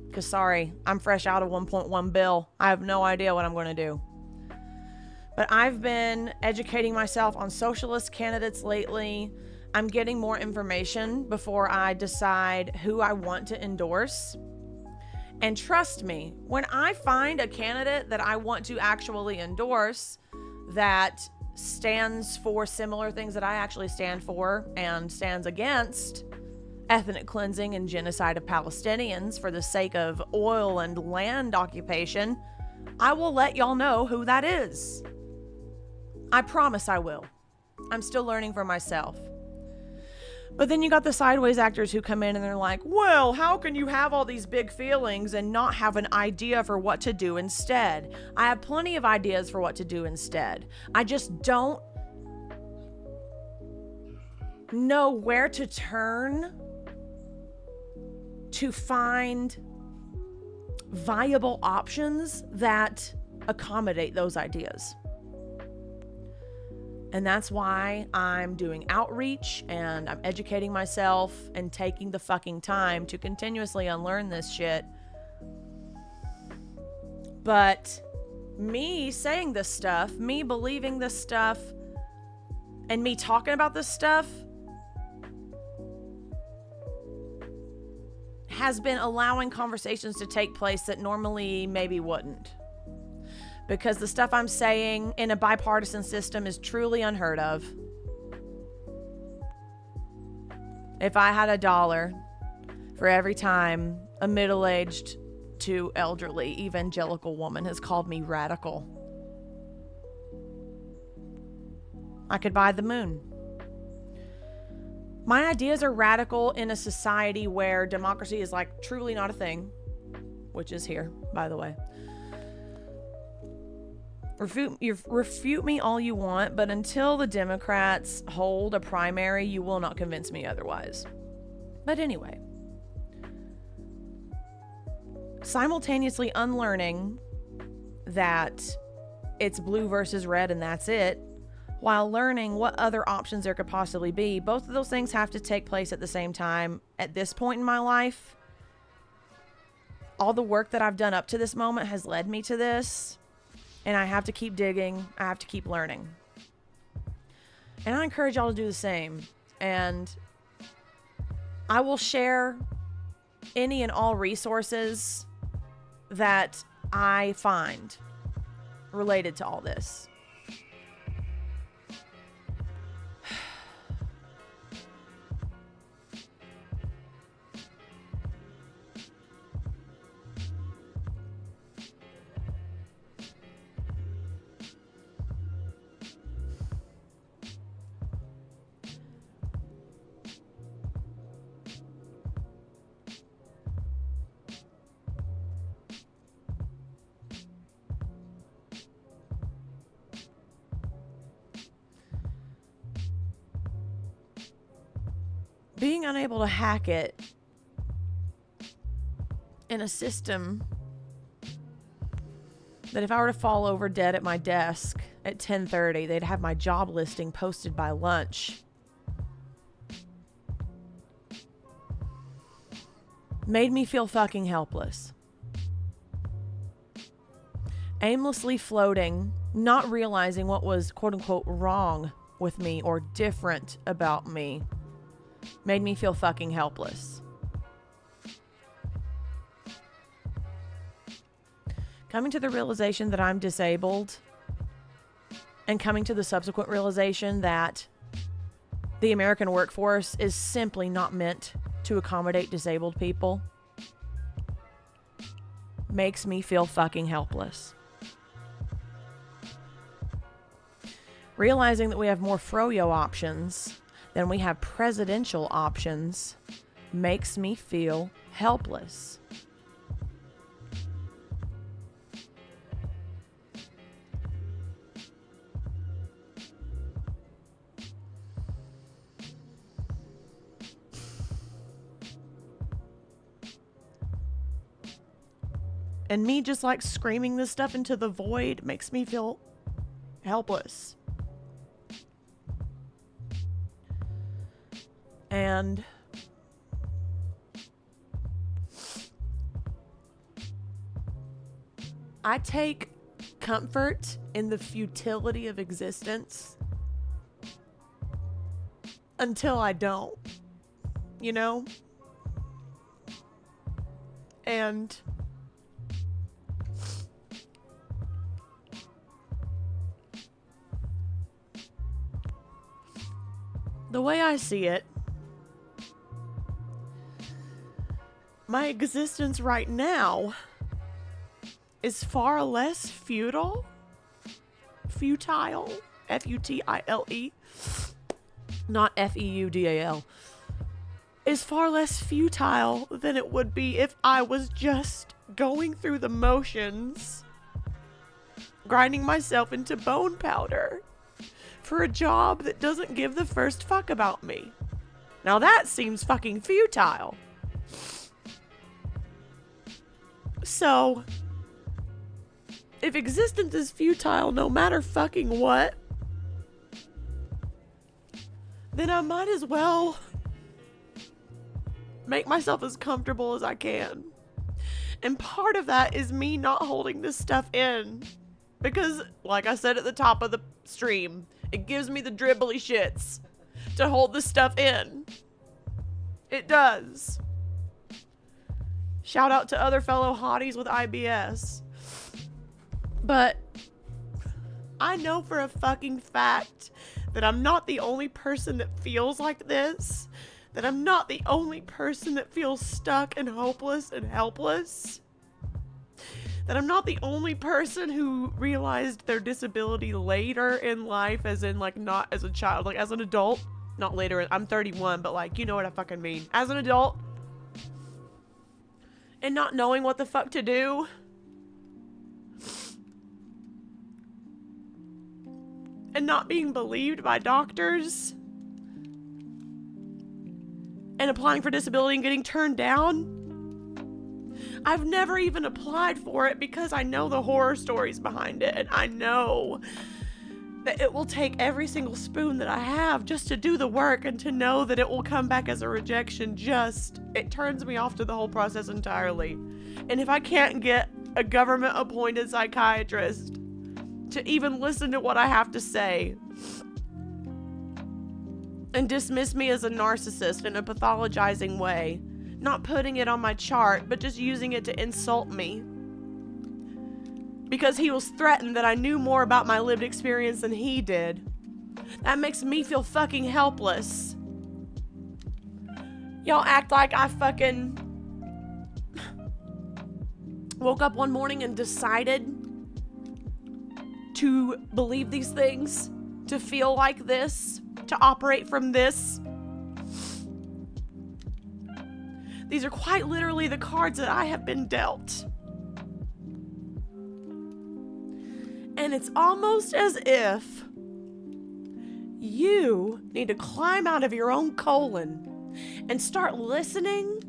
Because, sorry, I'm fresh out of 1.1 bill. I have no idea what I'm going to do. But I've been educating myself on socialist candidates lately. I'm getting more information before I decide who I want to endorse. And trust me, when I find a candidate that I want to actually endorse that stands for similar things that I actually stand for and stands against ethnic cleansing and genocide of Palestinians for the sake of oil and land occupation, I will let y'all know who that is. I promise I will. I'm still learning for myself. But then you got the sideways actors who come in and they're like, well, how can you have all these big feelings and not have an idea for what to do instead? I have plenty of ideas for what to do instead. I just don't know where to turn to find viable options that accommodate those ideas. And that's why I'm doing outreach and I'm educating myself and taking the fucking time to continuously unlearn this shit. But me saying this stuff, me believing this stuff, and me talking about this stuff has been allowing conversations to take place that normally maybe wouldn't. Because the stuff I'm saying in a bipartisan system is truly unheard of. If I had $1 for every time a middle-aged to elderly evangelical woman has called me radical, I could buy the moon. My ideas are radical in a society where democracy is like truly not a thing, which is here, by the way. Refute me all you want, but until the Democrats hold a primary, you will not convince me otherwise. But anyway, simultaneously unlearning that it's blue versus red and that's it, while learning what other options there could possibly be. Both of those things have to take place at the same time. At this point in my life, all the work that I've done up to this moment has led me to this, and I have to keep digging. I have to keep learning. And I encourage y'all to do the same. And I will share any and all resources that I find related to all this. Being unable to hack it in a system that if I were to fall over dead at my desk at 10:30, they'd have my job listing posted by lunch, made me feel fucking helpless. Aimlessly floating, not realizing what was quote unquote wrong with me or different about me, made me feel fucking helpless. Coming to the realization that I'm disabled and coming to the subsequent realization that the American workforce is simply not meant to accommodate disabled people makes me feel fucking helpless. Realizing that we have more froyo options than we have presidential options makes me feel helpless. And me just like screaming this stuff into the void makes me feel helpless. And I take comfort in the futility of existence until I don't, you know? And the way I see it, my existence right now is far less futile, F-U-T-I-L-E, not F-E-U-D-A-L, is far less futile than it would be if I was just going through the motions, grinding myself into bone powder for a job that doesn't give the first fuck about me. Now that seems fucking futile. So, if existence is futile no matter fucking what, then I might as well make myself as comfortable as I can. And part of that is me not holding this stuff in. Because, like I said at the top of the stream, it gives me the dribbly shits to hold this stuff in. It does. Shout out to other fellow hotties with IBS. But I know for a fucking fact that I'm not the only person that feels like this. That I'm not the only person that feels stuck and hopeless and helpless. That I'm not the only person who realized their disability later in life, as in like not as a child, like as an adult. Not later. I'm 31, but like, you know what I fucking mean. As an adult, and not knowing what the fuck to do. And not being believed by doctors. And applying for disability and getting turned down. I've never even applied for it because I know the horror stories behind it. And I know that it will take every single spoon that I have just to do the work, and to know that it will come back as a rejection it turns me off to the whole process entirely. And if I can't get a government appointed psychiatrist to even listen to what I have to say and dismiss me as a narcissist in a pathologizing way, not putting it on my chart, but just using it to insult me, because he was threatened that I knew more about my lived experience than he did. That makes me feel fucking helpless. Y'all act like I fucking woke up one morning and decided to believe these things, to feel like this, to operate from this. These are quite literally the cards that I have been dealt. And it's almost as if you need to climb out of your own colon and start listening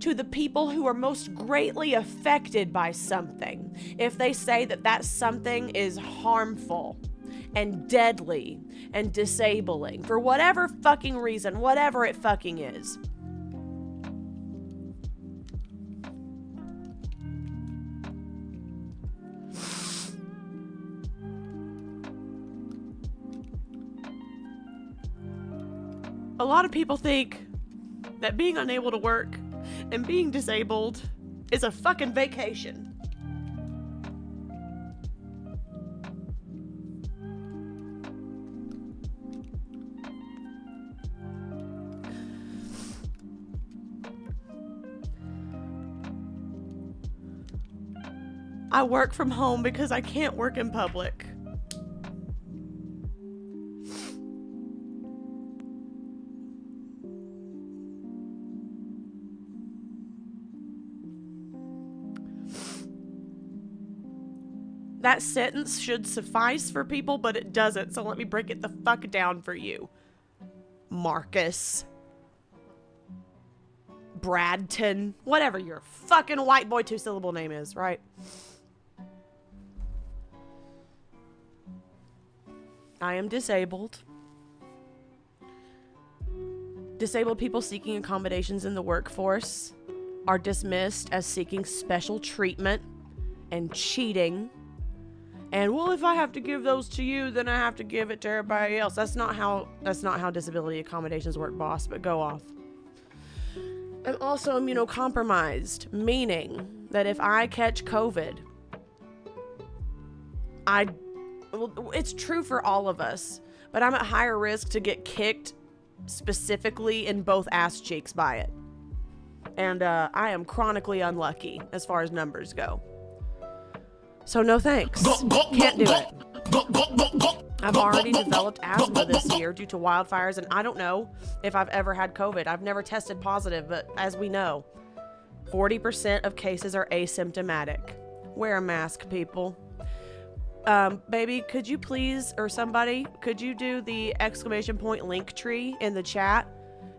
to the people who are most greatly affected by something. If they say that that something is harmful and deadly and disabling for whatever fucking reason, whatever it fucking is. A lot of people think that being unable to work and being disabled is a fucking vacation. I work from home because I can't work in public. That sentence should suffice for people, but it doesn't, so let me break it the fuck down for you. Marcus. Bradton. Whatever your fucking white boy two-syllable name is, right? I am disabled. Disabled people seeking accommodations in the workforce are dismissed as seeking special treatment and cheating. And well, if I have to give those to you, then I have to give it to everybody else. That's not how disability accommodations work, boss, but go off. I'm also immunocompromised, meaning that if I catch COVID, it's true for all of us, but I'm at higher risk to get kicked specifically in both ass cheeks by it. And I am chronically unlucky as far as numbers go. So no thanks. Can't do it. I've already developed asthma this year due to wildfires, and I don't know if I've ever had COVID. I've never tested positive, but as we know, 40% of cases are asymptomatic. Wear a mask, people. Baby, could you please, or somebody, could you do the exclamation point link tree in the chat?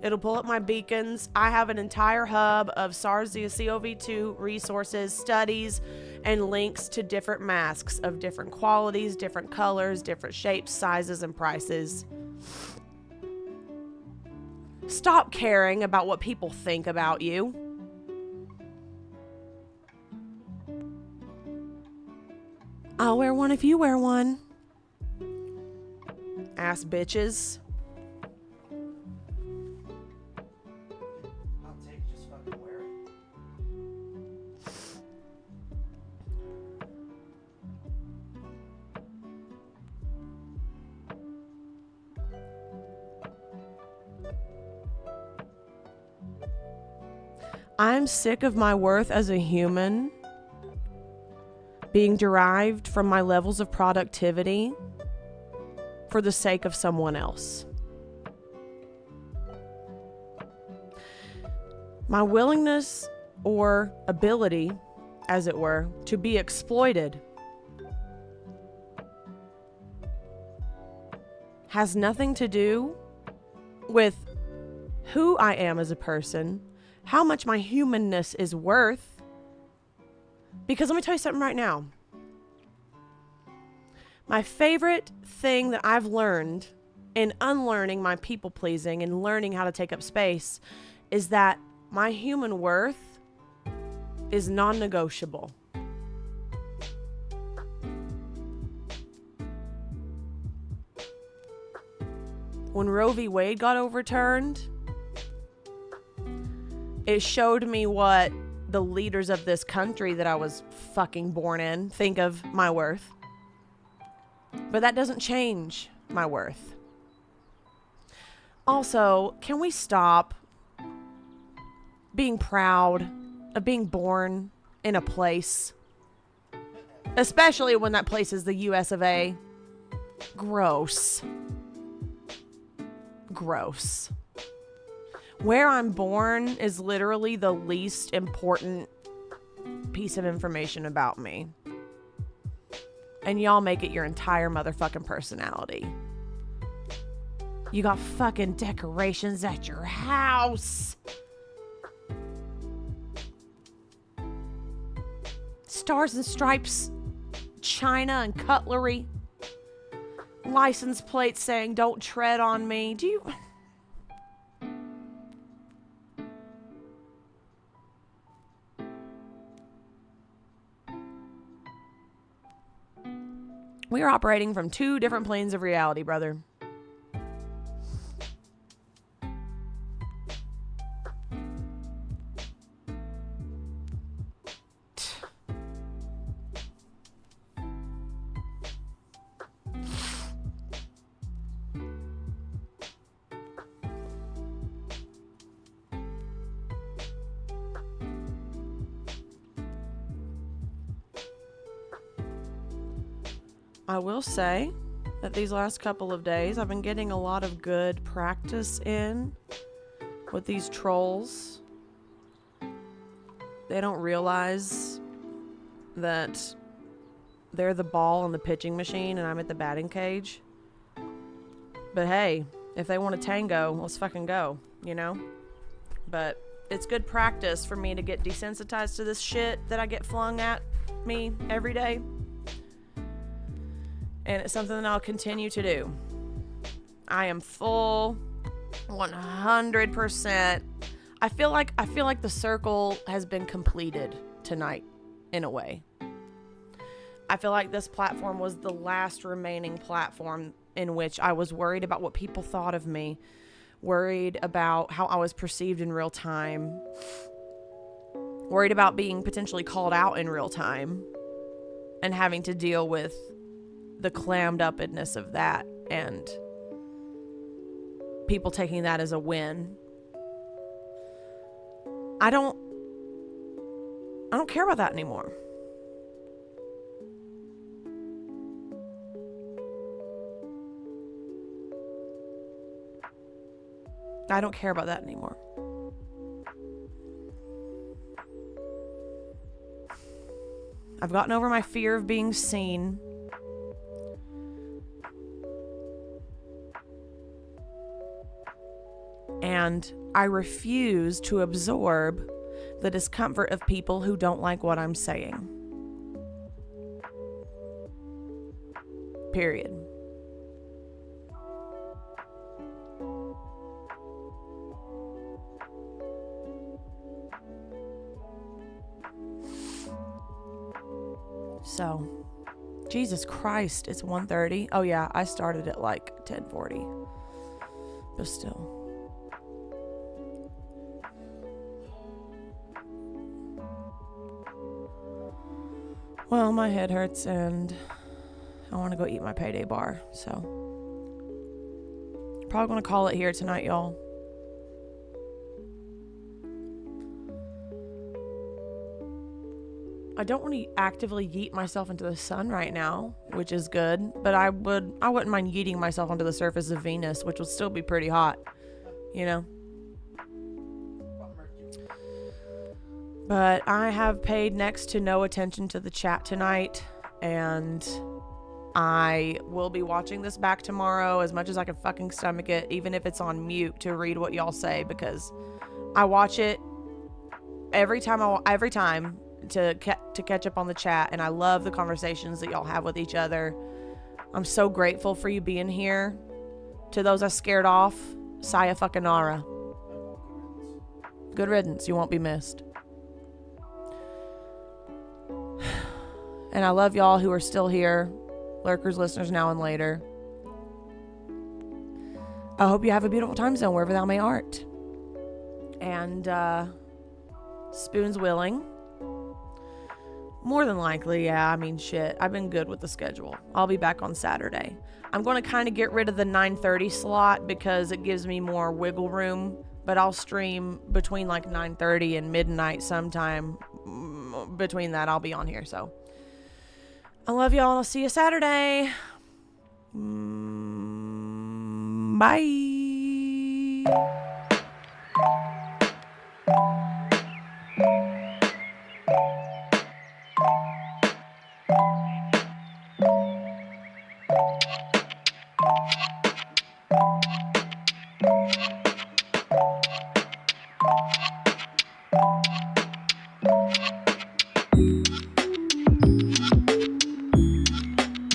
It'll pull up my beacons. I have an entire hub of SARS-CoV-2 resources, studies, and links to different masks of different qualities, different colors, different shapes, sizes, and prices. Stop caring about what people think about you. I'll wear one if you wear one. Ass bitches. Hot take, just fucking wear it. I'm sick of my worth as a human being derived from my levels of productivity for the sake of someone else. My willingness or ability, as it were, to be exploited has nothing to do with who I am as a person, how much my humanness is worth. Because let me tell you something right now. My favorite thing that I've learned in unlearning my people pleasing and learning how to take up space is that my human worth is non-negotiable. When Roe v. Wade got overturned, it showed me what the leaders of this country that I was fucking born in think of my worth. But that doesn't change my worth. Also, can we stop being proud of being born in a place? Especially when that place is the US of A. Gross. Gross. Where I'm born is literally the least important piece of information about me. And y'all make it your entire motherfucking personality. You got fucking decorations at your house. Stars and stripes, china and cutlery. License plates saying don't tread on me. Do you... We are operating from two different planes of reality, brother. I will say that these last couple of days, I've been getting a lot of good practice in with these trolls. They don't realize that they're the ball on the pitching machine and I'm at the batting cage. But hey, if they want to tango, let's fucking go, you know? But it's good practice for me to get desensitized to this shit that I get flung at me every day. And it's something that I'll continue to do. I am full 100%. I feel like the circle has been completed tonight in a way. I feel like this platform was the last remaining platform in which I was worried about what people thought of me, worried about how I was perceived in real time, worried about being potentially called out in real time and having to deal with the clammed upness of that and people taking that as a win. I don't care about that anymore. I don't care about that anymore. I've gotten over my fear of being seen. And I refuse to absorb the discomfort of people who don't like what I'm saying. Period. So, Jesus Christ, it's 1:30. Oh yeah, I started at like 10:40. But still. Well, my head hurts and I want to go eat my payday bar, so probably going to call it here tonight, y'all. I don't want to actively yeet myself into the sun right now, which is good, but I wouldn't mind yeeting myself onto the surface of Venus, which would still be pretty hot, you know? But I have paid next to no attention to the chat tonight, and I will be watching this back tomorrow as much as I can fucking stomach it, even if it's on mute, to read what y'all say, because I watch it every time to catch up on the chat, and I love the conversations that y'all have with each other. I'm so grateful for you being here. To those I scared off, Saya fucking Nara. Good riddance. You won't be missed. And I love y'all who are still here, lurkers, listeners now and later. I hope you have a beautiful time zone wherever thou may art. And spoons willing. More than likely, yeah. I mean, shit. I've been good with the schedule. I'll be back on Saturday. I'm going to kind of get rid of the 9:30 slot because it gives me more wiggle room. But I'll stream between like 9:30 and midnight sometime. Between that, I'll be on here. So I love y'all. I'll see you Saturday. Bye.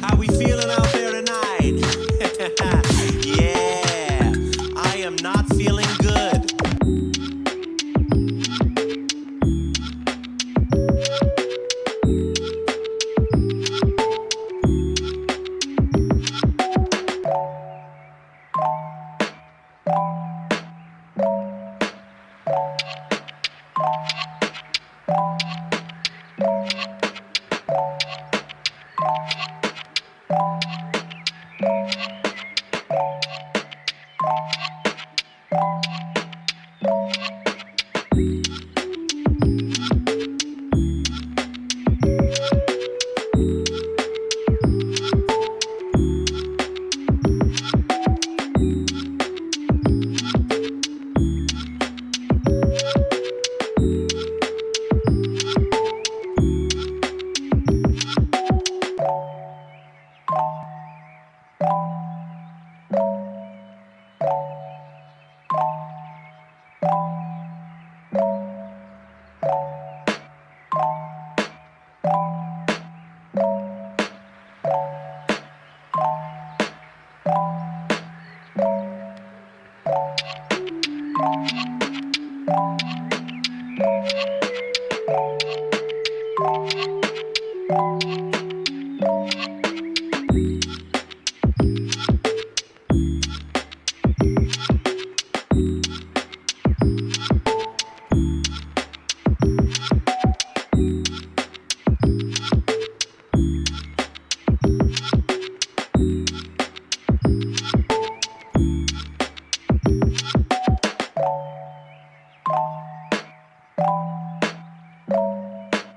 How we feeling out there tonight? Yeah, I am not feeling good.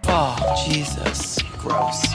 Oh, Jesus. Gross.